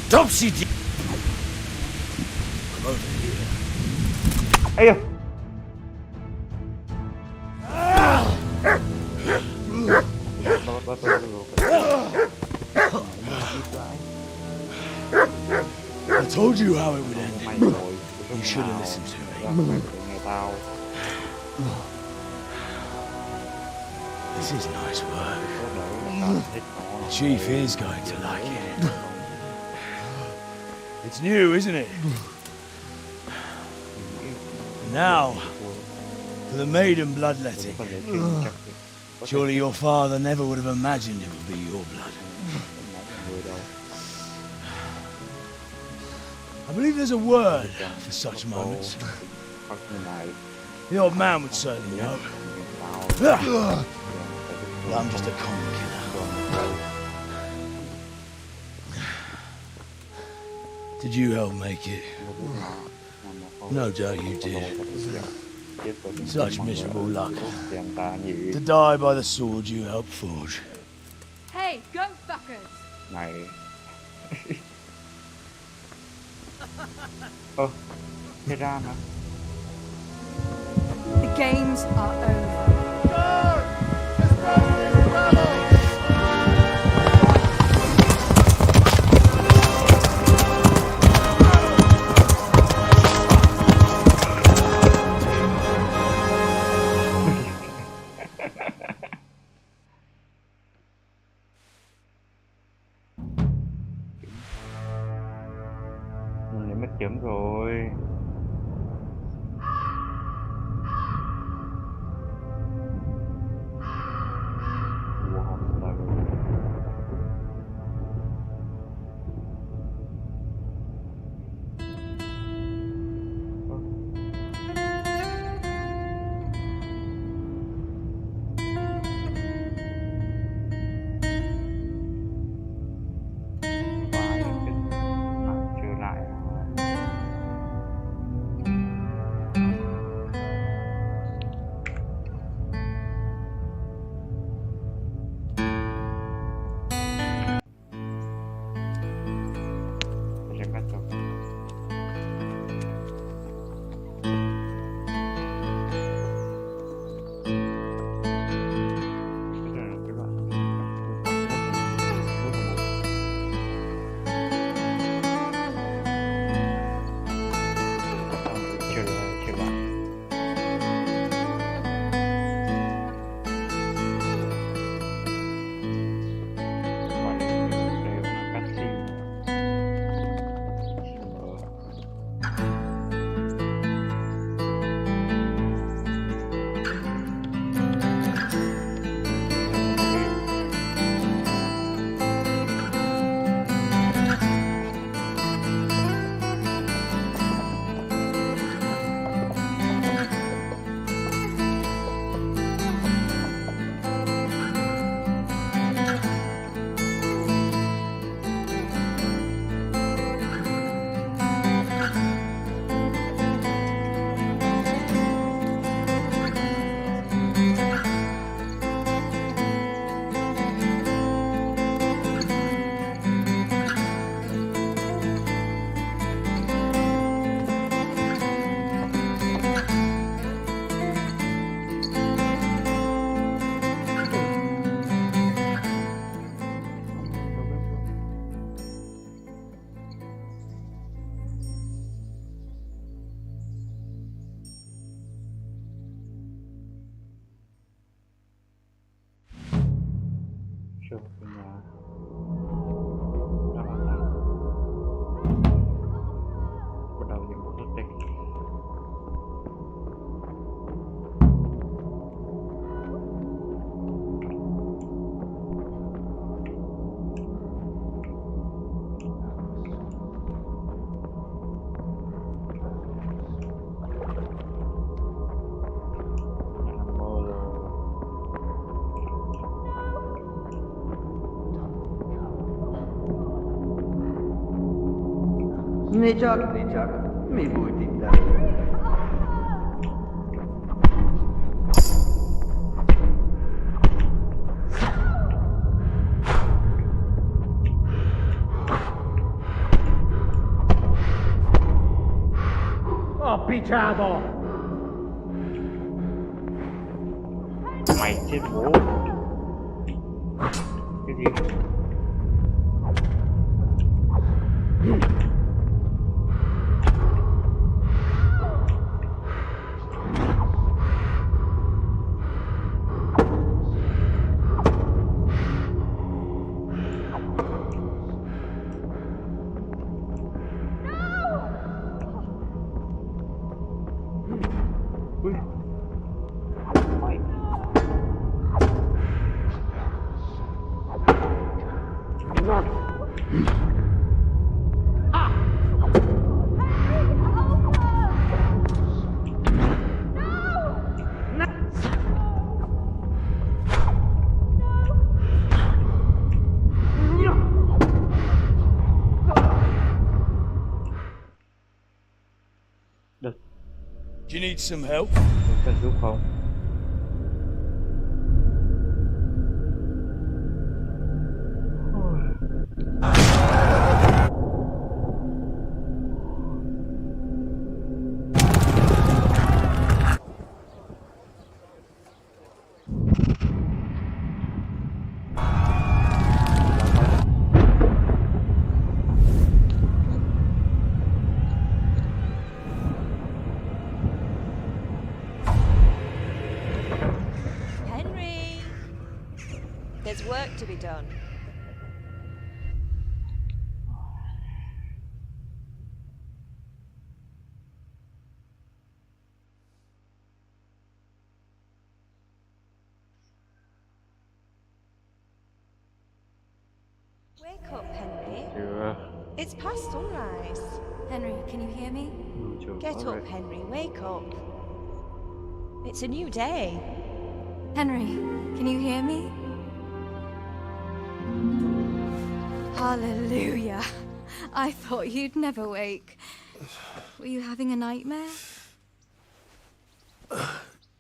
Topsy. I'm over here. Ây da. I told you how it would end. You should have listened to me. This is nice work. The Chief is going to like it. It's new, isn't it? Now, for the maiden bloodletting. Surely your father never would have imagined it would be your blood. I believe there's a word for such moments. The old man would certainly know. But I'm just a common killer. Did you help make it? No doubt you did. Such miserable luck. To die by the sword you helped forge. Hey, go fuckers! Này. Ơ, thế ra hả? The games are over. Mất chấm rồi. Necak, mi vui dinler. Ho picciato! Mày chết bố. Cái gì? Do you need some help? Cần giúp không? There's work to be done. Wake up, Henry. It's past sunrise. Henry, can you hear me? Get up, Henry. Wake up. It's a new day. Henry, can you hear me? Hallelujah. I thought you'd never wake. Were you having a nightmare?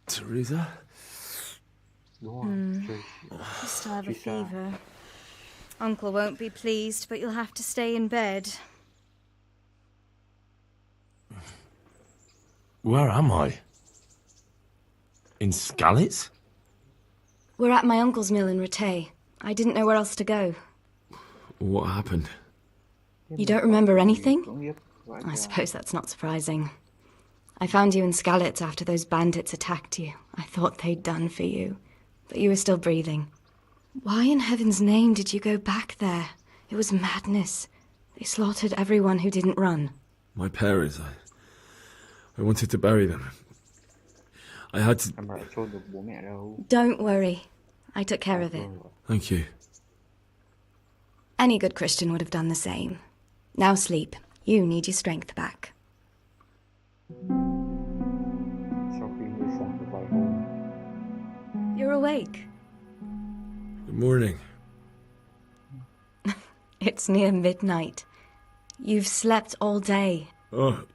Teresa? You still have a fever. Uncle won't be pleased, but you'll have to stay in bed. Where am I? In Skalitz? We're at my uncle's mill in Rattay. I didn't know where else to go. What happened? You don't remember anything? I suppose that's not surprising. I found you in Skalitz after those bandits attacked you. I thought they'd done for you, but you were still breathing. Why in heaven's name did you go back there? It was madness. They slaughtered everyone who didn't run. My parents, I wanted to bury them. I had to... Don't worry. I took care of it. Thank you. Any good Christian would have done the same. Now sleep. You need your strength back. You're awake. Good morning. It's near midnight. You've slept all day. Oh,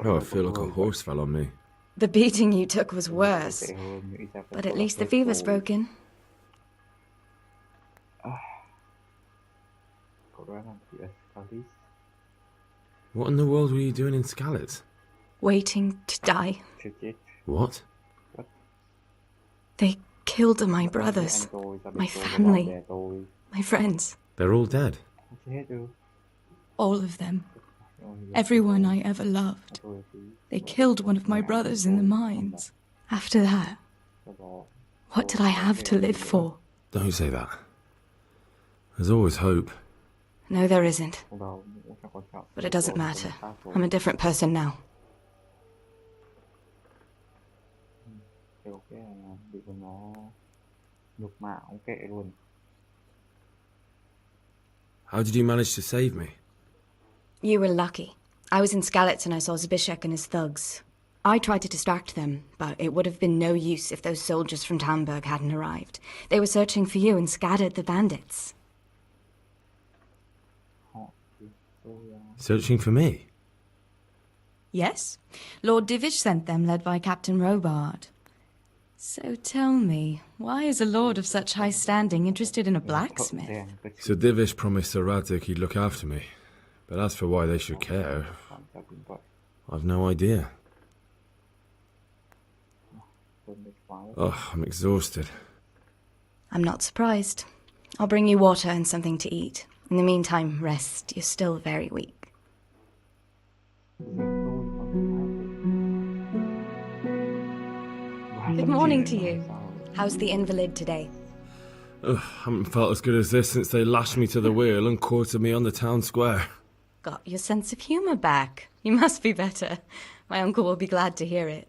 I feel like a horse fell on me. The beating you took was worse. But at least the fever's broken. What in the world were you doing in Skalitz? Waiting to die. What? They killed my brothers, my family, my friends. They're all dead. All of them. Everyone I ever loved. They killed one of my brothers in the mines. After that, what did I have to live for? Don't say that. There's always hope. No, there isn't. But it doesn't matter. I'm a different person now. How did you manage to save me? You were lucky. I was in Skalitz and I saw Zbyszek and his thugs. I tried to distract them, but it would have been no use if those soldiers from Talmberg hadn't arrived. They were searching for you and scattered the bandits. Searching for me? Yes. Lord Divish sent them, led by Captain Robard. So tell me, why is a lord of such high standing interested in a blacksmith? Sir Divish promised Sir Radzig he'd look after me. But as for why they should care, I've no idea. Oh, I'm exhausted. I'm not surprised. I'll bring you water and something to eat. In the meantime, rest. You're still very weak. Good morning to you. How's the invalid today? Haven't felt as good as this since they lashed me to the wheel and quartered me on the town square. Got your sense of humour back. You must be better. My uncle will be glad to hear it.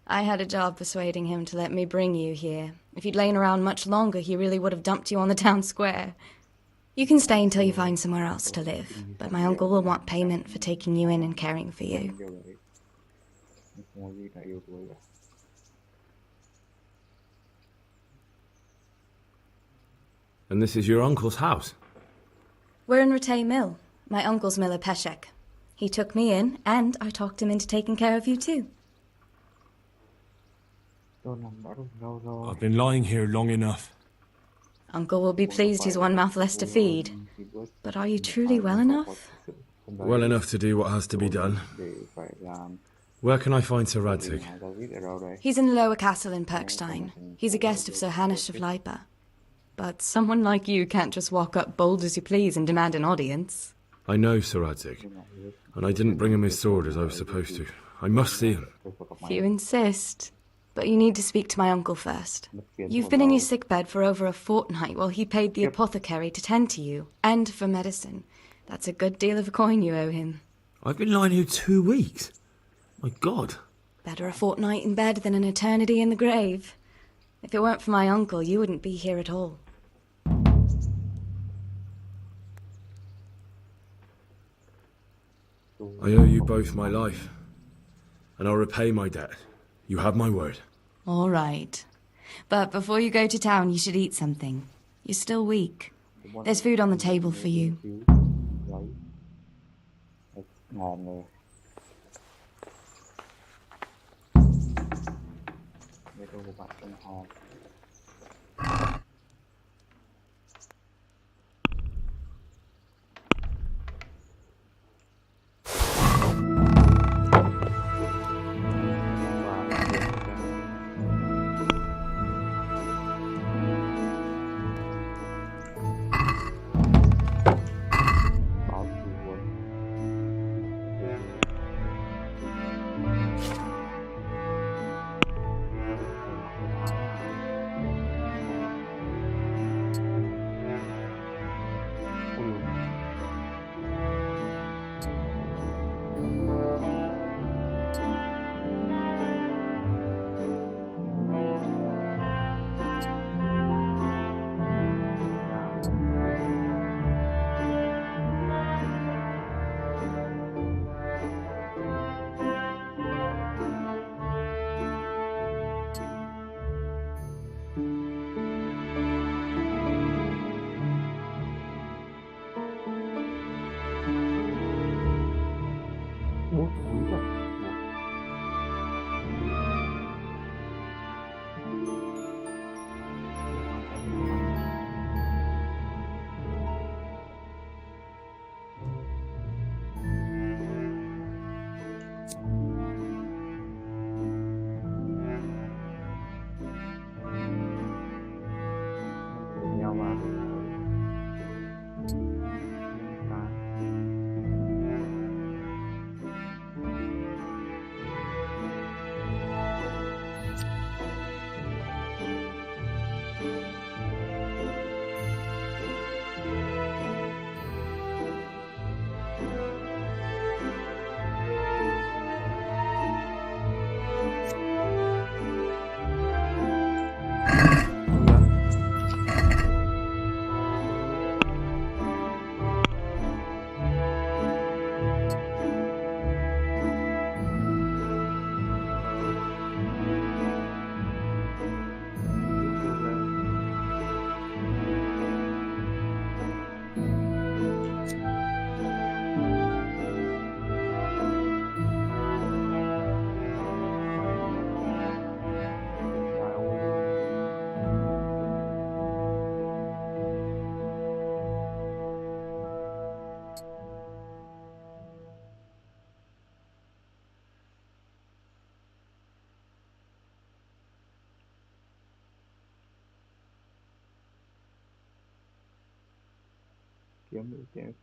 I had a job persuading him to let me bring you here. If you'd lain around much longer, he really would have dumped you on the town square. You can stay until you find somewhere else to live, but my uncle will want payment for taking you in and caring for you. And this is your uncle's house? We're in Ratay Mill. My uncle's miller Peshek. He took me in, and I talked him into taking care of you too. I've been lying here long enough. Uncle will be pleased he's one mouth less to feed. But are you truly well enough? Well enough to do what has to be done. Where can I find Sir Radzig? He's in the lower castle in Perkstein. He's a guest of Sir Hanush of Leipa. But someone like you can't just walk up bold as you please and demand an audience. I know Sir Radzig, and I didn't bring him his sword as I was supposed to. I must see him. If you insist. But you need to speak to my uncle first. You've been in your sickbed for over a fortnight while he paid the apothecary to tend to you, and for medicine. That's a good deal of a coin you owe him. I've been lying here 2 weeks. My God. Better a fortnight in bed than an eternity in the grave. If it weren't for my uncle, you wouldn't be here at all. I owe you both my life, and I'll repay my debt. You have my word. All right. But before you go to town, you should eat something. You're still weak. There's food on the table for you.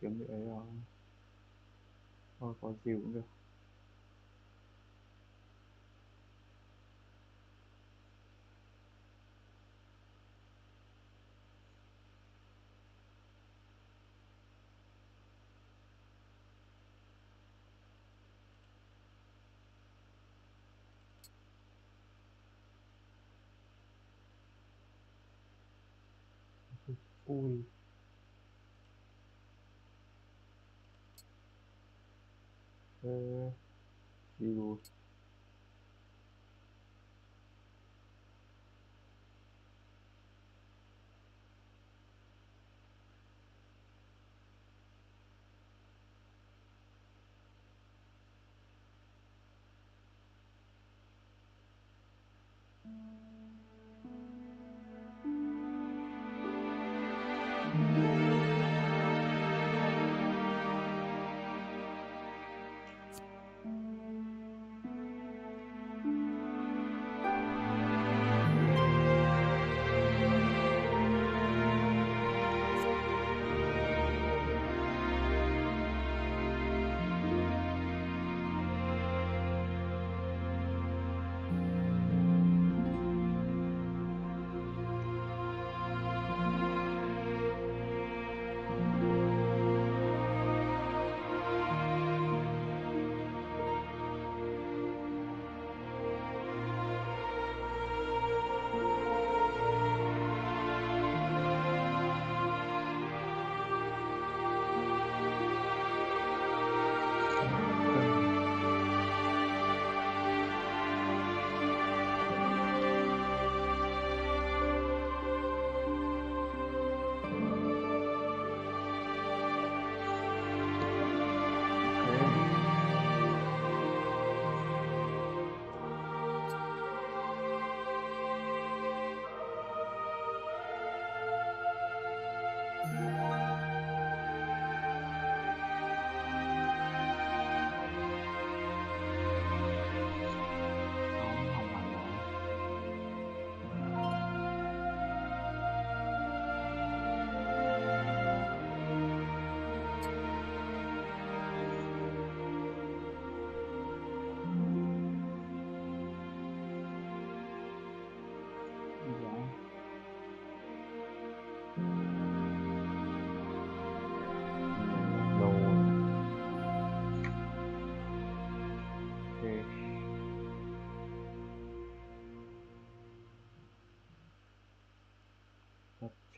kiếm bị ấy rồi. Thôi có gì cũng được. Ui. Đi rồi.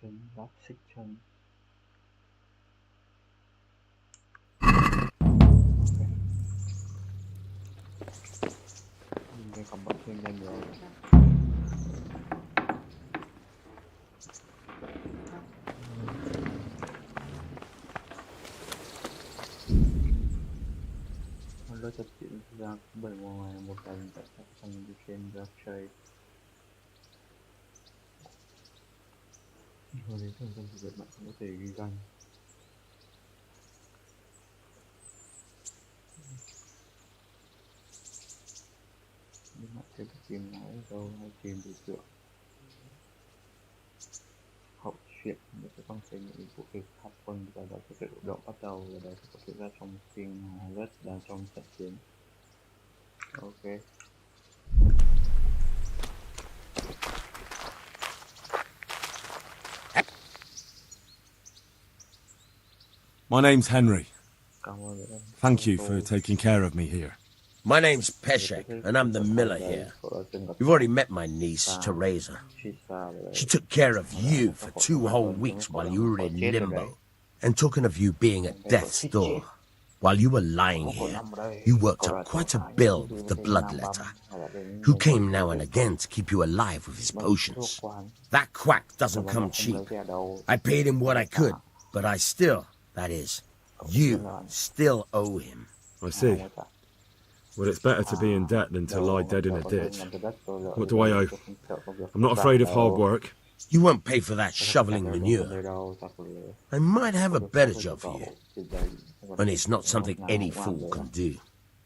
Chân lắp xích chân. Mình cầm bật lên nhanh rồi. Lối tập diễn ra bởi ngoài một lần tại các sân đi trên ra chơi. Hồi đến thường trong việc bạn cũng có thể ghi danh. Nhưng bạn sẽ phải tìm nói đâu hay tìm đối tượng. Hậu chuyện để các con thấy những vụ việc học quân và đó có thể độ động bắt đầu và đó có thể ra trong phim rất đang trong trận chiến. Ok. My name's Henry. Thank you for taking care of me here. My name's Peshek, and I'm the miller here. You've already met my niece, Teresa. She took care of you for 2 whole weeks while you were in limbo. And talking of you being at death's door, while you were lying here, you worked up quite a bill with the bloodletter, who came now and again to keep you alive with his potions. That quack doesn't come cheap. I paid him what I could, but I still, that is, you still owe him. I see. Well, it's better to be in debt than to lie dead in a ditch. What do I owe? I'm not afraid of hard work. You won't pay for that shoveling manure. I might have a better job for you. And it's not something any fool can do.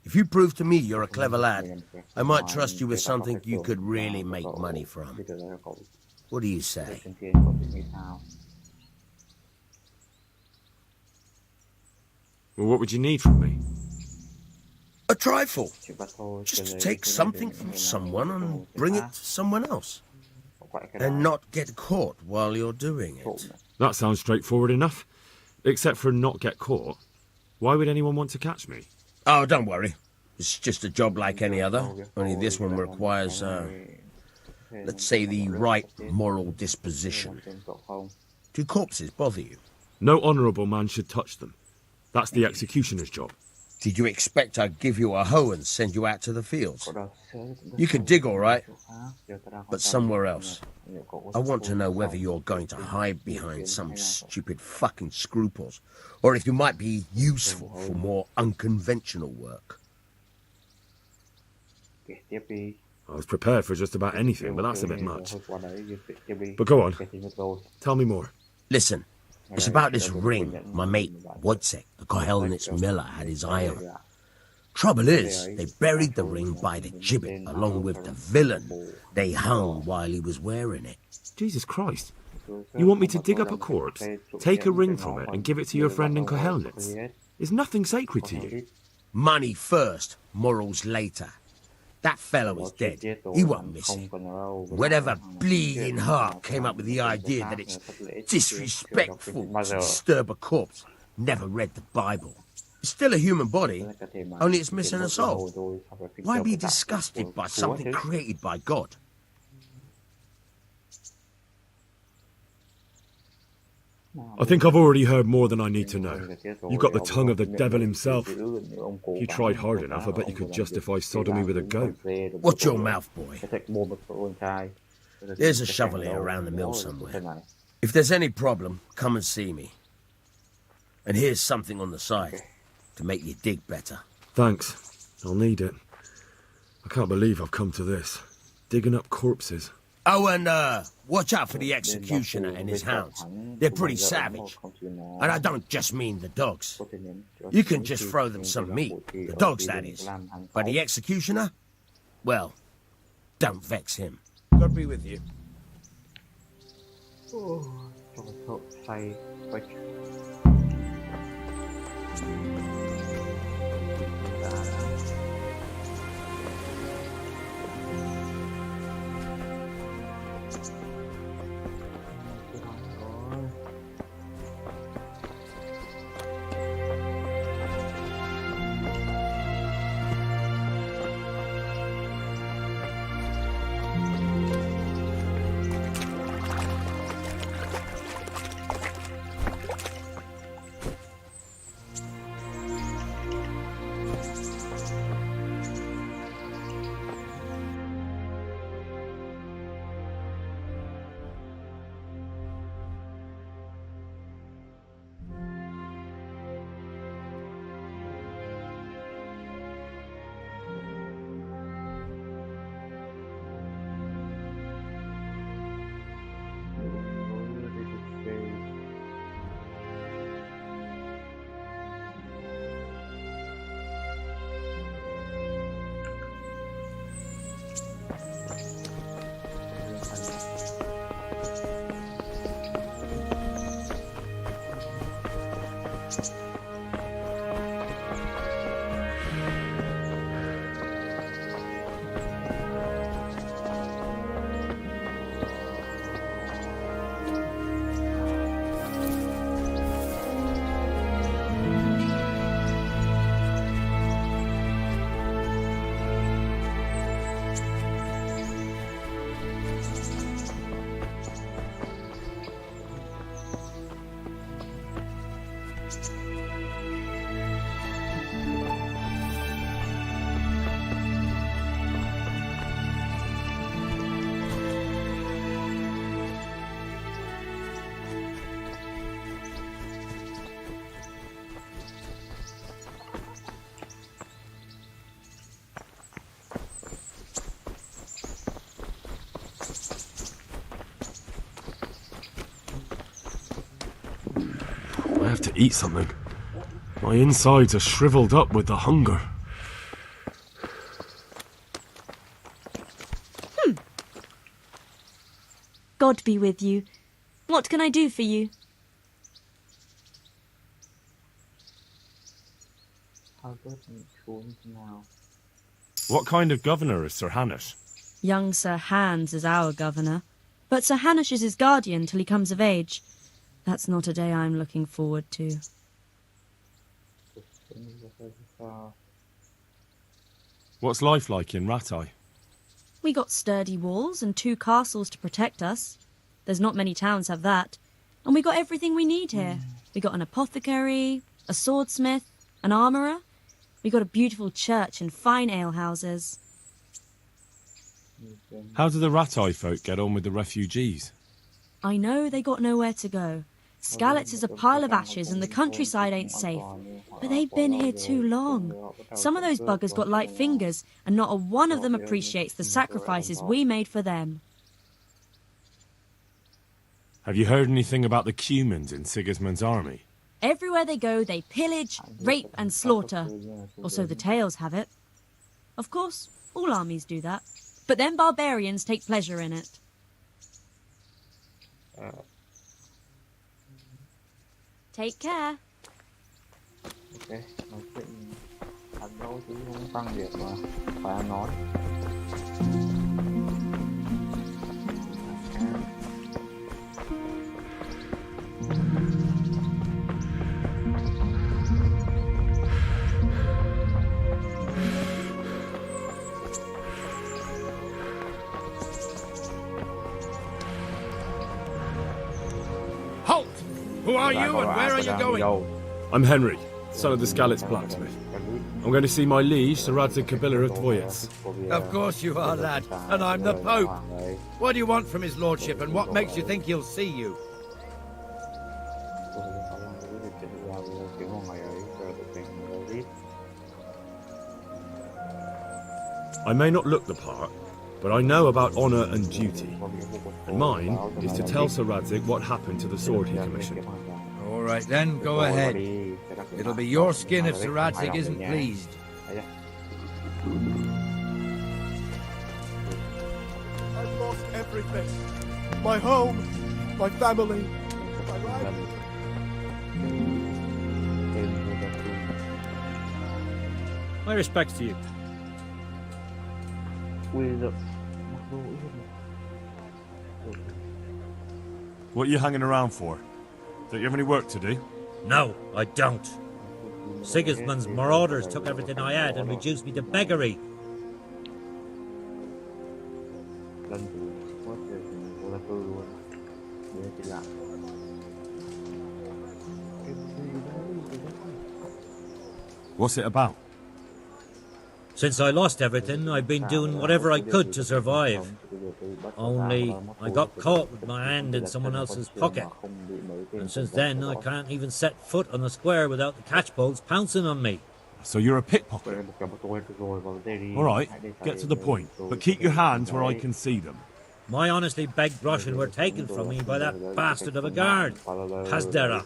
If you prove to me you're a clever lad, I might trust you with something you could really make money from. What do you say? Well, what would you need from me? A trifle. Just to take something from someone and bring it to someone else. And not get caught while you're doing it. That sounds straightforward enough. Except for not get caught. Why would anyone want to catch me? Oh, don't worry. It's just a job like any other. Only this one requires, let's say, the right moral disposition. Do corpses bother you? No honourable man should touch them. That's the executioner's job. Did you expect I'd give you a hoe and send you out to the fields? You can dig all right, but somewhere else. I want to know whether you're going to hide behind some stupid fucking scruples, or if you might be useful for more unconventional work. I was prepared for just about anything, but that's a bit much. But go on. Tell me more. Listen. It's about this ring my mate, Wojciech, the Kohelnitz miller, had his eye on. Trouble is, they buried the ring by the gibbet along with the villain they hung while he was wearing it. Jesus Christ. You want me to dig up a corpse, take a ring from it and give it to your friend in Kohelnitz? Is nothing sacred to you? Money first, morals later. That fellow is dead. He won't miss it. Whatever bleeding heart came up with the idea that it's disrespectful to disturb a corpse never read the Bible. It's still a human body, only it's missing a soul. Why be disgusted by something created by God? I think I've already heard more than I need to know. You've got the tongue of the devil himself. If you tried hard enough, I bet you could justify sodomy with a goat. Watch your mouth, boy. There's a shovel here around the mill somewhere. If there's any problem, come and see me. And here's something on the side to make you dig better. Thanks. I'll need it. I can't believe I've come to this. Digging up corpses. Oh, and watch out for the executioner and his hounds. They're pretty savage. And I don't just mean the dogs. You can just throw them some meat. The dogs, that is. But the executioner? Well, don't vex him. God be with you. I have to eat something. My insides are shriveled up with the hunger. God be with you. What can I do for you? What kind of governor is Sir Hanush? Young Sir Hans is our governor, but Sir Hanush is his guardian till he comes of age. That's not a day I'm looking forward to. What's life like in Rattay? We got sturdy walls and 2 castles to protect us. There's not many towns have that. And we got everything we need here. We got an apothecary, a swordsmith, an armourer. We got a beautiful church and fine alehouses. How do the Rattay folk get on with the refugees? I know they got nowhere to go. Skalitz is a pile of ashes and the countryside ain't safe. But they've been here too long. Some of those buggers got light fingers, and not a one of them appreciates the sacrifices we made for them. Have you heard anything about the Cumans in Sigismund's army? Everywhere they go, they pillage, rape and slaughter. Or so the tales have it. Of course, all armies do that. But then barbarians take pleasure in it. Take care. Ok, nói chuyện ăn đâu chứ không tăng việc mà phải ăn nói. Halt! Who are you and where are you going? I'm Henry, son of the Skalitz blacksmith. I'm going to see my liege, Sir Radzig Kabila of Dvoyets. Of course you are, lad, and I'm the Pope. What do you want from his lordship, and what makes you think he'll see you? I may not look the part, but I know about honour and duty. And mine is to tell Sir Radzig what happened to the sword he commissioned. All right then, go ahead. It'll be your skin if Sir Radzig isn't pleased. I've lost everything. My home, my family, my life. My respects to you. What are you hanging around for? Don't you have any work to do? No, I don't. Sigismund's marauders took everything I had and reduced me to beggary. What's it about? Since I lost everything, I've been doing whatever I could to survive. Only, I got caught with my hand in someone else's pocket. And since then, I can't even set foot on the square without the catchpoles pouncing on me. So you're a pickpocket? All right, get to the point, but keep your hands where I can see them. My honestly begged groschen were taken from me by that bastard of a guard, Pazdera.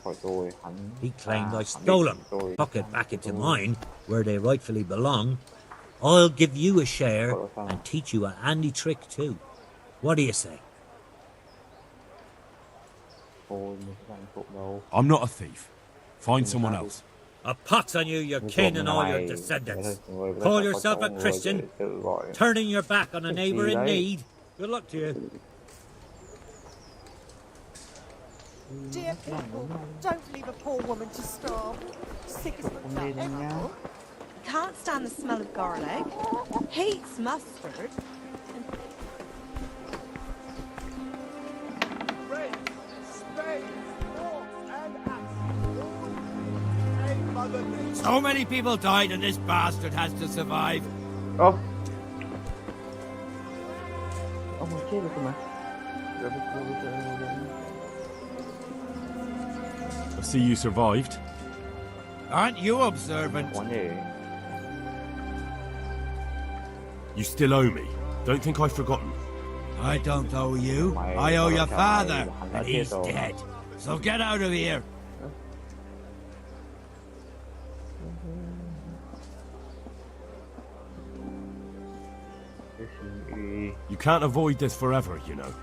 He claimed I stole them, pocket back into mine, where they rightfully belong. I'll give you a share and teach you a handy trick too. What do you say? I'm not a thief. Find someone else. A pox on you, your kin and all your descendants. Call yourself a Christian, turning your back on a neighbour in need. Good luck to you. Dear people, don't leave a poor woman to starve. Sigismund down. Can't stand the smell of garlic. Hates mustard. So many people died and this bastard has to survive. Oh. Ông mà chết được cơ mà. I see you survived. Aren't you observant? You still owe me. Don't think I've forgotten. I don't owe you. I owe your father, and he's dead. So get out of here. You can't avoid this forever, you know.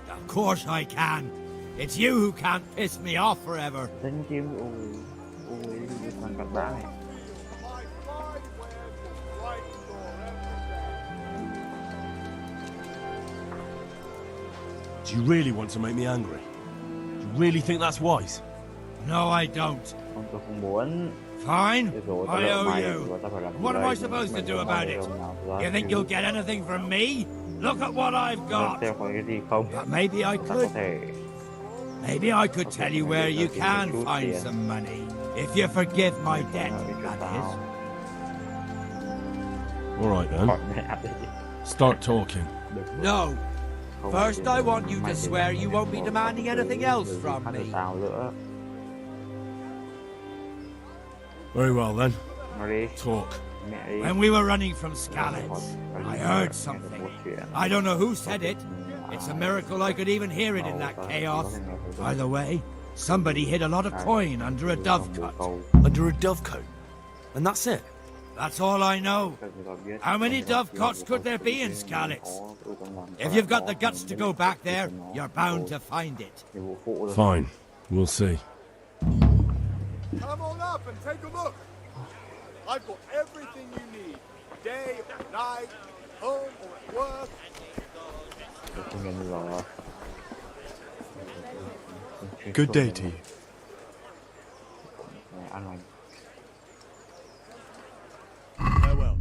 Of course I can. It's you who can't piss me off forever. Do you really want to make me angry? Do you really think that's wise? No, I don't. Tôi không muốn. Fine, Rồi I owe mày you. và tao phải làm What am I đây, supposed to mày do không about làm it? đâu nào ra You think chứ. you'll get anything from me? Look at what I've got. Theo có cái gì không? But maybe I Ta có could. thể Maybe I could tell you where you can find some money. If you forgive my debt, that is. All right then. Start talking. No. First, I want you to swear you won't be demanding anything else from me. Very well then. Talk. When we were running from Skalitz, I heard something. I don't know who said it. It's a miracle I could even hear it in that chaos. By the way, somebody hid a lot of coin under a dovecote. Under a dovecote? And that's it? That's all I know. How many dovecotes could there be in Skalitz? If you've got the guts to go back there, you're bound to find it. Fine. We'll see. Come on up and take a look. I've got everything you need. Day or night, home or at work. Good day to you. Farewell.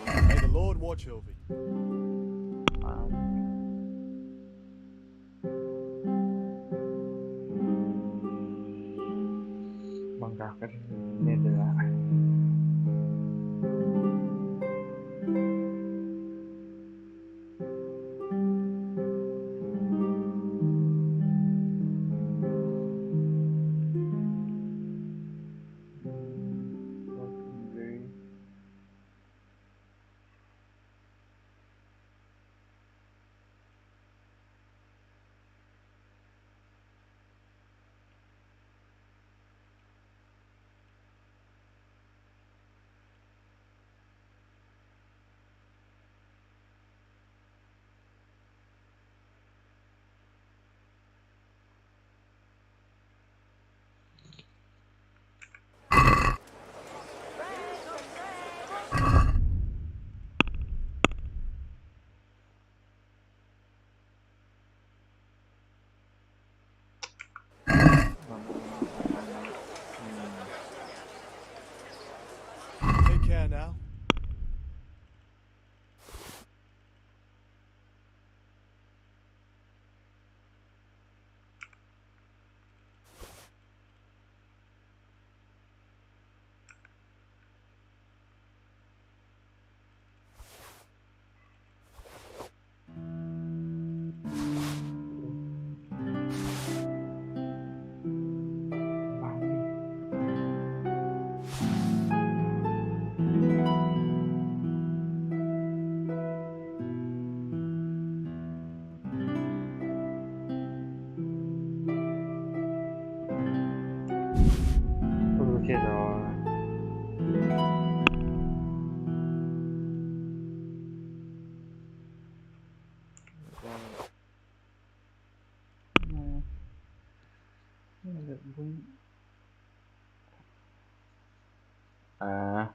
May the Lord watch over you. Bằng cả cái nên là Take care now. chết rồi. À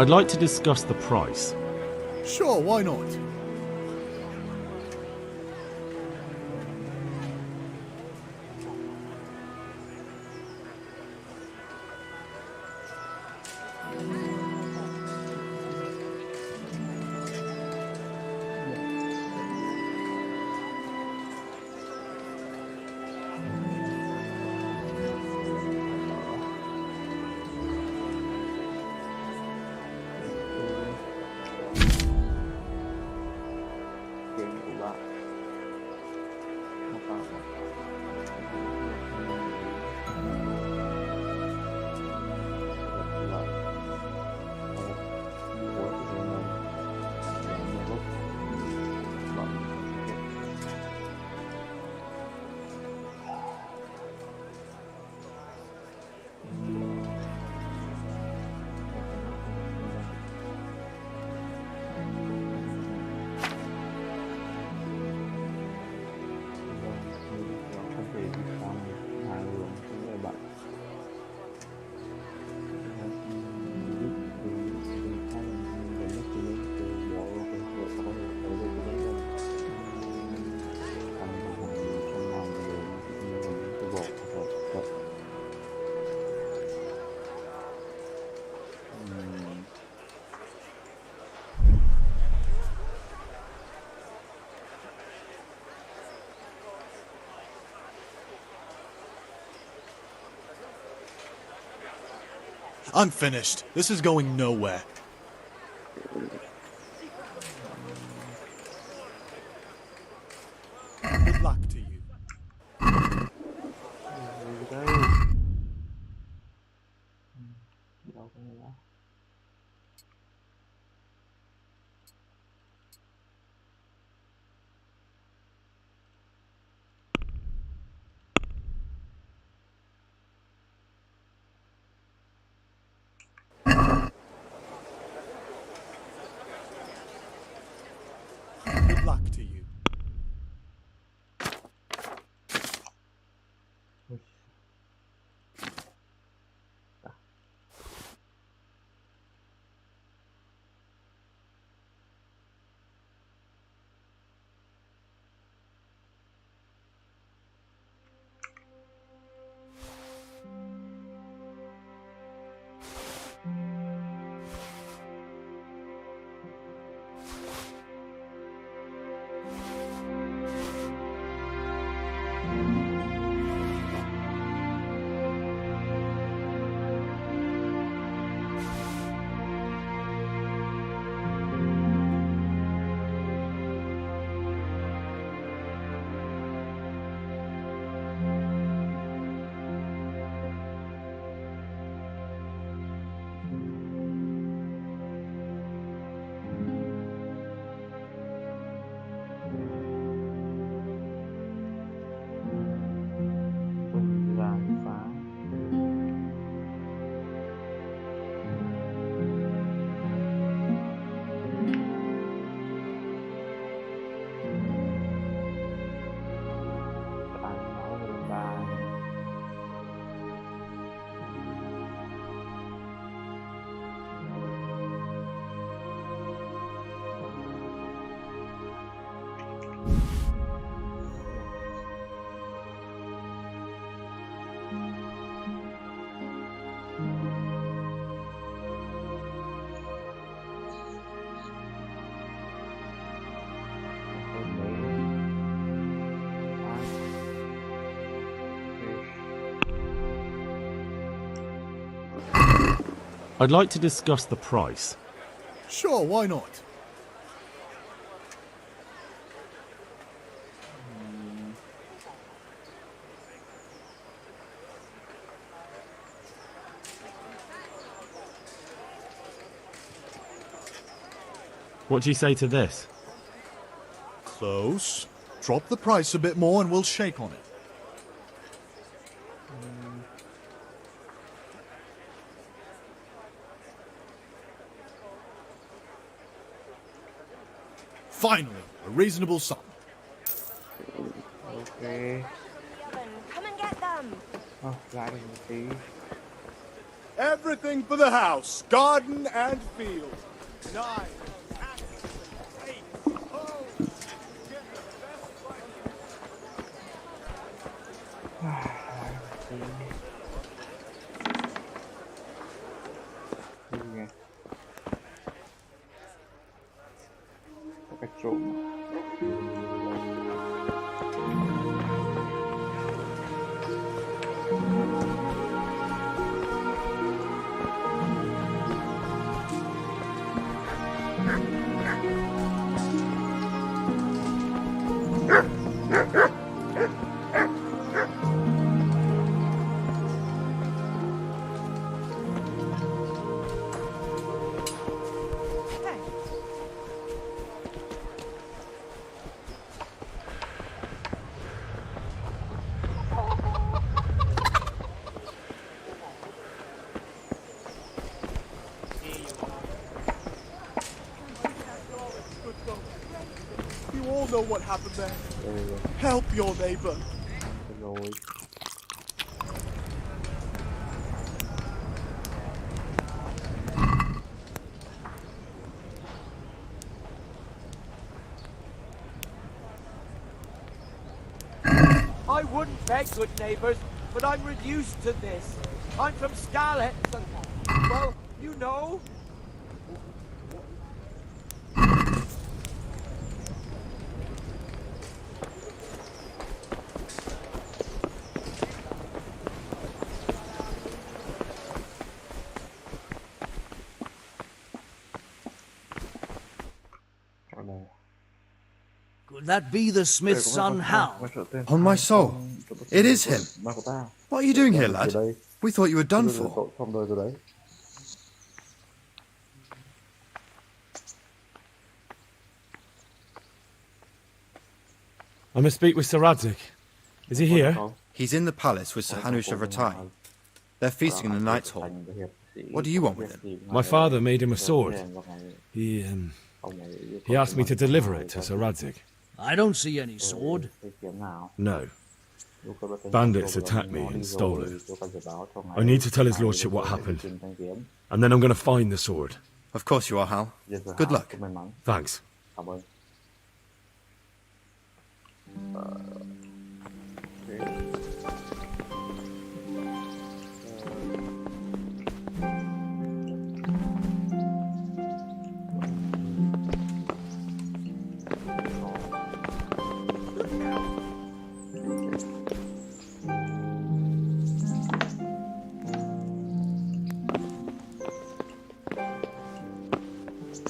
I'd like to discuss the price. Sure, why not? I'm finished. This is going nowhere. Good luck to you. Good luck to you. I'd like to discuss the price. Sure, why not? What do you say to this? Close. Drop the price a bit more and we'll shake on it. Finally, a reasonable sum. Ok. Come and get them. Lại một tí. Everything for the house, garden and field. 9. Cái trộm. You all know what happened there. Help your neighbor. I wouldn't beg good neighbours, but I'm reduced to this. I'm from Scarlet, and, well, you know. Could that be the smith's son, Hal? On my soul, it is him. What are you doing here, lad? We thought you were done for. I must speak with Sir Radzig. Is he here? He's in the palace with Sir Hanush of Rattay. They're feasting in the Knight's Hall. What do you want with him? My father made him a sword. He asked me to deliver it to Sir Radzig. I don't see any sword. No. Bandits attacked me and stole it. I need to tell his lordship what happened. And then I'm going to find the sword. Of course you are, Hal. Good luck. Thanks.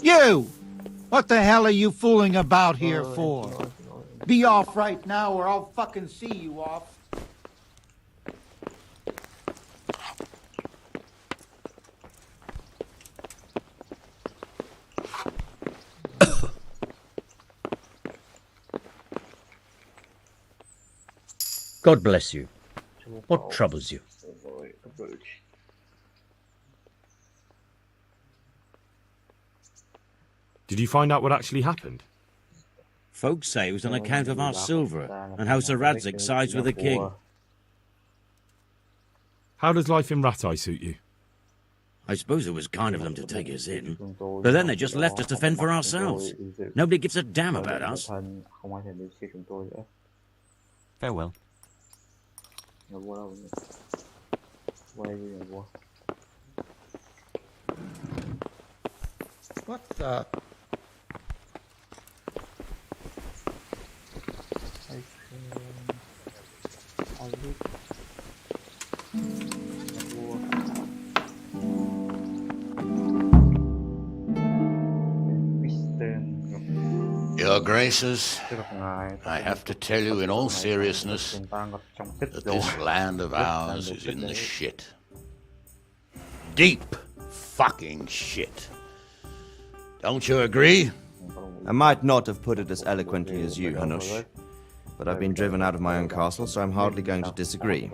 You! What the hell are you fooling about here for? Be off right now or I'll fucking see you off. God bless you. What troubles you? Did you find out what actually happened? Folks say it was on account of our silver and how Sir Radzig sides with the king. How does life in Rattay suit you? I suppose it was kind of them to take us in, but then they just left us to fend for ourselves. Nobody gives a damn about us. Farewell. What the... Your Graces, I have to tell you in all seriousness that this land of ours is in the shit. Deep fucking shit. Don't you agree? I might not have put it as eloquently as you, Hanush, but I've been driven out of my own castle, so I'm hardly going to disagree.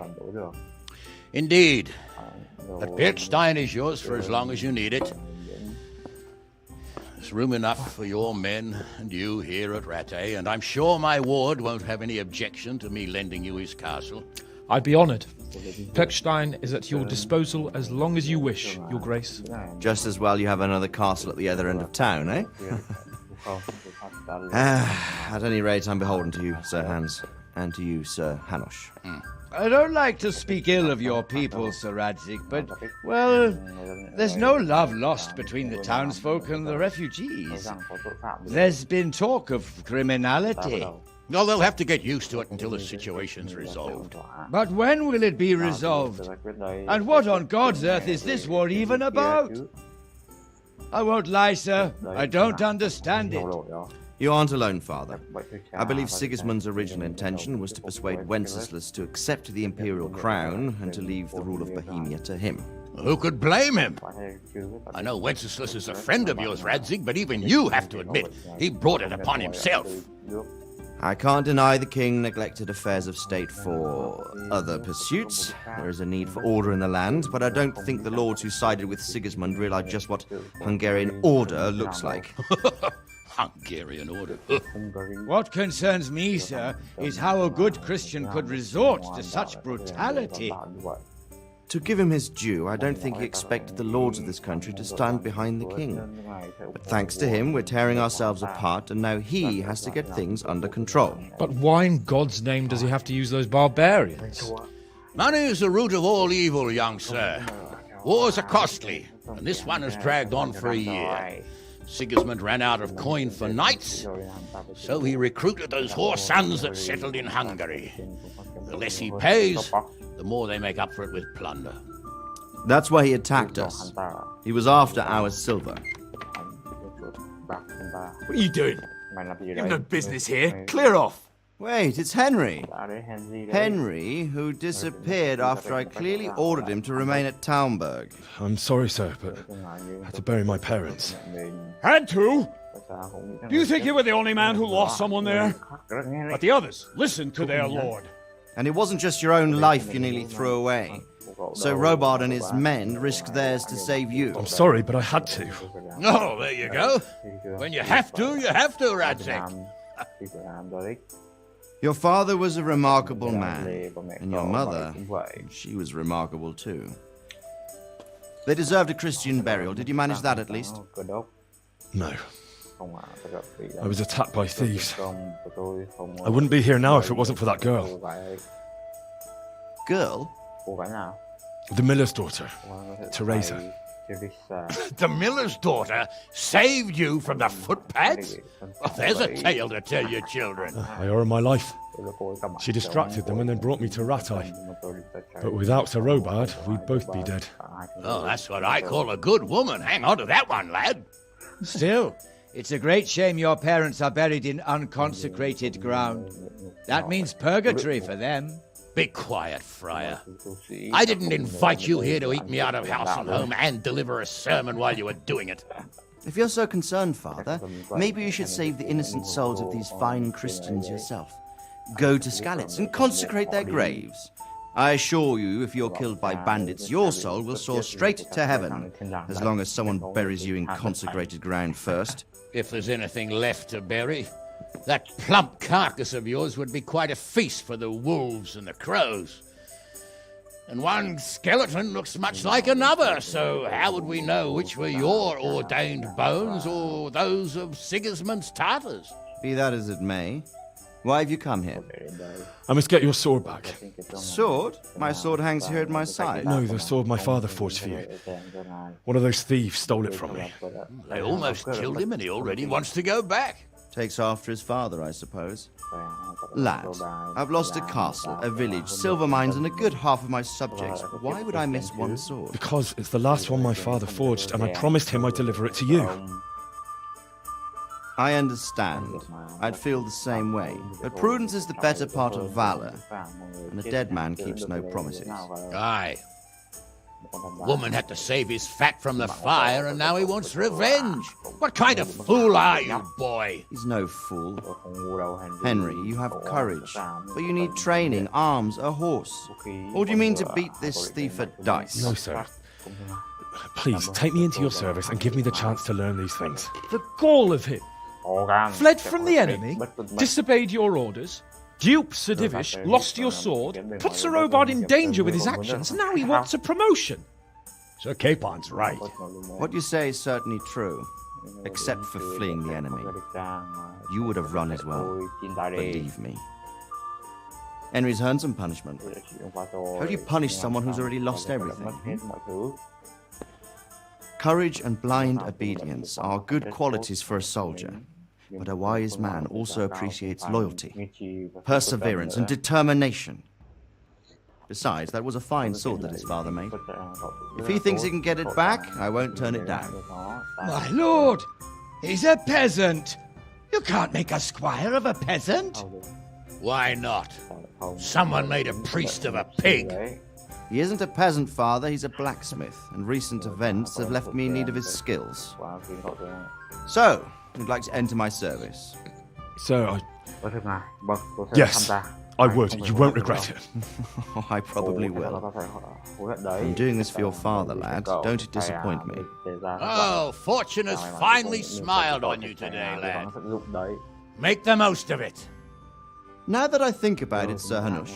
Indeed. But Pirtstein is yours for as long as you need it. There's room enough for your men and you here at Rattay, and I'm sure my ward won't have any objection to me lending you his castle I'd be honoured. Pechstein is at your disposal as long as you wish, Your Grace. Just as well you have another castle at the other end of town, eh? At any rate, I'm beholden to you, Sir Hans, and to you, Sir Hanush. I don't like to speak ill of your people, Sir Radzig, but, well, there's no love lost between the townsfolk and the refugees. There's been talk of criminality. No, they'll have to get used to it until the situation's resolved. But when will it be resolved? And what on God's earth is this war even about? I won't lie, sir. I don't understand it. You aren't alone, Father. I believe Sigismund's original intention was to persuade Wenceslas to accept the imperial crown and to leave the rule of Bohemia to him. Who could blame him? I know Wenceslas is a friend of yours, Radzig, but even you have to admit he brought it upon himself. I can't deny the king neglected affairs of state for other pursuits. There is a need for order in the land, but I don't think the lords who sided with Sigismund realized just what Hungarian order looks like. Hungarian order. What concerns me, sir, is how a good Christian could resort to such brutality. To give him his due, I don't think he expected the lords of this country to stand behind the king. But thanks to him, we're tearing ourselves apart, and now he has to get things under control. But why in God's name does he have to use those barbarians? Money is the root of all evil, young sir. Wars are costly, and this one has dragged on for a year. Sigismund ran out of coin for knights, so he recruited those whore sons that settled in Hungary. The less he pays, the more they make up for it with plunder. That's why he attacked us. He was after our silver. What are you doing? You have no business here. Clear off. Wait, it's Henry. Henry, who disappeared after I clearly ordered him to remain at Taumberg. I'm sorry, sir, but I had to bury my parents. Had to? Do you think you were the only man who lost someone there? But the others listened to their lord. And it wasn't just your own life you nearly threw away. So Robard and his men risked theirs to save you. I'm sorry, but I had to. Oh, there you go. When you have to, Radzig. Your father was a remarkable man, and your mother, she was remarkable too. They deserved a Christian burial. Did you manage that at least? No. I was attacked by thieves. I wouldn't be here now if it wasn't for that girl. Girl? The miller's daughter, Teresa. The miller's daughter saved you from the footpads? Well, there's a tale to tell your children. I owe her my life. She distracted them and then brought me to Rattay. But without Sir Robard, we'd both be dead. Oh, that's what I call a good woman. Hang on to that one, lad. Still, it's a great shame your parents are buried in unconsecrated ground. That means purgatory for them. Be quiet, Friar. I didn't invite you here to eat me out of house and home and deliver a sermon while you were doing it. If you're so concerned, Father, maybe you should save the innocent souls of these fine Christians yourself. Go to Skalitz and consecrate their graves. I assure you, if you're killed by bandits, your soul will soar straight to heaven, as long as someone buries you in consecrated ground first. If there's anything left to bury, that plump carcass of yours would be quite a feast for the wolves and the crows. And one skeleton looks much like another, so how would we know which were your ordained bones or those of Sigismund's Tartars? Be that as it may, why have you come here? I must get your sword back. Sword? My sword hangs here at my side. No, the sword my father forged for you. One of those thieves stole it from me. They almost killed him and he already wants to go back. Takes after his father, I suppose. Lad, I've lost a castle, a village, silver mines, and a good half of my subjects. Why would I miss one sword? Because it's the last one my father forged, and I promised him I'd deliver it to you. I understand. I'd feel the same way. But prudence is the better part of valor, and a dead man keeps no promises. Aye. Woman had to save his fat from the fire, and now he wants revenge. What kind of fool are you, boy? He's no fool. Henry, you have courage, but you need training, arms, a horse. Or do you mean to beat this thief at dice? No, sir. Please, take me into your service and give me the chance to learn these things. The gall of him! Fled from the enemy, disobeyed your orders, Duke Sir Divish lost your sword, put Sir Robard in danger with his actions, and now he wants a promotion. Sir Capon's right. What you say is certainly true, except for fleeing the enemy. You would have run as well, believe me. Henry's earned some punishment. How do you punish someone who's already lost everything? Courage and blind obedience are good qualities for a soldier, but a wise man also appreciates loyalty, perseverance, and determination. Besides, that was a fine sword that his father made. If he thinks he can get it back, I won't turn it down. My lord, he's a peasant. You can't make a squire of a peasant. Why not? Someone made a priest of a pig. He isn't a peasant, father, he's a blacksmith, and recent events have left me in need of his skills. So, you'd like to enter my service? Sir, yes, I would. You won't regret it. Oh, I probably will. I'm doing this for your father, lad. Don't disappoint me. Oh, fortune has finally smiled on you today, lad. Make the most of it. Now that I think about it, Sir Hanush,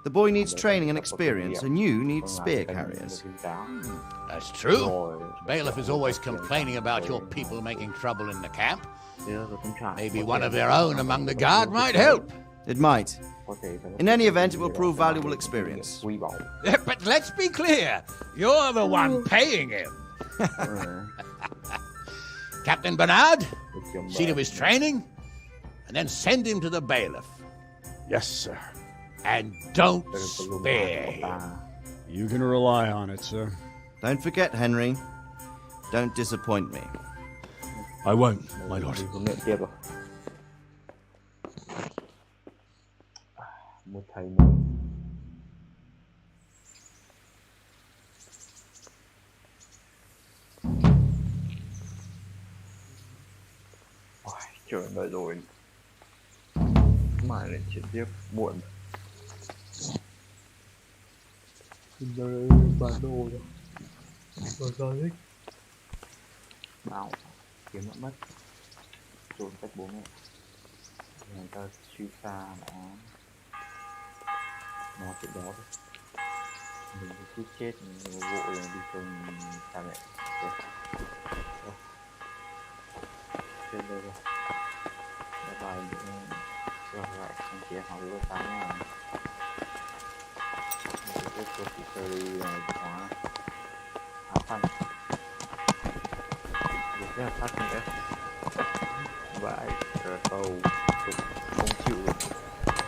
the boy needs training and experience, and you need spear carriers. That's true. The bailiff is always complaining about your people making trouble in the camp. Maybe one of their own among the guard might help. It might. In any event, it will prove valuable experience. But let's be clear, you're the one paying him. Captain Bernard, see to his training, and then send him to the bailiff. Yes, sir. And don't spare him. You can rely on it, sir. Don't forget, Henry. Don't disappoint me. I won't, my lord. Một thầy mới. Trời đợi rồi. Mai lại chuyển tiếp muộn. Giờ bản đồ rồi. Rồi giờ thích. Bảo kiếm nó mất. Trốn cách bố mẹ. Người ta truy xa nó chuyện đó thôi. Mình cứ chết mình vội rồi đi cùng cha mẹ. Trên đây rồi. Bye bye. Rồi lại anh chị học lớp 8 nha. Mình sẽ tiếp tục chơi Việt Hóa. Phản. Được rất là phát nữa. Vậy, cầu không chịu được.